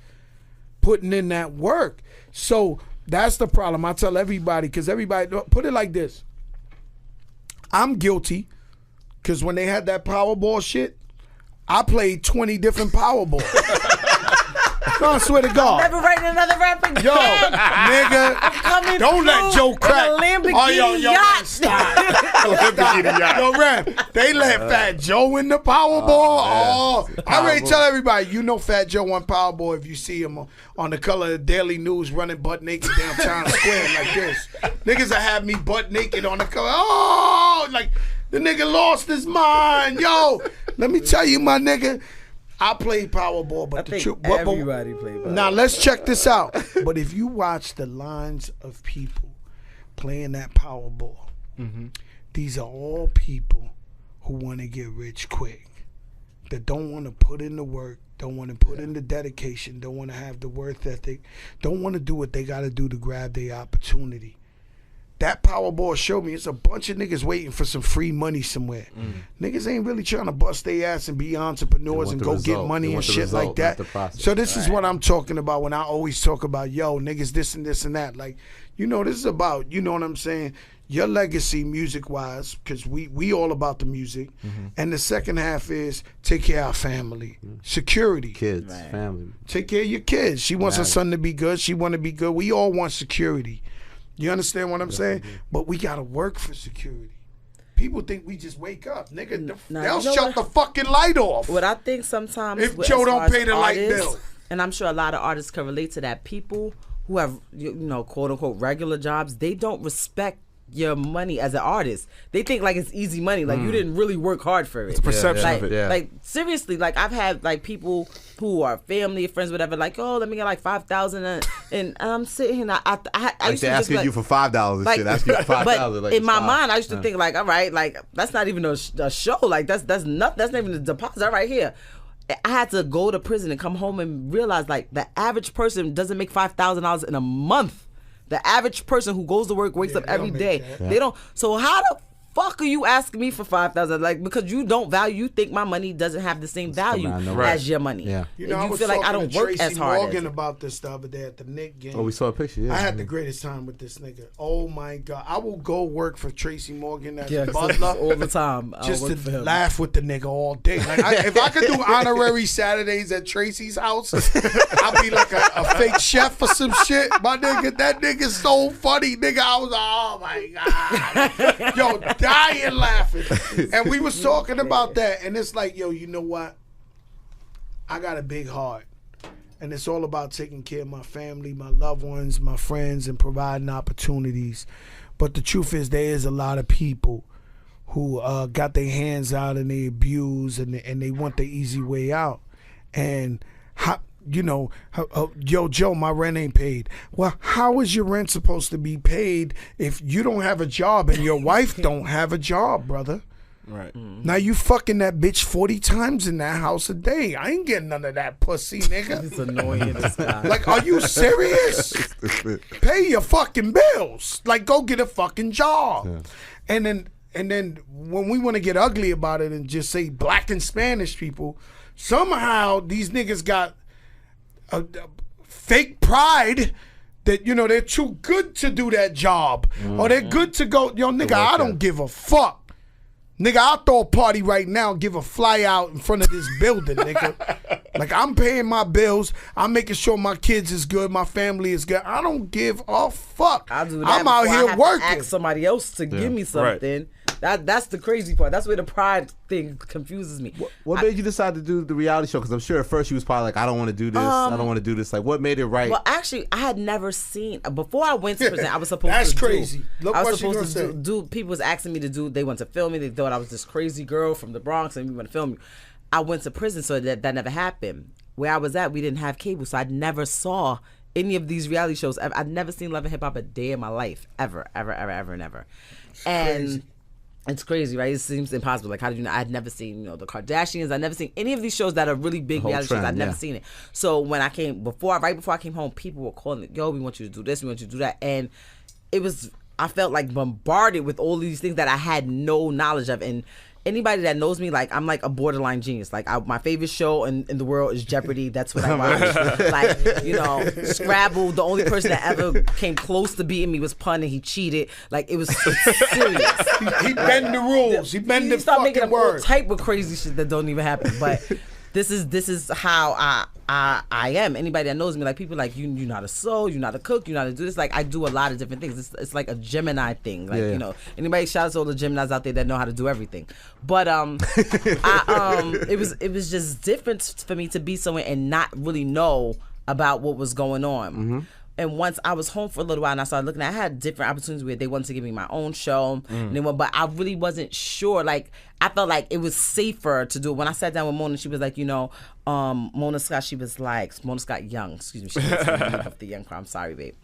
putting in that work. So that's the problem. I tell everybody, because everybody, put it like this. I'm guilty, because when they had that Powerball shit, I played 20 different Powerballs. No, I swear to God. Never writing another rap again. Yo, nigga, don't let Joe crack. Lamborghini yacht. Stop. Lamborghini yacht. Yo, Ram, they let Fat Joe in the Powerball. I already tell everybody, Fat Joe won Powerball if you see him on the color of the Daily News running butt naked down Times Square like this. Niggas that have me butt naked on the cover. Oh, like the nigga lost his mind. Yo, let me tell you, my nigga. I played Powerball, but everybody played Powerball. Now let's check this out. But if you watch the lines of people playing that Powerball, these are all people who want to get rich quick, that don't want to put in the work, don't want to put in the dedication, don't want to have the worth ethic, don't want to do what they got to do to grab their opportunity. that Powerball showed me it's a bunch of niggas waiting for some free money somewhere. Niggas ain't really trying to bust their ass and be entrepreneurs and go get money and shit like that. So this is what I'm talking about when I always talk about, yo, niggas this and this and that. Like, you know, this is about, you know what I'm saying, your legacy music-wise, because we all about the music. And the second half is take care of our family. Security. Kids, family. Take care of your kids. She wants her son to be good. She want to be good. We all want security. You understand what I'm saying? But we got to work for security. People think we just wake up. Nigga, they'll shut the fucking light off. What I think sometimes... If Joe don't pay the light bill. And I'm sure a lot of artists can relate to that. People who have, you know, quote-unquote regular jobs, they don't respect your money as an artist. They think like it's easy money, like you didn't really work hard for it. It's a perception like, of it. Like seriously, like I've had like people who are family, friends, whatever, like, oh, let me get like $5,000, and I'm sitting here. And I used to asking just, you for $5 and like, shit. Asking you for $5. But like, in my mind, I used to think like, all right, like that's not even a show. Like that's not even a deposit. All right, here. I had to go to prison and come home and realize like the average person doesn't make $5,000 in a month. The average person who goes to work, wakes up every day. They don't. So how the fuck are you asking me for $5,000? Like, because you don't value, you think my money doesn't have the same value as your money. You know, I was feel like I talking don't to work Tracy as hard. Morgan about this the other day at the Knick game. Oh, we saw a picture. Yeah, I had the greatest time with this nigga. Oh my God, I will go work for Tracy Morgan as butler all the time, just to laugh with the nigga all day. Like if I could do honorary Saturdays at Tracy's house, I'd be like a fake chef or some shit. My nigga, that nigga's so funny, nigga. I was like, oh my God, yo, dying laughing. And we was talking about that, and it's like, yo, you know what? I got a big heart, and it's all about taking care of my family, my loved ones, my friends, and providing opportunities. But the truth is, there is a lot of people who got their hands out and they abuse and they want the easy way out. And how, you know, yo, Joe, my rent ain't paid. Well, how is your rent supposed to be paid if you don't have a job and your wife don't have a job, brother? Right. Now you fucking that bitch 40 times in that house a day. I ain't getting none of that pussy, nigga. It's annoying. This guy. Like, are you serious? Pay your fucking bills. Like, go get a fucking job. Yeah. And then when we want to get ugly about it and just say black and Spanish people, somehow these niggas got a fake pride that, you know, they're too good to do that job. Or they're good to go. Yo, nigga, I don't give a fuck. Nigga, I'll throw a party right now and give a fly out in front of this building, nigga. Like, I'm paying my bills. I'm making sure my kids is good. My family is good. I don't give a fuck. I'll do that. I'm out here working. Ask somebody else to give me something. Right. That's the crazy part. That's where the pride thing confuses me. What made you decide to do the reality show? Because I'm sure at first you was probably like, I don't want to do this. I don't want to do this. Like, what made it right? Well, actually, I had never seen, before I went to prison, I was supposed That's to crazy. Look I was what supposed to do, people was asking me to do, they wanted to film me. They thought I was this crazy girl from the Bronx and we want to film me. I went to prison, so that never happened. Where I was at, we didn't have cable, so I never saw any of these reality shows. I'd never seen Love and Hip Hop a day in my life, ever, never. And it's crazy, right? It seems impossible. Like, how did you know? I'd never seen, you know, the Kardashians. I'd never seen any of these shows that are really big reality shows. I'd never seen it. So when I came, right before I came home, people were calling, yo, we want you to do this, we want you to do that. And it was, I felt like bombarded with all these things that I had no knowledge of. And anybody that knows me, like, I'm like a borderline genius. Like, my favorite show in the world is Jeopardy. That's what I watch. Like, you know, Scrabble. The only person that ever came close to beating me was Pun, and he cheated. Like, it was serious. He bend the rules. He bend the fucking making word. All type of crazy shit that don't even happen. But this is how I am. Anybody that knows me, like, people like, you're not a soul, you're not a cook, you're not a do this. Like, I do a lot of different things. It's like a Gemini thing. Like, you know, anybody, shout out to all the Geminis out there that know how to do everything. But it was just different for me to be somewhere and not really know about what was going on. And once I was home for a little while and I started looking, I had different opportunities where they wanted to give me my own show. But I really wasn't sure. Like, I felt like it was safer to do it. When I sat down with Mona, she was like, you know, Mona Scott Young, excuse me. She was the young crowd. I'm sorry, babe.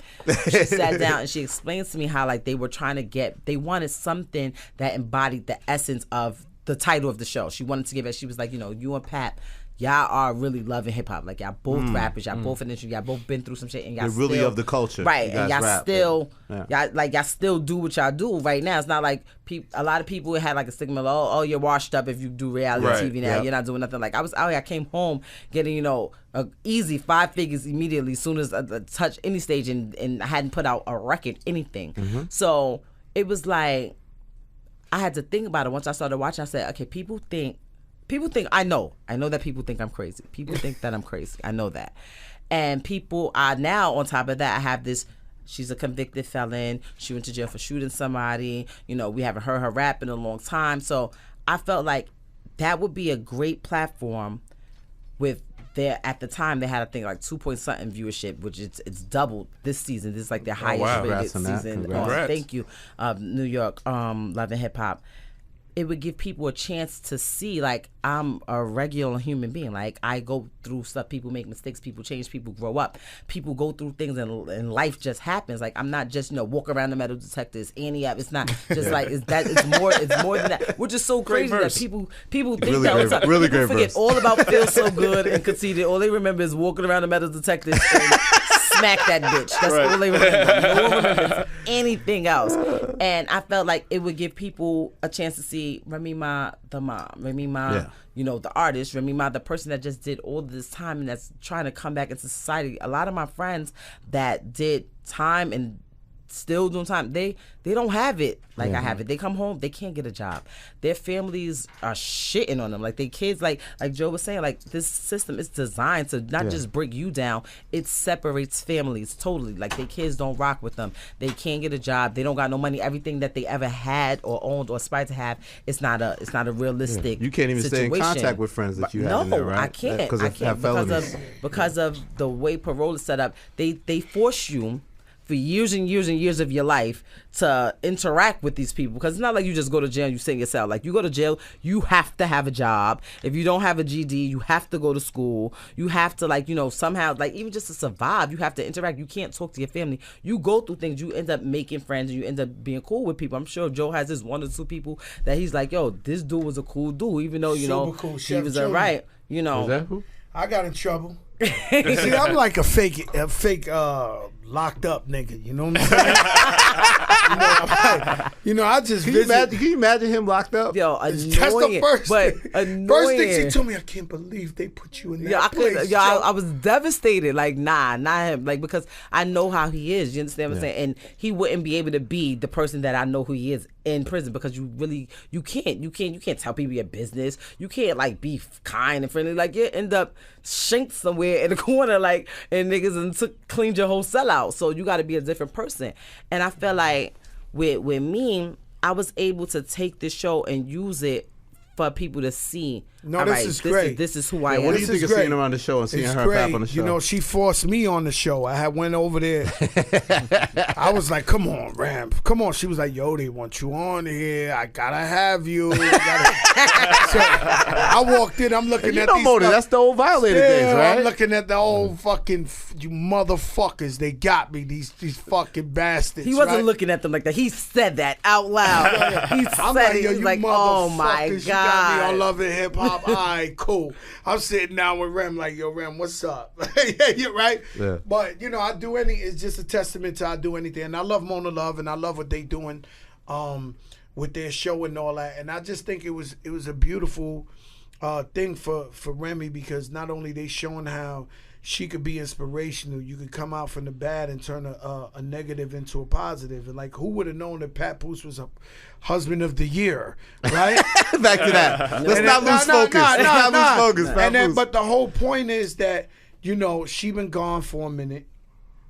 She sat down and she explained to me how, like, they were trying to they wanted something that embodied the essence of the title of the show. She wanted to give it. She was like, you know, you and Pat, y'all are really loving hip hop. Like y'all both rappers, y'all both in the industry, y'all both been through some shit, and y'all They're really still, of the culture, right? And y'all rap, still, yeah. y'all still do what y'all do right now. It's not like a lot of people had like a stigma, like, oh, you're washed up if you do reality TV now. You're not doing nothing. Like I was out here, I came home getting, you know, a easy 5 figures immediately as soon as I touched any stage, and I hadn't put out a record, anything. So it was like I had to think about it. Once I started watching, I said, okay, people think I know that people think I'm crazy. People think that I'm crazy. I know that. And people are now, on top of that, I have this, she's a convicted felon. She went to jail for shooting somebody. You know, we haven't heard her rap in a long time. So I felt like that would be a great platform with at the time they had, I think, like 2-point-something viewership, which it's doubled this season. This is like their highest rated season. Thank you. New York, Love and Hip Hop. It would give people a chance to see, like, I'm a regular human being. Like, I go through stuff. People make mistakes. People change. People grow up. People go through things, and life just happens. Like, I'm not just, you know, walk around the metal detectors. Annie up. It's not just like it's more than that. Which is so crazy that people think really that all the time. Really people great forget verse. all about Feel So Good and Conceited. All they remember is walking around the metal detectors and smack that bitch. That's all they remember. No one remembers anything else. And I felt like it would give people a chance to see Remy Ma, the mom, Remy Ma, you know, the artist, Remy Ma, the person that just did all this time and that's trying to come back into society. A lot of my friends that did time and still doing time, they don't have it like I have it. They come home, they can't get a job. Their families are shitting on them. Like their kids, like Joe was saying, like this system is designed to not just break you down, it separates families totally. Like their kids don't rock with them. They can't get a job. They don't got no money. Everything that they ever had or owned or aspired to have, it's not a realistic You can't even situation. stay in contact with friends that you have no, in there, right? I can't. I can't because of the way parole is set up. They force you for years and years and years of your life to interact with these people, because it's not like you just go to jail and you sit in your cell. Like you go to jail, you have to have a job. If you don't have a GD, you have to go to school. You have to, like, you know, somehow, like, even just to survive, you have to interact. You can't talk to your family. You go through things. You end up making friends and you end up being cool with people. I'm sure Joe has this 1 or 2 people that he's like, yo, this dude was a cool dude, even though, you know, cool. he was alright, you know. Is that who? I got in trouble. See, I'm like a fake locked up nigga. You know what I'm saying? I just Can you imagine him locked up? Yo, that's the first thing. Annoying. First thing she told me, I can't believe they put you in that place. I was devastated. Like, nah, not him. Like, because I know how he is. You understand what I'm saying? And he wouldn't be able to be the person that I know who he is in prison, because you can't tell people your business. You can't, like, be kind and friendly. Like, you end up shanked somewhere in the corner, like, and niggas and cleaned your whole cell out. So you got to be a different person. And I felt like with me, I was able to take this show and use it for people to see. No, this is great. This is who I am. What do you think of seeing her on the show and seeing her rap on the show? You know, she forced me on the show. I had went over there. I was like, come on, Ram. Come on. She was like, yo, they want you on here. I gotta have you. So I walked in. I'm looking at these. That's the old violated days, right? I'm looking at the old fucking you motherfuckers. They got me. These fucking bastards. He wasn't looking at them like that. He said that out loud. He said it. He was like, oh my God. You got me on Love and Hip Hop. All right, cool. I'm sitting down with Rem like, yo, Rem, what's up? Yeah, you're right. Yeah. But, you know, it's just a testament to I do anything. And I love Mona Love, and I love what they doing with their show and all that. And I just think it was a beautiful thing for Remy, because not only they showing how she could be inspirational, you could come out from the bad and turn a negative into a positive. And, like, who would have known that Pat Poose was a husband of the year, right? Back to that. Let's not lose focus. Let's not lose focus. And then, but the whole point is that, you know, she been gone for a minute.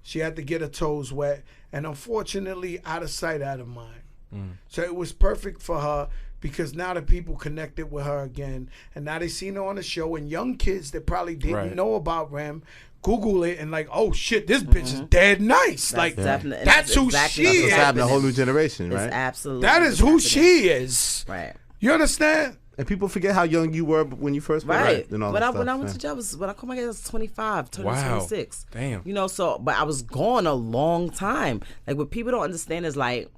She had to get her toes wet, and unfortunately, out of sight, out of mind. So it was perfect for her, because now the people connected with her again, and now they seen her on the show, and young kids that probably didn't know about Rem Google it and like, oh shit, this bitch is dead nice. Like that's who she is. That's what's happening to a whole new generation, right? It's absolutely. That is who she is. Right. You understand? And people forget how young you were when you first met. Right. When I went to jail, when I called my dad, I was 25, turning 26. Damn. You know, so, but I was gone a long time. Like, what people don't understand is, like,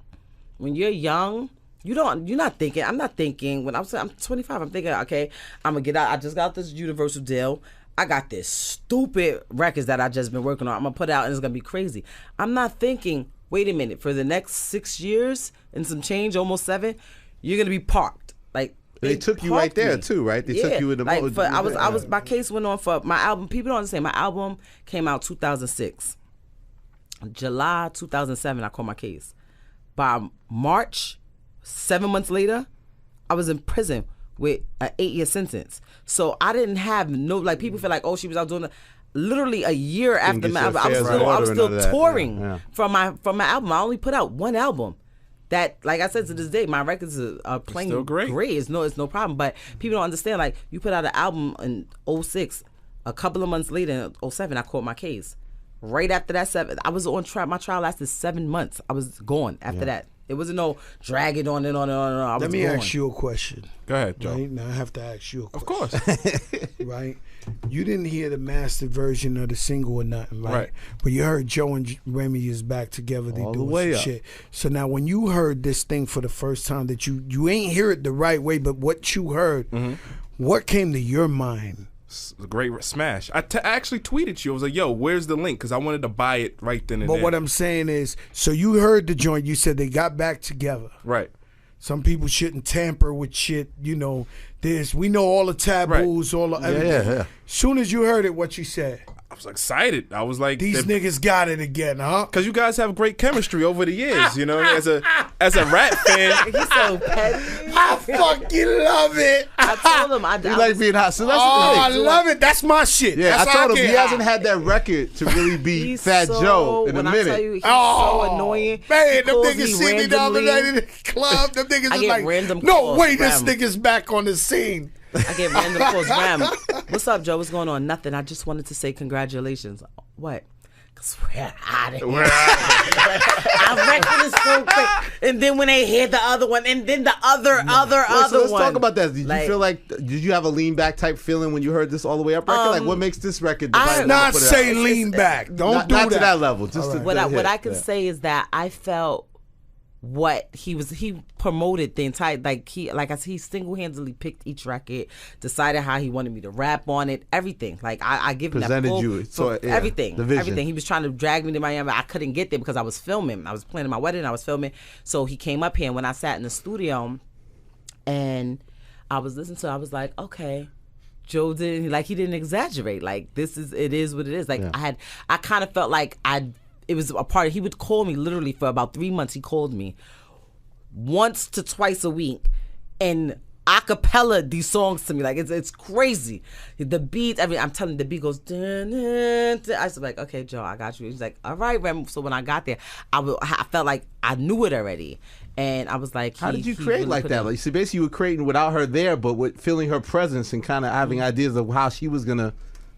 when you're young, You're not thinking. I'm not thinking. When I'm 25, I'm thinking, okay, I'm gonna get out. I just got this Universal deal. I got this stupid records that I just been working on. I'm gonna put out, and it's gonna be crazy. I'm not thinking, wait a minute, for the next 6 years and some change, almost 7, you're gonna be parked. Like they took you right there too, right? They took you in the like I was. My case went on for my album. People don't understand. My album came out 2006. July 2007, I called my case. By March, 7 months later, I was in prison with an 8-year sentence. So I didn't have no, like, people feel like, oh, she was out doing the, literally a year after my album. I was still touring from my album. I only put out one album. That, like I said, to this day, my records are playing still great. It's no problem. But people don't understand, like, you put out an album in 06, a couple of months later in 07, I caught my case. Right after that, I was on trial. My trial lasted 7 months. I was gone after that. It wasn't no dragging on and on and on and on. Let me ask you a question. Go ahead, Joe. Right? Now I have to ask you a question. Of course. Right? You didn't hear the mastered version of the single or nothing, right? But you heard Joe and Remy is back together. They doing some shit. So now when you heard this thing for the first time, that you ain't hear it the right way, but what you heard, what came to your mind? A great smash. I actually tweeted you. I was like, yo, where's the link? Because I wanted to buy it right then and there. But what I'm saying is, so you heard the joint. You said they got back together. Right. Some people shouldn't tamper with shit. You know, we know all the taboos, all the everything. Yeah. Soon as you heard it, what you said? I was excited. I was like, these niggas got it again, huh? Because you guys have great chemistry over the years, you know. As a rap fan, he's so petty. I fucking love it. I told him you like being hot. So that's I love it. That's my shit. Yeah, that's I told him he hasn't had that record to really be Fat Joe in a minute. I tell you, he's so annoying. Man, them niggas see me the other night in the club. Them niggas is like, no way, this nigga's back on the scene. I get random calls. Ram, what's up, Joe? What's going on? Nothing. I just wanted to say congratulations. What? Because we're out of here. I reckon it's so quick. And then when they hear the other one, and then the other so let's one. Talk about that. Did you feel like, did you have a lean back type feeling when you heard this all the way up record? Like, what makes this record? Not say lean back. Don't do that. Not to that level. Just what I can say is that I felt what he promoted the entire, he single-handedly picked each record, decided how he wanted me to rap on it, everything. Like I give him presented that full, you so everything, the vision. everything. He was trying to drag me to Miami. I couldn't get there because I was filming. I was planning my wedding. I was filming. So he came up here, and when I sat in the studio, and I was listening to it, I was like, okay. Joe didn't he didn't exaggerate. Like it is what it is. Like I kind of felt like it was a part. He would call me literally for about 3 months. He called me once to twice a week and acapella these songs to me. Like it's crazy. The beat. I mean, I'm telling you, the beat goes. Dun, dun, dun. I was like, okay, Joe, I got you. He's like, all right, Rem. So when I got there, I felt like I knew it already, and I was like, how did you create like that? Like, so basically, you were creating without her there, but with feeling her presence and kind of having ideas of how she was gonna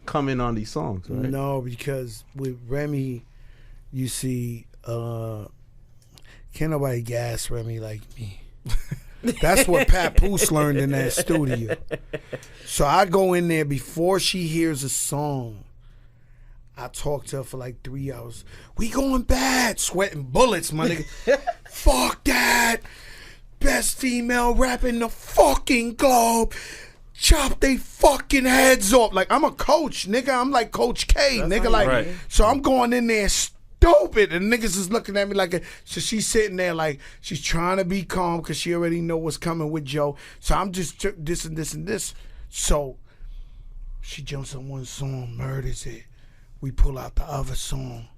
come in on these songs. Right? No, because with Remy. You see, can't nobody gas Remy like me. That's what Papoose learned in that studio. So I go in there before she hears a song. I talk to her for like 3 hours. We going bad, sweating bullets, my nigga. Fuck that. Best female rap in the fucking globe. Chop they fucking heads off. Like, I'm a coach, nigga. I'm like Coach K, nigga. Like, so I'm going in there stupid, and niggas is looking at me like so she's sitting there like she's trying to be calm because she already know what's coming with Joe. So I'm just this and this and this. So she jumps on one song, murders it. We pull out the other song.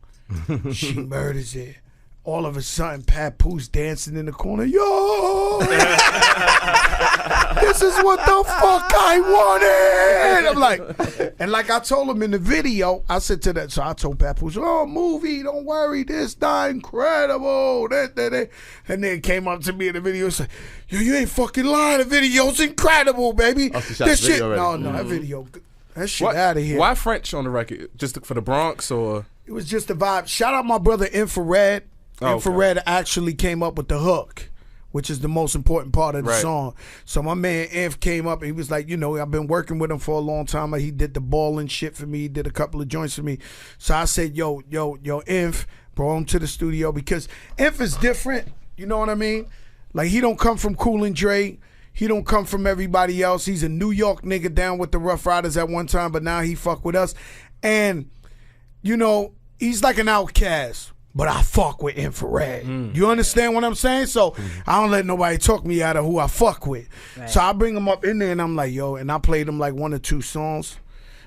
She murders it. All of a sudden, Papoose dancing in the corner. Yo, this is what the fuck I wanted. I'm like, and like I told him in the video, I said to that. So I told Papoose, "Oh, movie, don't worry, this not incredible." And then came up to me in the video and said, "Yo, you ain't fucking lying. The video's incredible, baby. This shit, no, that video, that shit out of here." Why French on the record? Just for the Bronx, or it was just the vibe. Shout out my brother Infrared. Infrared actually came up with the hook, which is the most important part of the song. So my man Inf came up and he was like, you know, I've been working with him for a long time. He did the balling shit for me. He did a couple of joints for me. So I said, yo, Inf, brought him to the studio because Inf is different. You know what I mean? Like, he don't come from Cool and Dre. He don't come from everybody else. He's a New York nigga down with the Rough Riders at one time, but now he fuck with us. And, you know, he's like an outcast, but I fuck with Infrared. You understand what I'm saying? So I don't let nobody talk me out of who I fuck with. Right. So I bring him up in there, and I'm like, yo, and I played him like 1 or 2 songs,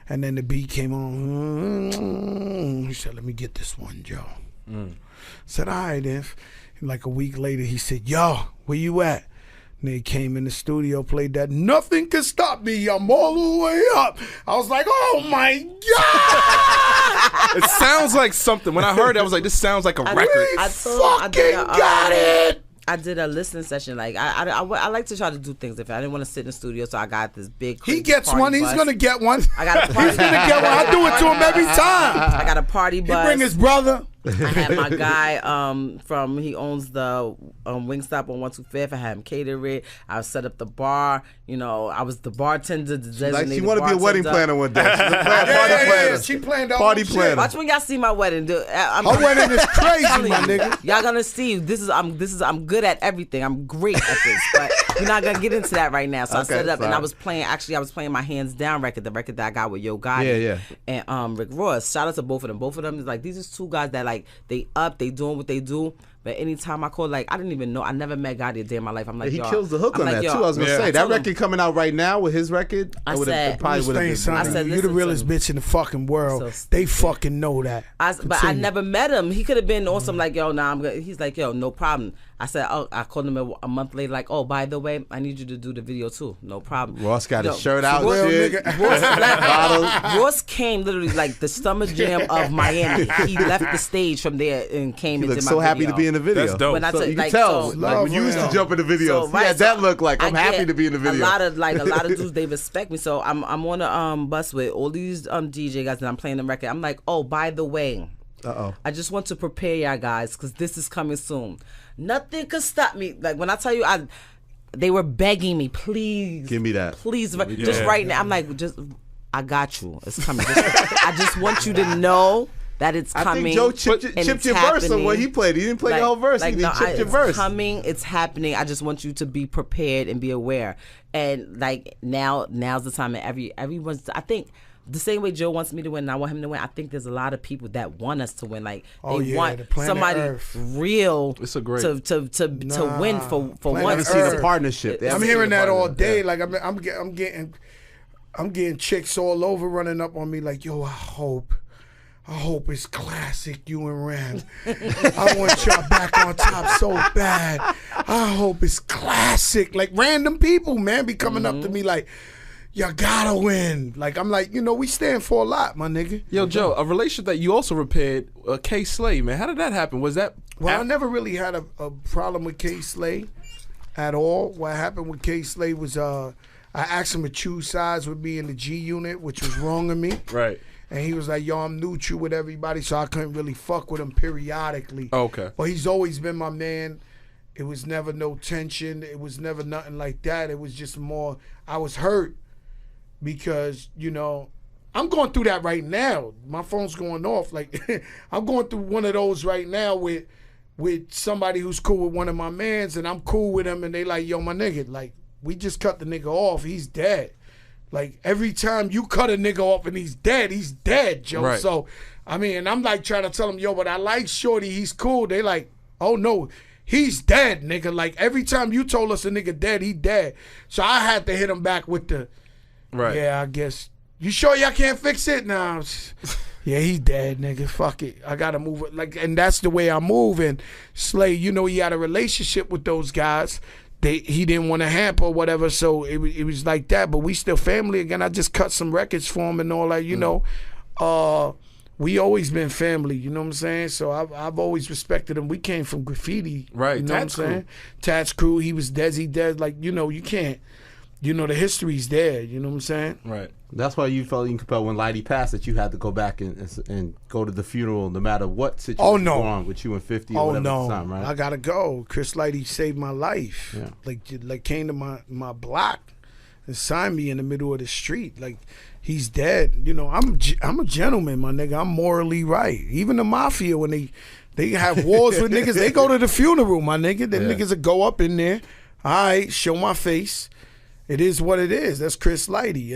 and then the beat came on. He said, let me get this one, Joe. Said, all right, then. Like a week later, he said, yo, where you at? And they came in the studio, played that Nothing Can Stop Me, I'm all the way up. I was like, oh my God! It sounds like something. When I heard it, I was like, this sounds like a record. I got it! I did a listening session. Like I like to try to do things. If I didn't want to sit in the studio, so I got this big. He gets one. Bus. He's gonna get one. I got a party. He's gonna get one. I do it to him every time. I got a party bus. He bring his brother. I had my guy he owns the Wingstop on 125th. I had him cater it. I set up the bar. You know, I was the bartender, the designated Like she want to be a wedding planner one day. She planned the party whole planner. shit. Watch when y'all see my wedding. Her wedding is crazy, my nigga. Y'all gonna see. I'm good at everything. I'm great at this, but we're not gonna get into that right now. So I set it up, and I was playing my Hands Down record, the record that I got with Yo Gotti and Rick Ross. Shout out to both of them. Both of them is like, these are 2 guys that like they doing what they do. But anytime I call, like, I didn't even know. I never met Gotti a day in my life. I'm like, he kills the hook on that too. I was gonna say that record coming out right now with his record. I said, you're the realest bitch in the fucking world. They fucking know that. But I never met him. He could have been on some like, yo, nah, I'm good. He's like, yo, no problem. I said, oh, I called him a month later, like, oh, by the way, I need you to do the video too. No problem. Ross got his shirt out. Ross came literally like the Summer Jam of Miami. He left the stage from there and came and did my video. He looked so happy to be in the video. That's dope. When I so you can tell, like when you used to jump in the videos, he had that look like, I'm happy to be in the video. A lot of dudes, they respect me. So I'm on a bus with all these DJ guys and I'm playing the record. I'm like, oh, by the way, I just want to prepare y'all guys because this is coming soon. Nothing could stop me. Like when I tell you, they were begging me, please, give me that, please, just right now. I'm like, I got you. It's coming. I just want you to know that it's coming. I think Joe chipped your verse on what he played. He didn't play your whole verse. He chipped your verse. It's coming. It's happening. I just want you to be prepared and be aware. And like now's the time. And everyone's. I think. The same way Joe wants me to win and I want him to win, I think there's a lot of people that want us to win. Like they want somebody real it's a great. to win for one. I've seen a partnership. I'm hearing that all day. Like I'm getting chicks all over running up on me like, yo, I hope it's classic, you and Ram. I want y'all back on top so bad. I hope it's classic. Like random people, man, be coming up to me like, you gotta win. Like I'm like, we stand for a lot, my nigga. Yo, Joe, a relationship that you also repaired, K Slay, man. How did that happen? Was that? Well, I never really had a problem with K Slay at all. What happened with K Slay was I asked him to choose sides with me in the G Unit, which was wrong of me. Right. And he was like, yo, I'm neutral with everybody, so I couldn't really fuck with him periodically. Okay. But he's always been my man. It was never no tension. It was never nothing like that. It was just more, I was hurt. Because, I'm going through that right now. My phone's going off. Like, I'm going through one of those right now with somebody who's cool with one of my mans, and I'm cool with him, and they like, yo, my nigga, like, we just cut the nigga off. He's dead. Like, every time you cut a nigga off and he's dead, Joe. Right. So, I mean, and I'm like trying to tell him, yo, but I like Shorty. He's cool. They like, oh, no. He's dead, nigga. Like, every time you told us a nigga dead, he dead. So I had to hit him back with the... Right. Yeah, I guess. You sure y'all can't fix it? Nah. Yeah, he dead, nigga. Fuck it. I gotta move it. Like, and that's the way I move. And Slay, he had a relationship with those guys. He didn't want to hamper or whatever, so it was like that. But we still family again. I just cut some records for him and all that. We always been family. You know what I'm saying? So I've always respected him. We came from graffiti. Right. You know what I'm saying? Tats Crew. He was Desi dead. Like you can't. The history's there. You know what I'm saying? Right. That's why you felt compelled when Lighty passed that you had to go back and go to the funeral no matter what situation was going on with you and 50 or whatever at the time, right? I gotta go. Chris Lighty saved my life. Yeah. Like came to my block and signed me in the middle of the street. Like he's dead. I'm a gentleman, my nigga. I'm morally right. Even the mafia when they They have wars with niggas. They go to the funeral, my nigga. Them niggas will go up in there. All right, show my face. It is what it is. That's Chris Lighty.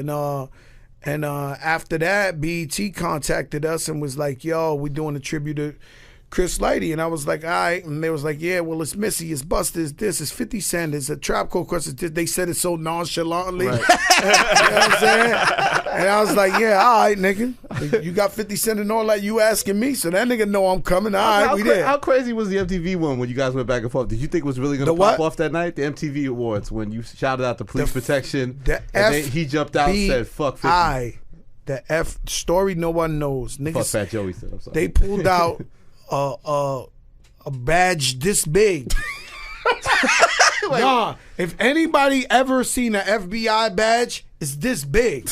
And after that, BET contacted us and was like, yo, we doing a tribute to Chris Lighty. And I was like, all right. And they was like, yeah, well, it's Missy, it's Busta, it's this, it's 50 Cent, it's a Trap Called Quest. They said it so nonchalantly. Right. You know what I'm saying? And I was like, yeah, all right, nigga. You got 50 Cent and all that, you asking me. So that nigga know I'm coming. All right, we there. How crazy was the MTV one when you guys went back and forth? Did you think it was really going to pop off that night? The MTV Awards, when you shouted out the police protection. He jumped out and said, fuck 50. The F story no one knows. Niggas, fuck Fat Joey said, I'm sorry. They pulled out a badge this big. Nah, if anybody ever seen an FBI badge, it's this big.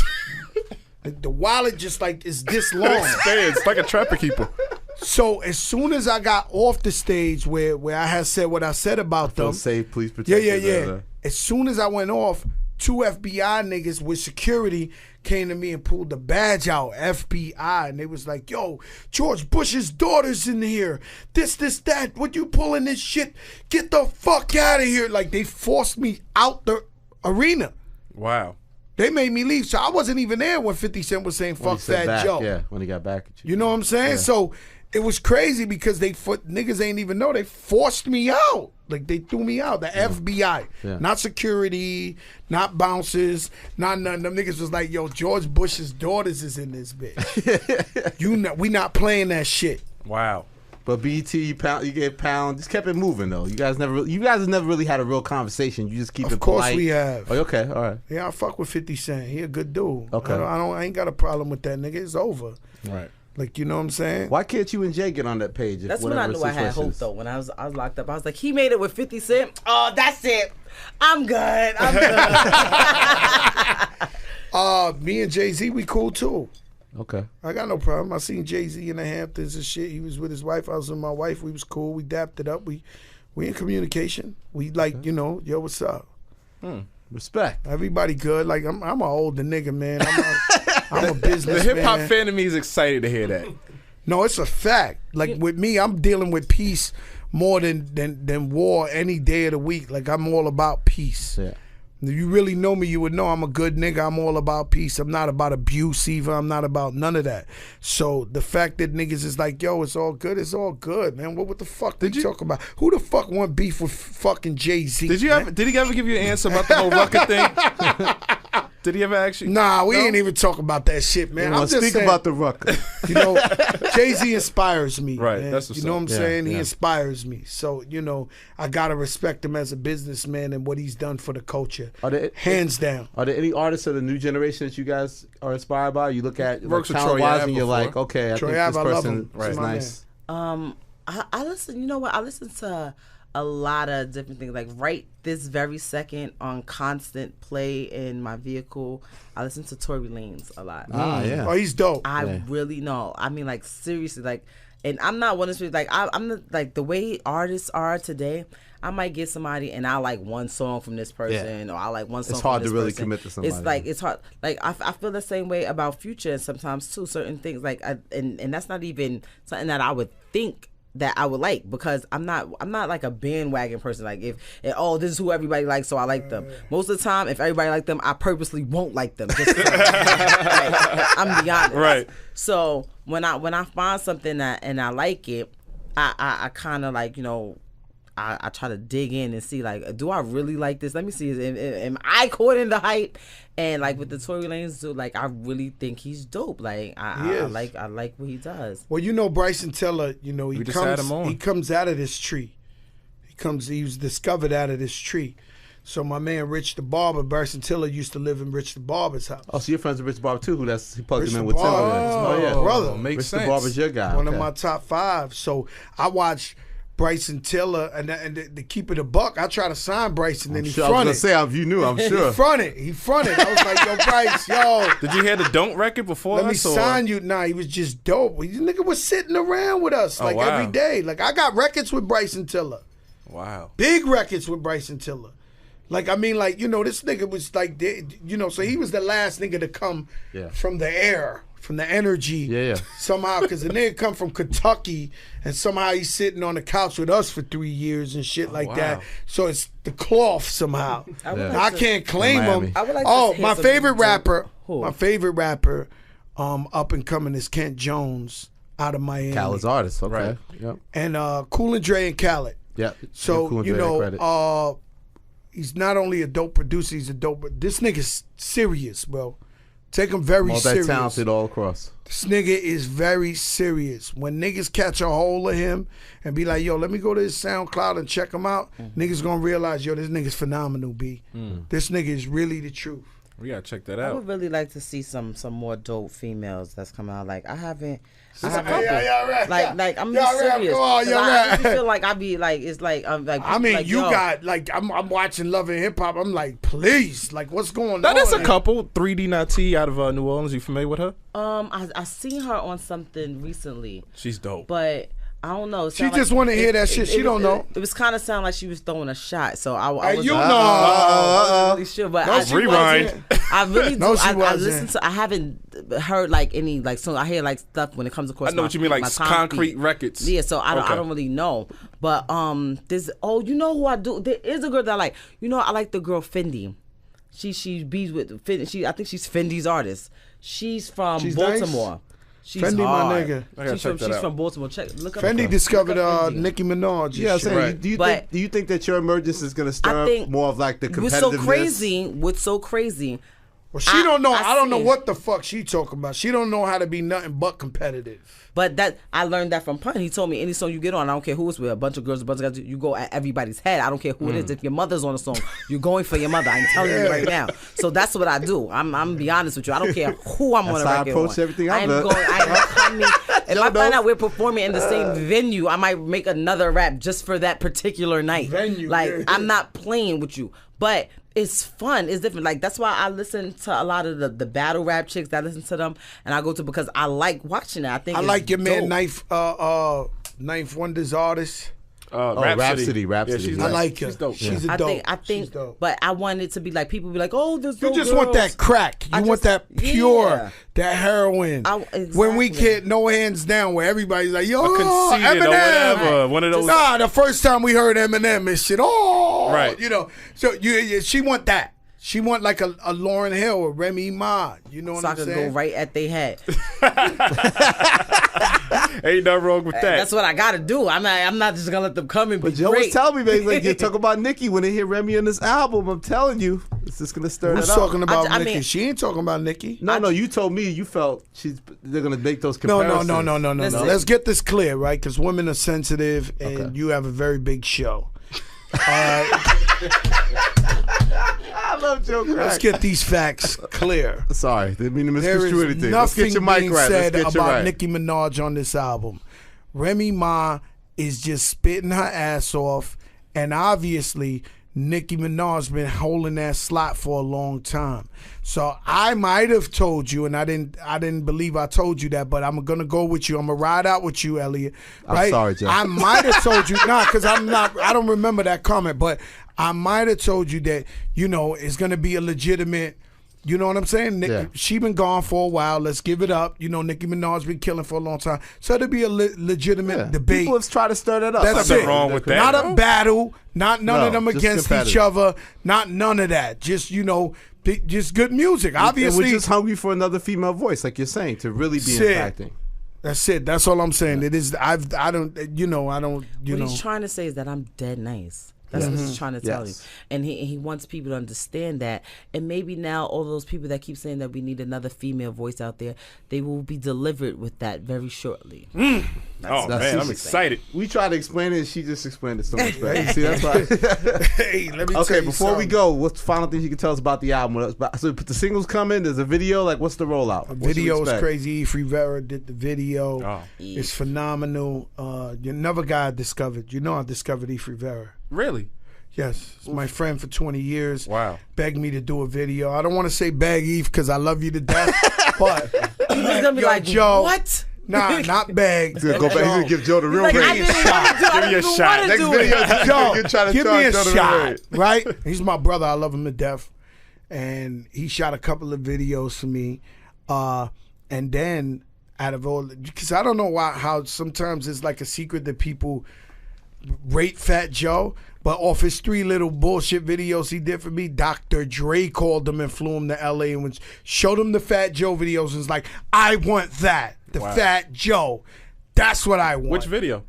The wallet just like is this long. It's like a trapper keeper. So as soon as I got off the stage where I had said what I said about them, safe, please protect. Yeah. As soon as I went off, 2 FBI niggas with security came to me and pulled the badge out, FBI, and they was like, yo, George Bush's daughter's in here. This, that. What you pulling this shit? Get the fuck out of here. Like, they forced me out the arena. Wow. They made me leave. So I wasn't even there when 50 Cent was saying, fuck Fat Joe. Yeah, when he got back at you. You know what I'm saying? Yeah. So it was crazy because niggas ain't even know. They forced me out. Like, they threw me out. The FBI. Yeah. Not security, not bouncers, not none. Them niggas was like, yo, George Bush's daughters is in this bitch. We not playing that shit. Wow. But BET, you get pound. Just kept it moving though. You guys have never really had a real conversation. You just keep it polite. Of course we have. Oh, okay, all right. Yeah, I fuck with 50 Cent. He a good dude. Okay. I ain't got a problem with that nigga. It's over. Right. Like, you know what I'm saying? Why can't you and Jay get on that page? That's when I knew I had hope though. When I was locked up, I was like, he made it with 50 Cent. Oh, that's it. I'm good. Me and Jay-Z, we cool too. Okay. I got no problem. I seen Jay-Z in the Hamptons and shit. He was with his wife. I was with my wife. We was cool. We dapped it up. We in communication. We like, you know, yo, what's up? Respect. Everybody good. Like, I'm an older nigga, man. I'm a businessman. The hip-hop fan of me is excited to hear that. No, it's a fact. Like, with me, I'm dealing with peace more than war any day of the week. Like, I'm all about peace. Yeah. If you really know me, you would know I'm a good nigga. I'm all about peace. I'm not about abuse either. I'm not about none of that. So the fact that niggas is like, yo, it's all good, man. What the fuck did you talk about? Who the fuck want beef with fucking Jay-Z? Did he ever give you an answer about the whole Rucker thing? Did he ever actually? Nah, we ain't even talk about that shit, man. I'm just saying, about the Rucker. You know, Jay-Z inspires me. Right, man. that's what's you know up. what I'm saying? He inspires me. So, you know, I gotta respect him as a businessman and what he's done for the culture. Hands down. Are there any artists of the new generation that you guys are inspired by? You look at works with talent Troy wise Ave and you're before. like, okay, I Troy think this Ave, I love person him. is nice. I listen. You know what? I listen to a lot of different things. Like right this very second on constant play in my vehicle, I listen to Tory Lanez a lot. Yeah. Oh, he's dope. I really know. I mean, like seriously, like, and I'm not one of those people. Like I'm like the way artists are today. I might get somebody and I like one song from this person, or I like one song. It's hard from this to really person. commit to somebody. It's like it's hard. Like I feel the same way about Future and sometimes too. Certain things like and that's not even something that I would think that I would like, because I'm not like a bandwagon person. Like if this is who everybody likes, so I like them. Most of the time, if everybody like them, I purposely won't like them. Just like, I'm be honest. Right. So when I find something and I like it, I kind of like, you know, I try to dig in and see, like, do I really like this? Let me see. Am I caught in the hype? And like with the Tory Lanez dude, like I really think he's dope. Like I like what he does. Well, you know, Bryson Tiller, you know, he comes out of this tree. He was discovered out of this tree. So my man Rich the Barber, Bryson Tiller, used to live in Rich the Barber's house. Oh, so you're friends with Rich the Barber too? He plugged Rich him in the with Tiller. Barber. Oh yeah, brother. Makes Rich sense. the Barber's your guy. One of my top 5. So I watched Bryson Tiller, and to keep it a buck, I try to sign Bryson, and he fronted. I was gonna say, you knew, I'm sure. He fronted. I was like, yo, Bryce, yo. Did you hear the Don't record before? Let me sign you. Nah, he was just dope. This nigga was sitting around with us every day. Like, I got records with Bryson Tiller. Wow. Big records with Bryson Tiller. Like, I mean, like, you know, this nigga was like, you know, so he was the last nigga to come from the air. from the energy. Somehow, because the nigga come from Kentucky, and somehow he's sitting on the couch with us for 3 years and shit like that. So it's the cloth somehow. I can't claim him. My favorite rapper. My favorite rapper, up and coming is Kent Jones out of Miami. Khaled's artist, okay. Right. Yep. And Cool and Dre and Khaled. Yeah. So, Cool and you Dre know, he's not only a dope producer, he's a dope, but this nigga's serious, bro. Take him very serious. Multi-talented all across. This nigga is very serious. When niggas catch a hold of him and be like, yo, let me go to his SoundCloud and check him out, niggas gonna realize, yo, this nigga's phenomenal, B. This nigga is really the truth. We gotta check that out. I would really like to see some more dope females that's coming out. Like I have a couple. Right. Like I'm being serious. I really feel like I be like it's like I'm like. I mean, like, you yo. got like I'm watching Love and Hip Hop. I'm like, please, like what's going on? That is a couple. 3D Nati out of New Orleans. You familiar with her? I seen her on something recently. She's dope. But I don't know. She just want to hear that shit. She don't know. It was kind of sound like she was throwing a shot. So I was you know. I wasn't really sure, but no, rewind. I really do. No, she I wasn't. listen to. I haven't heard like any like song. I hear like stuff when it comes across. I know what you mean, like concrete records. Yeah, so I don't really know. But there's you know who I do. There is a girl that I like. You know, I like the girl Fendi. She bees with Fendi. I think she's Fendi's artist. She's from Baltimore. Nice. She's Fendi, hard. my nigga. She's from Baltimore. Look up Fendi discovered Nicki Minaj. Yeah, I'm saying, do you think that your emergence is going to stir up more of like the competitiveness? What's so crazy? Well, she don't know. I don't know what the fuck she talking about. She don't know how to be nothing but competitive. But that I learned that from Pun. He told me any song you get on, I don't care who it's with, a bunch of girls, a bunch of guys, you go at everybody's head. I don't care who it is. If your mother's on a song, you're going for your mother. I'm telling you right now. So that's what I do. I'm gonna be honest with you. I don't care who I'm on a record. I approach everything. I am coming. If I find out we're performing in the same venue, I might make another rap just for that particular night. I'm not playing with you. But it's fun. It's different. Like that's why I listen to a lot of the battle rap chicks. I listen to them, and I go to because I like watching it. I think I like your man Ninth Wonder's artist. Rhapsody. Yeah, I like her. She's dope. She's a dope. I think. She's dope. But I want it to be like people be like, oh, there's no You just girls. want that crack. You want that pure, that heroin. Exactly. When we get No Hands Down, where everybody's like, yo, Conceited Eminem. or whatever. One of those. Nah, the first time we heard Eminem and shit, right. You know. So she want that. She want like a Lauryn Hill or Remy Ma. You know what I'm saying? So I can go right at their head. Ain't nothing wrong with that. That's what I gotta do. I'm not just gonna let them come and be But Joe great. was telling me, man, like you talk about Nicki when they hear Remy on this album. I'm telling you, it's just gonna stir Who's it up. talking about I Nicki? mean, she ain't talking about Nicki. No, you told me you felt they're gonna make those comparisons. No. Let's get this clear, right? Because women are sensitive, and you have a very big show. I love Joe Crack. Let's get these facts clear. Sorry, didn't mean to There misconstrue is anything. Let's get your nothing mic being right. said Let's get you about right. Nicki Minaj on this album. Remy Ma is just spitting her ass off, and obviously Nicki Minaj been holding that slot for a long time. So I might have told you, and I didn't believe I told you that, but I'm gonna go with you. I'm gonna ride out with you, Elliot. Right? I'm sorry, Joe. I might have told you, because I don't remember that comment, but I might have told you that, it's gonna be a legitimate. You know what I'm saying? She been gone for a while. Let's give it up. Nicki Minaj been killing for a long time. So it'll be a legitimtent debate. People have tried to stir that up. That's nothing it. wrong with that. Not a battle. Not none of them just against competitive. each other. Not none of that. Just just good music. Obviously, we're just hungry for another female voice, like you're saying, to really be impacting. That's it. That's all I'm saying. It is. I don't. What he's trying to say is that I'm dead nice. That's what he's trying to tell you. And he wants people to understand that. And maybe now all those people that keep saying that we need another female voice out there, they will be delivered with that very shortly. Man, I'm excited. We tried to explain it, and she just explained it so much better. You see, that's why. Hey, let me tell Okay, you before we something. go, what's the final thing you can tell us about the album? So the singles coming, there's a video, like what's the rollout? The video is crazy. E. Rivera did the video. It's phenomenal. Another guy I discovered. I discovered E. Rivera. Really? Yes, it's my friend for 20 years. Wow. Begged me to do a video. I don't want to say beg Eve because I love you to death, but He's gonna be like, Joe, what? Nah, not beg. He's gonna go back. He's gonna give Joe the real Like, ring. I didn't want to do. I Give me a didn't shot. want to Next do video, it. Joe, give me a Joe the shot, ring. right? He's my brother. I love him to death, and he shot a couple of videos for me. And then out of all, because I don't know how sometimes it's like a secret that people rate Fat Joe, but off his 3 little bullshit videos he did for me, Dr. Dre called him and flew him to LA and showed him the Fat Joe videos and was like, I want that. The Fat Joe. That's what I want. Which video?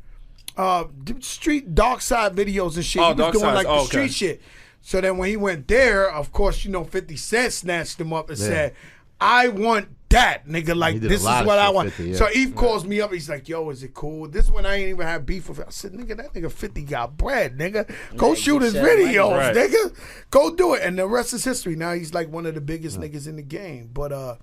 Street dark side videos and shit. He was doing like the street shit. So then when he went there, of course, 50 Cent snatched him up and said, I want that, nigga. Like, this is what I want. 50, So Eve calls me up. He's like, yo, is it cool? This is when I ain't even had beef with him. I said, nigga, that nigga 50 got bread, nigga. Go shoot his videos, nigga. Go do it. And the rest is history. Now he's like one of the biggest niggas in the game. But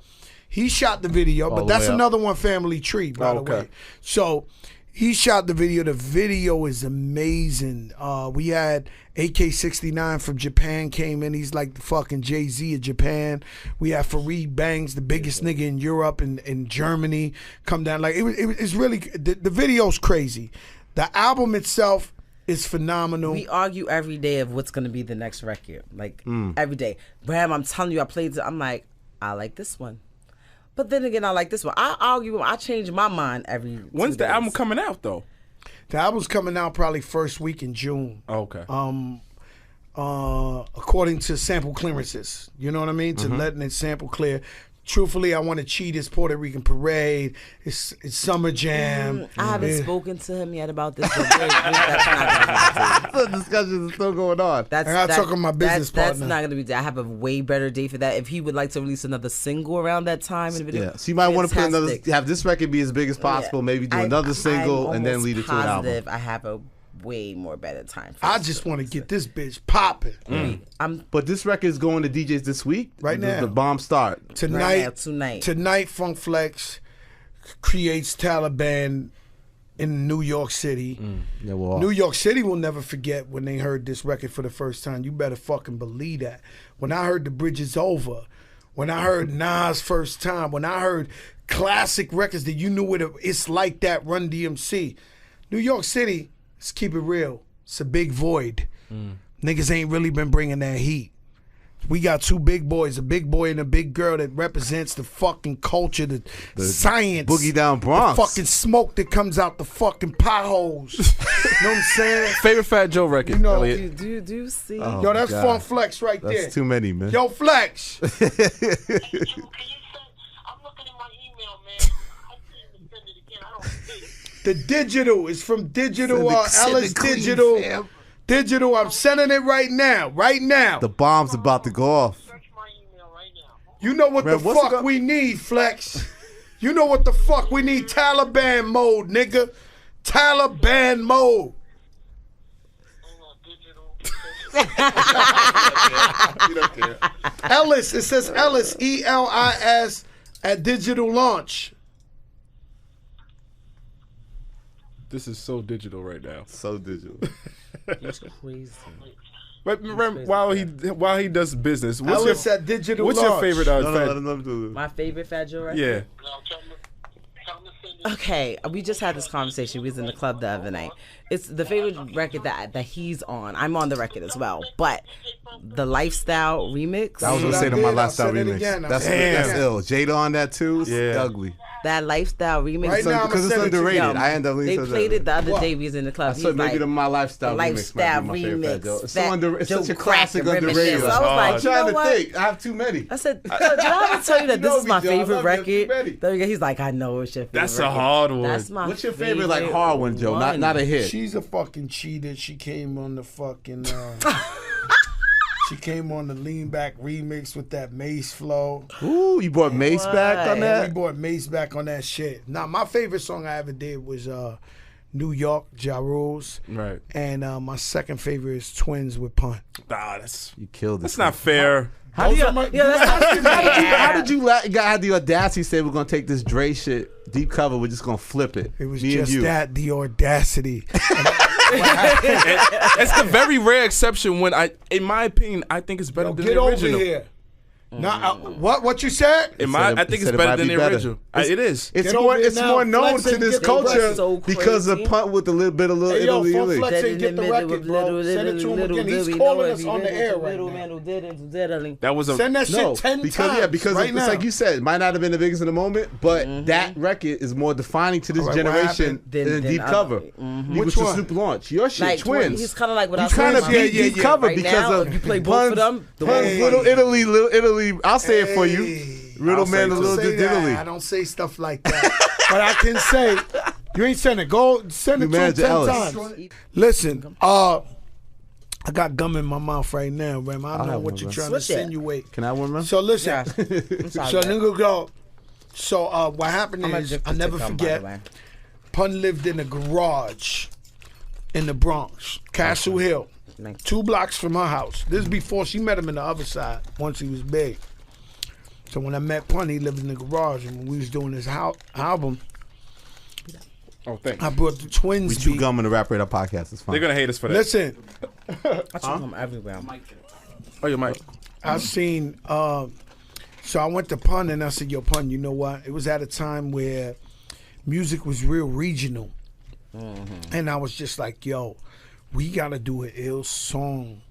he shot the video. But that's another one, Family Tree, by the way. So he shot the video. The video is amazing. We had AK-69 from Japan came in. He's like the fucking Jay-Z of Japan. We had Fareed Bangs, the biggest nigga in Europe and in Germany, come down. Like it's really the video's crazy. The album itself is phenomenal. We argue every day of what's gonna be the next record. Like every day. Bram, I'm telling you, I played it. I'm like, I like this one. But then again, I like this one. I argue. I change my mind every. When's the album coming out though? The album's coming out probably first week in June. Okay. According to sample clearances, you know what I mean? To letting it sample clear. Truthfully, I want to cheat his Puerto Rican parade. It's Summer Jam. I haven't spoken to him yet about this. The discussion is still going on. I got to talk to my business partner. That's not going to be. I have a way better date for that. If he would like to release another single around that time in the video, so you might want to put another. Have this record be as big as possible. Maybe do another single and then lead it to an album. I have a way more better time. I just want to get this bitch popping. But this record is going to DJs this week. Right now, the bomb start tonight. Funk Flex creates Taliban in New York City. New York City will never forget when they heard this record for the first time. You better fucking believe that. When I heard The Bridge Is Over, when I heard Nas first time, when I heard classic records that you knew it's like that, Run DMC. New York City, let's keep it real, it's a big void. Niggas ain't really been bringing that heat. We got 2 big boys, a big boy and a big girl that represents the fucking culture, the science. Boogie Down Bronx. The fucking smoke that comes out the fucking potholes. You know what I'm saying? Favorite Fat Joe record, Elliot? Do you see? Oh, yo, that's Funk Flex right there. That's too many, man. Yo, Flex. I'm looking at my email, man. I can't even send it again. I don't see it. The digital is from Digital, Ellis Digital. Fam. Digital, I'm sending it right now. Right now. The bomb's about to go off. You know what the fuck we need, Flex. You know what the fuck we need. Taliban mode, nigga. Taliban mode. Ellis, it says Ellis, E-L-I-S at Digital Launch. This is so digital right now. So digital. That's crazy. But while he does business, what's your favorite? My favorite Fat Joe record? Yeah. Okay, we just had this conversation. We was in the club the other night. It's the favorite record that he's on. I'm on the record as well, but the Lifestyle remix. I was gonna say my Lifestyle remix. That's ill. Jada on that too. It's ugly. That Lifestyle remix, right now, because it's underrated. I end up. They played it the other day. We was in the club. So maybe my Lifestyle remix. It's so it's such a classic underrated. So I was like, I'm trying to think. I have too many. I said, did I ever tell you that this is my favorite record? He's like, I know it's your favorite. That's a hard one. That's my. What's your favorite like hard one, Joe? Not a hit. She's a fucking cheater. She came on the fucking. She came on the Lean Back remix with that Mace flow. Ooh, you brought Mace back on that? We brought Mace back on that shit. Now, my favorite song I ever did was New York, Ja Rule's. Right. And my second favorite is Twins with Pun. Nah, you killed it. That's not fair. How did you have the audacity to say we're gonna take this Dre shit deep cover? We're just gonna flip it. It was just that, the audacity. It's the very rare exception when in my opinion, I think it's better than the original. Over here. What you said? I think it's better than the original. It is. It's more known to this culture because of Punt with a little bit of Hey, yo, Italy. Fun Flex ain't get the record, bro. Send it to him again. He's calling us on the air right now. That was Send that shit 10 times. Because right it's now. like you said, it might not have been the biggest in the moment, but that record is more defining to this generation than Deep Cover. Which one? Super Launch. Your shit, Like, Twins. He's kind of like what I You kind of beat Deep Cover right because now, of if you play both of them. Puns, Little Italy. I'll say it for you. Riddle Man, a little diddly. I don't say stuff like that. But I can say, you ain't send it. Go send it to him 10 times. Listen, I got gum in my mouth right now, Rem. I don't know what you're trying to insinuate. Can I have one, man? So listen. So nigga go. So what happened is, I'll never forget, Pun lived in a garage in the Bronx, Castle Hill, 2 blocks from her house. This is before she met him in the other side, once he was big. So when I met Pun, he lived in the garage, and when we was doing his album, I brought the Twins. We chew gum in the Rap Radar podcast. It's fine. They're gonna hate us for that. Listen, I chew gum everywhere. Oh, your mic. I seen. So I went to Pun and I said, "Yo, Pun, you know what? It was at a time where music was real regional, and I was just like, yo, we gotta do an ill song."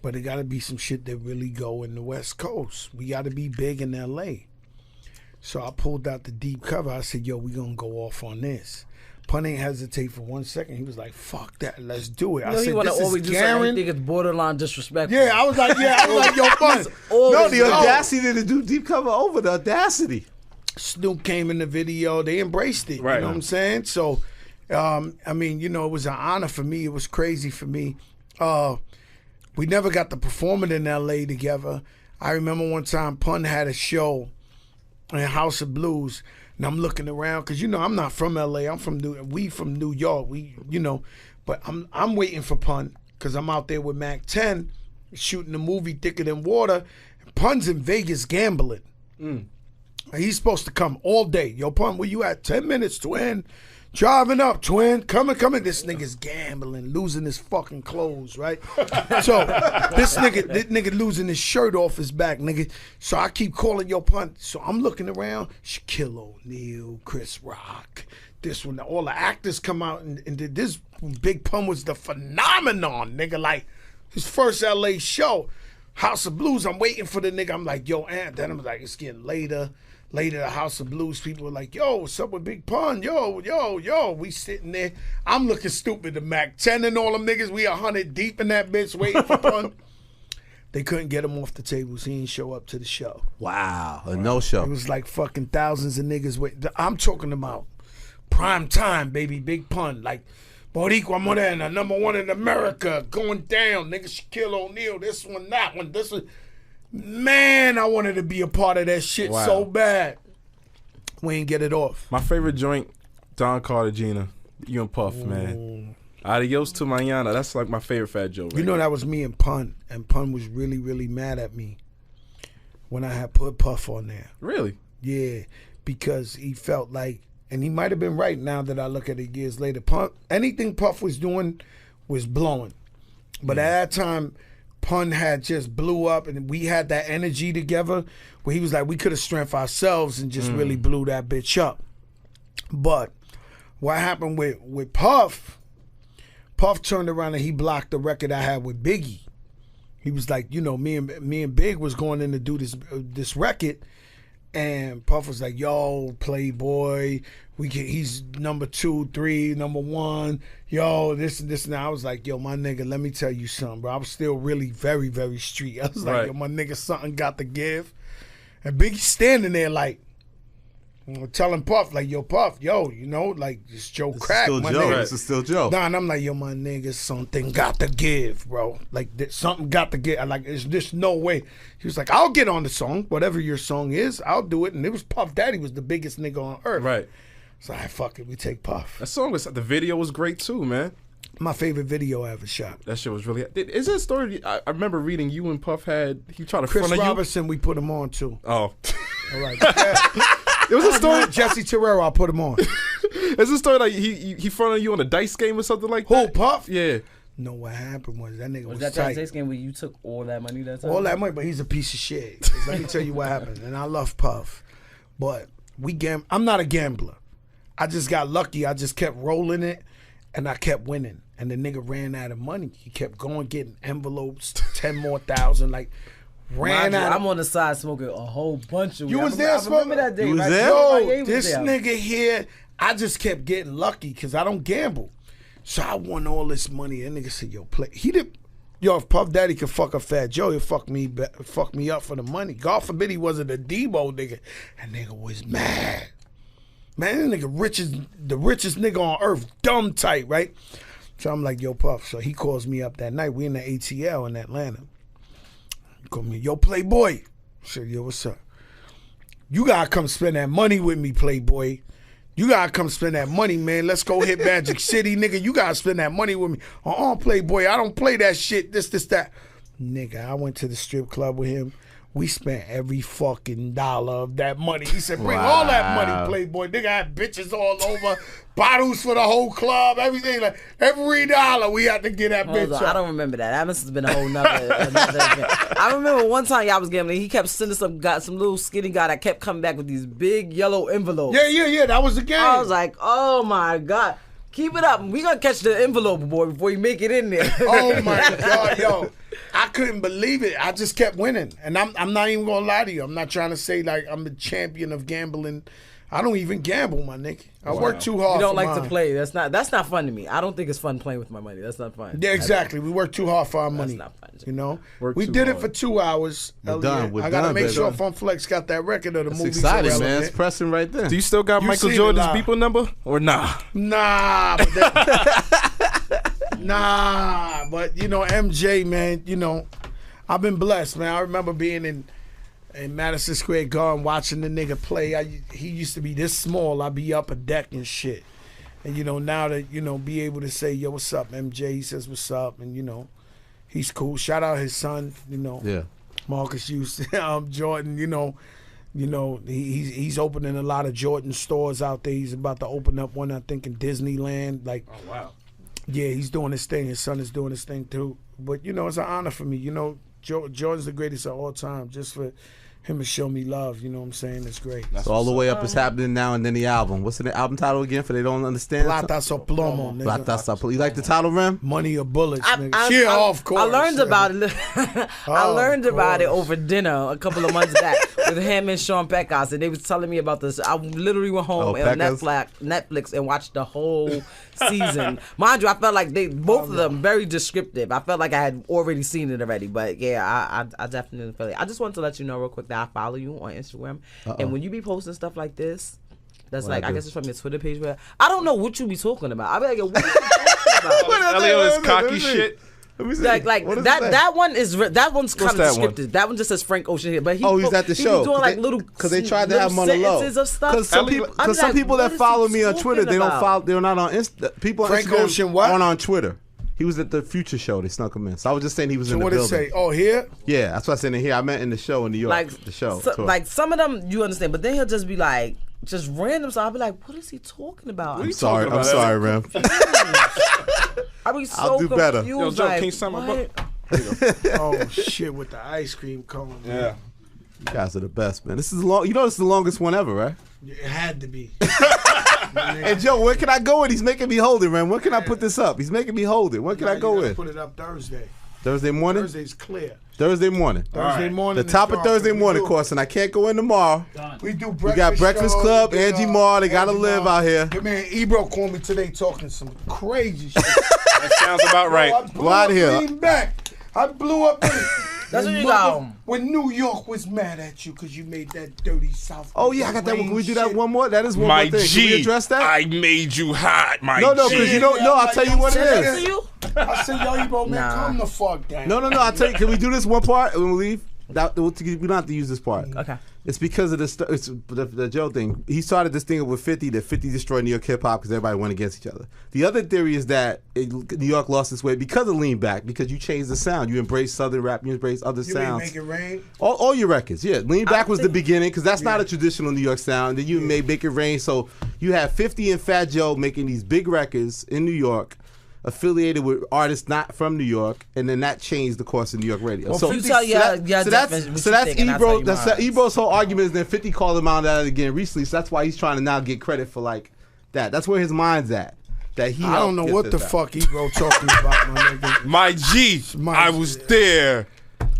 But it got to be some shit that really go in the West Coast. We got to be big in L.A. So I pulled out the Deep Cover. I said, yo, we going to go off on this. Pun ain't hesitate for 1 second. He was like, fuck that. Let's do it. I said, this is Garen. I think it's borderline disrespectful. Yeah, I was like, yo, Pun. No, the audacity to do Deep Cover over the audacity. Snoop came in the video. They embraced it. Right. You know what I'm saying? So, I mean, you know, it was an honor for me. It was crazy for me. We never got to perform it in L.A. together. I remember one time Pun had a show in House of Blues, and I'm looking around because, you know, I'm not from L.A. I'm from New York. But I'm waiting for Pun because I'm out there with Mac 10 shooting the movie Thicker Than Water. Pun's in Vegas gambling. He's supposed to come all day. Yo, Pun, where you at? 10 minutes, twin. Driving up, twin. Coming. This nigga's gambling, losing his fucking clothes, right? So this nigga losing his shirt off his back, nigga. So I keep calling Yo, Pun. So I'm looking around. Shaquille O'Neal, Chris Rock, this one. All the actors come out and this Big Pun was the phenomenon, nigga. Like his first LA show, House of Blues. I'm waiting for the nigga. I'm like, yo, and then I'm like, it's getting later. Later, the House of Blues people were like, yo, what's up with Big Pun? Yo. We sitting there. I'm looking stupid to Mac 10 and all them niggas. We 100 deep in that bitch waiting for Pun. They couldn't get him off the tables. He didn't show up to the show. Wow. A no-show. It was like fucking thousands of niggas waiting. I'm talking about prime time, baby. Big Pun. Like, Boricua Morena, #1 in America, going down. Nigga, Shaquille O'Neal, this one, that one, this one. Man, I wanted to be a part of that shit so bad. We ain't get it off. My favorite joint, Don Cartagena, you and Puff, man. Adios to mañana. That's like my favorite Fat Joe. You know, that was me and Pun was really, really mad at me when I had put Puff on there. Really? Yeah, because he felt like, and he might have been right now that I look at it years later. Anything Puff was doing was blowing. But at that time, Pun had just blew up, and we had that energy together where he was like, we could have strengthened ourselves and just really blew that bitch up. But what happened with Puff turned around and he blocked the record I had with Biggie. He was like, you know, me and Big was going in to do this record, and Puff was like, yo, Playboy, he's number 2, 3, #1, yo, this and this. And I was like, yo, my nigga, let me tell you something, bro. I was still really very, very street. I was like, yo, my nigga, something got to give. And Biggie's standing there like, telling Puff, like, yo, Puff, yo, you know, like, it's Joe Crack. Still my Joe. nigga. This is still Joe. Nah, and I'm like, yo, my nigga, something got to give, bro. Like, something got to give. I like, there's no way. He was like, I'll get on the song, whatever your song is, I'll do it. And it was Puff Daddy was the biggest nigga on earth. Right. So I fuck it, we take Puff. That song was, the video was great too, man. My favorite video I ever shot. That shit was really. Is it a story? I remember reading you and Puff he tried to Chris front of you. Robertson, we put him on too. Oh. All right. It was a story. Jesse Terrero, I put him on. It's a story like he fronted you on a dice game or something like that. Who, Puff? Yeah. No, what happened was that nigga was that tight. Texas game where you took all that money that time? All that money, but he's a piece of shit. 'Cause let me tell you what happened. And I love Puff, but I'm not a gambler. I just got lucky. I just kept rolling it, and I kept winning. And the nigga ran out of money. He kept going, getting envelopes, 10 more thousand, like ran out. I'm on the side smoking a whole bunch of weed. You was there I remember that day. You was right? there? Yo, this nigga here, I just kept getting lucky because I don't gamble. So I won all this money. That nigga said, yo, play. He did. Yo, if Puff Daddy could fuck a Fat Joe, he'll fuck me up for the money. God forbid he wasn't a Debo nigga. That nigga was mad. Man, that nigga the richest nigga on earth, dumb tight, right? So I'm like, yo, Puff. So he calls me up that night. We in the ATL in Atlanta. He called me, yo, Playboy. I said, yo, what's up? You gotta come spend that money with me, Playboy. You gotta come spend that money, man. Let's go hit Magic City, nigga. You gotta spend that money with me. Playboy, I don't play that shit. This, that. Nigga, I went to the strip club with him. We spent every fucking dollar of that money. He said, bring all that money, Playboy. Nigga had bitches all over, bottles for the whole club, everything. Like, every dollar we had to get that bitch up. I don't remember that. That must have been a whole nother event. I remember one time y'all was gambling. He kept sending some little skinny guy that kept coming back with these big yellow envelopes. Yeah. That was the game. I was like, oh my God. Keep it up. We gonna catch the envelope, boy, before you make it in there. Oh my God, yo. I couldn't believe it. I just kept winning. And I'm not even gonna lie to you. I'm not trying to say like I'm the champion of gambling. I don't even gamble, my nigga. I work too hard. You don't for like mine. to play. That's not fun to me. I don't think it's fun playing with my money. That's not fun. Yeah, exactly. We work too hard for our money. That's not fun. You know, we did it for 2 hours. We're done. I gotta make sure Fun Flex got that record of the movie. It's exciting, man. It's pressing right there. Do you still got Michael Jordan's Beeple number or nah? Nah, but you know, MJ, man, you know, I've been blessed, man. I remember being in Madison Square Garden watching the nigga play. He used to be this small. I'd be up a deck and shit. And, you know, now that, you know, be able to say, yo, what's up, MJ? He says, what's up? And, you know, he's cool. Shout out his son, you know. Yeah. Marcus Houston, Jordan, you know, he's opening a lot of Jordan stores out there. He's about to open up one, I think, in Disneyland. Like, oh, wow. Yeah, he's doing his thing. His son is doing his thing, too. But, you know, it's an honor for me. You know, Jordan's the greatest of all time. Just for him to show me love, you know what I'm saying? It's great. So all the way up is happening now, and then the album. What's the album title again for they don't understand? Plata so plomo. Plata so plomo. You like the title, Rem? Money or bullets, nigga. Of course. I learned about it. I learned about it over dinner a couple of months back with him and Sean Pecos, and they was telling me about this. I literally went home on Netflix and watched the whole season. Mind you, I felt like both of them very descriptive. I felt like I had already seen it already, but yeah, I definitely feel it. I just wanted to let you know real quick that I follow you on Instagram, and when you be posting stuff like this, that's like I guess it's from your Twitter page. Where I don't know what you be talking about. I be like, yo, what are you talking about? Elio's cocky shit. Like that one is that one's kind of descriptive. That one just says Frank Ocean here, but he's at the show. Doing like little because they tried to have him on the low. Because some people that follow me on Twitter, they don't follow. They're not on Insta. People on Frank Ocean aren't on Twitter. He was at the Future show. They snuck him in. So I was just saying he was in the building. So what did it say? Oh, here? Yeah, that's what I said in here. I meant in the show in New York. Like the show. Like some of them you understand, but then he'll just be like just random. So I'll be like, what is he talking about? I'm sorry, Rem. I be so I'll do better. Yo, Joe, can you sign my book? Oh shit! With the ice cream cone. Yeah. You guys are the best, man. This is long. You know, this is the longest one ever, right? It had to be. And Joe, where can I go with? He's making me hold it, man. When can I put this up? He's making me hold it. When can I go with? Put it up Thursday. Thursday morning? Thursday's clear. Thursday morning. Thursday morning. The top of Thursday morning course, and I can't go in tomorrow. We do breakfast. We got Breakfast Club, Angie Marr. They got to live out here. Your man Ebro called me today talking some crazy shit. That sounds about right. Go out here. I blew up. That's what you got. When New York was mad at you because you made that dirty South. Oh yeah, I got that one. Can we do that one more? That is one my more thing. G, Can we address that? I made you hot, my G. No, because you don't know. I'll tell you what it is. I said, yo, Ebro, man, calm the fuck down. No. I'll tell you. Can we do this one part when we leave? We don't have to use this part. Okay. It's because of the Joe thing. He started this thing with 50, that 50 destroyed New York hip-hop because everybody went against each other. The other theory is that New York lost its way because of Lean Back, because you changed the sound. You embrace Southern rap, you embrace other sounds. Make It Rain? All your records, yeah. Lean Back was the beginning because that's not a traditional New York sound. Then you made Make It Rain. So you have 50 and Fat Joe making these big records in New York. affiliated with artists not from New York, and then that changed the course of New York radio. Well, So, you tell that's Ebro. That's Ebro's whole argument is that 50 called him out at it again recently. So that's why he's trying to now get credit for like that. That's where his mind's at. That he. I don't know what the fuck Ebro talking about, my nigga. My G, I was there.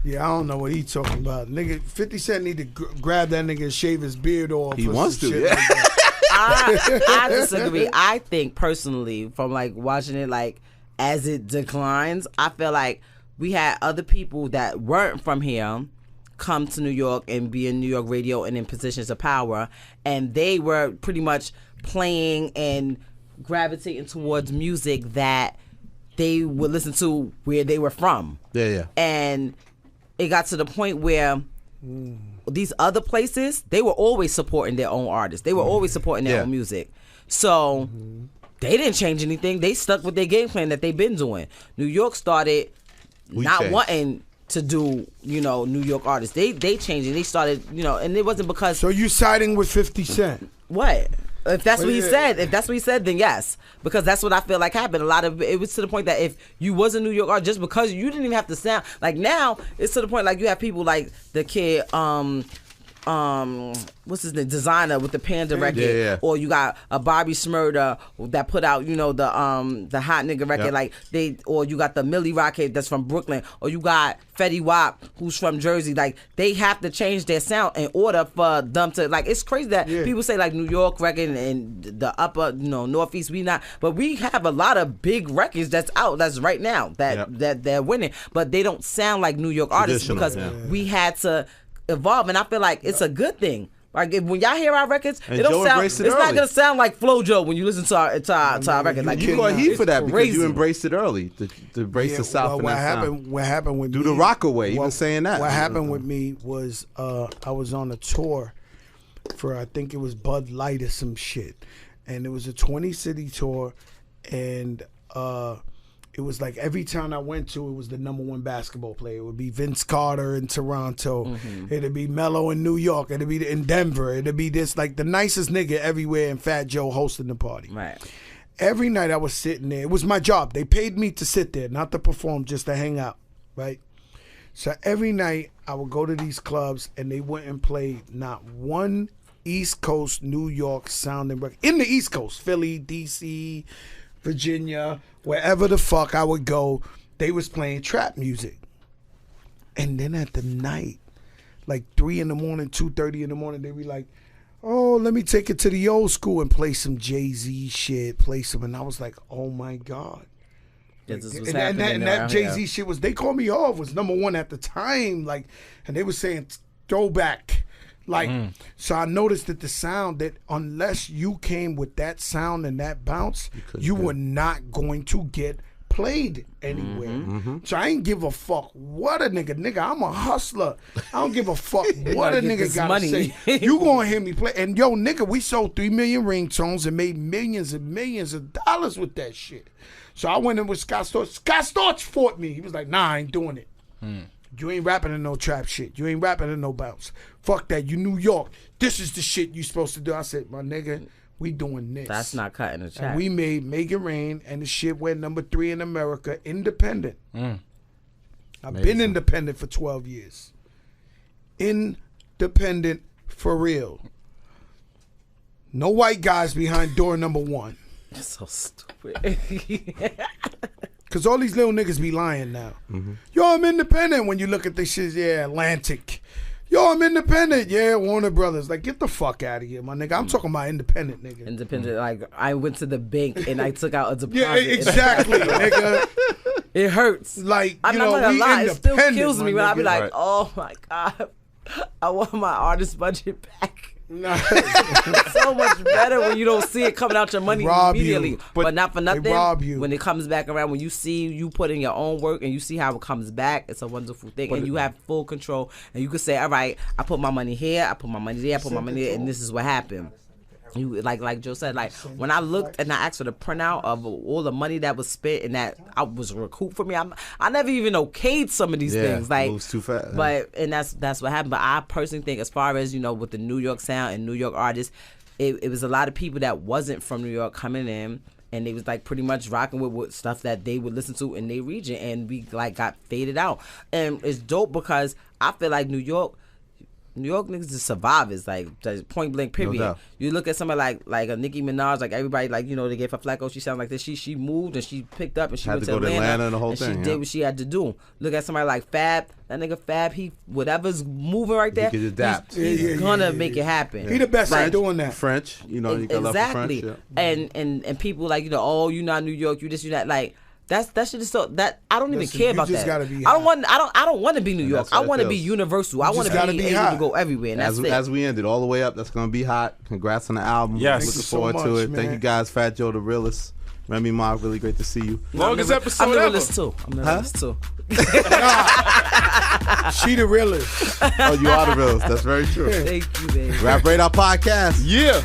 Yeah, I don't know what he talking about. Nigga, 50 Cent need to grab that nigga and shave his beard off. He wants to, shit yeah. like that. I disagree. I think personally, from like watching it, like as it declines, I feel like we had other people that weren't from here come to New York and be in New York radio and in positions of power, and they were pretty much playing and gravitating towards music that they would listen to where they were from. Yeah. And it got to the point where these other places, they were always supporting their own artists. They were always supporting their own music. So they didn't change anything. They stuck with their game plan that they've been doing. New York started wanting to do, New York artists. They changed and they started, and it wasn't because. So you siding with 50 Cent? What? If that's what he said, then yes, because that's what I feel like happened. A lot of it was to the point that if you was a New York artist, just because you didn't even have to sound like now, it's to the point like you have people like the kid, what's his name, Designer with the Panda record, or you got a Bobby Shmurda that put out, the hot nigga record, or you got the Millie Rocket that's from Brooklyn, or you got Fetty Wap who's from Jersey. Like they have to change their sound in order for them to it's crazy that people say like New York record and the upper Northeast but we have a lot of big records that's out that's right now that they're winning, but they don't sound like New York artists because we had to evolve, and I feel like it's a good thing. Like when y'all hear our records, it don't sound. It's not gonna sound like FloJo when you listen to our records. Like you got heat for that because you embraced it early to embrace the South. What happened with do the Rockaway? Even saying that. What happened with me was I was on a tour for I think it was Bud Light or some shit, and it was a 20-city tour, and it was like every town I went to, it was the #1 basketball player. It would be Vince Carter in Toronto. It'd be Melo in New York. It'd be in Denver. It'd be this like the nicest nigga everywhere, and Fat Joe hosting the party. Right. Every night I was sitting there. It was my job. They paid me to sit there, not to perform, just to hang out. Right. So every night I would go to these clubs, and they wouldn't play not one East Coast New York sounding record in the East Coast, Philly, D.C., Virginia, wherever the fuck I would go, they was playing trap music. And then at the night, like 3 in the morning, 2:30 in the morning, they be like, oh, let me take it to the old school and play some Jay-Z shit, play some. And I was like, oh my God. Like, and that Jay-Z shit was, they called me off, was #1 at the time. Like, and they was saying throwback. Like, so I noticed that the sound that unless you came with that sound and that bounce, you were not going to get played anywhere. So I ain't give a fuck what a nigga. I'm a hustler. I don't give a fuck what a nigga gotta say. You gonna hear me play. And yo, nigga, we sold 3 million ringtones and made millions and millions of dollars with that shit. So I went in with Scott Storch. Scott Storch fought me. He was like, nah, I ain't doing it. You ain't rapping in no trap shit. You ain't rapping in no bounce. Fuck that. You New York. This is the shit you supposed to do. I said, my nigga, we doing this. That's not cutting the check. And we made Make It Rain, and the shit went #3 in America, independent. I've been independent for 12 years. Independent for real. No white guys behind door #1. That's so stupid. Because all these little niggas be lying now. Yo, I'm independent. When you look at this shit, yeah, Atlantic. Yo, I'm independent. Yeah, Warner Brothers. Like, get the fuck out of here, my nigga. I'm talking about independent, nigga. Independent, like, I went to the bank and I took out a deposit. Yeah, exactly, nigga. It hurts. Like, I'm you not know, gonna we lie. It still independent, kills me my when I be nigga. like, Right. oh my God, I want my artist budget back. Nah. So much better when you don't see it coming out your money Rob immediately. you. But not for nothing. They rob you. When it comes back around, when you see you put in your own work and you see how it comes back, it's a wonderful thing. And you have full control. And you can say, all right, I put my money here, I put my money there, I put my money there, and this is what happened. You like Joe said, like when I looked and I asked for the printout of all the money that was spent and that I was recouped for me, I never even okayed some of these things. Like, moves too fast. But and that's what happened. But I personally think, as far as with the New York sound and New York artists, it was a lot of people that wasn't from New York coming in, and they was like pretty much rocking with stuff that they would listen to in their region, and we like got faded out. And it's dope because I feel like New York niggas is survivors, like point blank period. doubt. You look at somebody like a Nicki Minaj, like everybody, like, you know, they gave her flack. Oh, she sounds like this. She moved and she picked up and she Had went to go to Atlanta and the whole and thing, she yeah. did what she had to do. Look at somebody like Fab. That nigga Fab, he whatever's moving right there, could adapt. he's gonna make it happen. He the best at doing that. French, you know, you got love for Exactly. French. Yeah. And people like, you know, oh, you not New York, you this, you that, like. That shit is so that I don't even Listen, care you about just that. gotta be I don't want to be New York. that's what I it want to be feels. universal. I want just gotta to be be able hot. to go everywhere. And that's it. As we ended all the way up, that's gonna be hot. Congrats on the album. Yes. Looking Thank you so forward to much, it. Thank man. you guys, Fat Joe the realest. Remy Ma, really great to see you. Longest episode I'm the ever. realest too. I'm the realest too. She the realest. Oh, you are the realest. That's very true. Thank you, baby. Rap Radar Podcast. Yeah.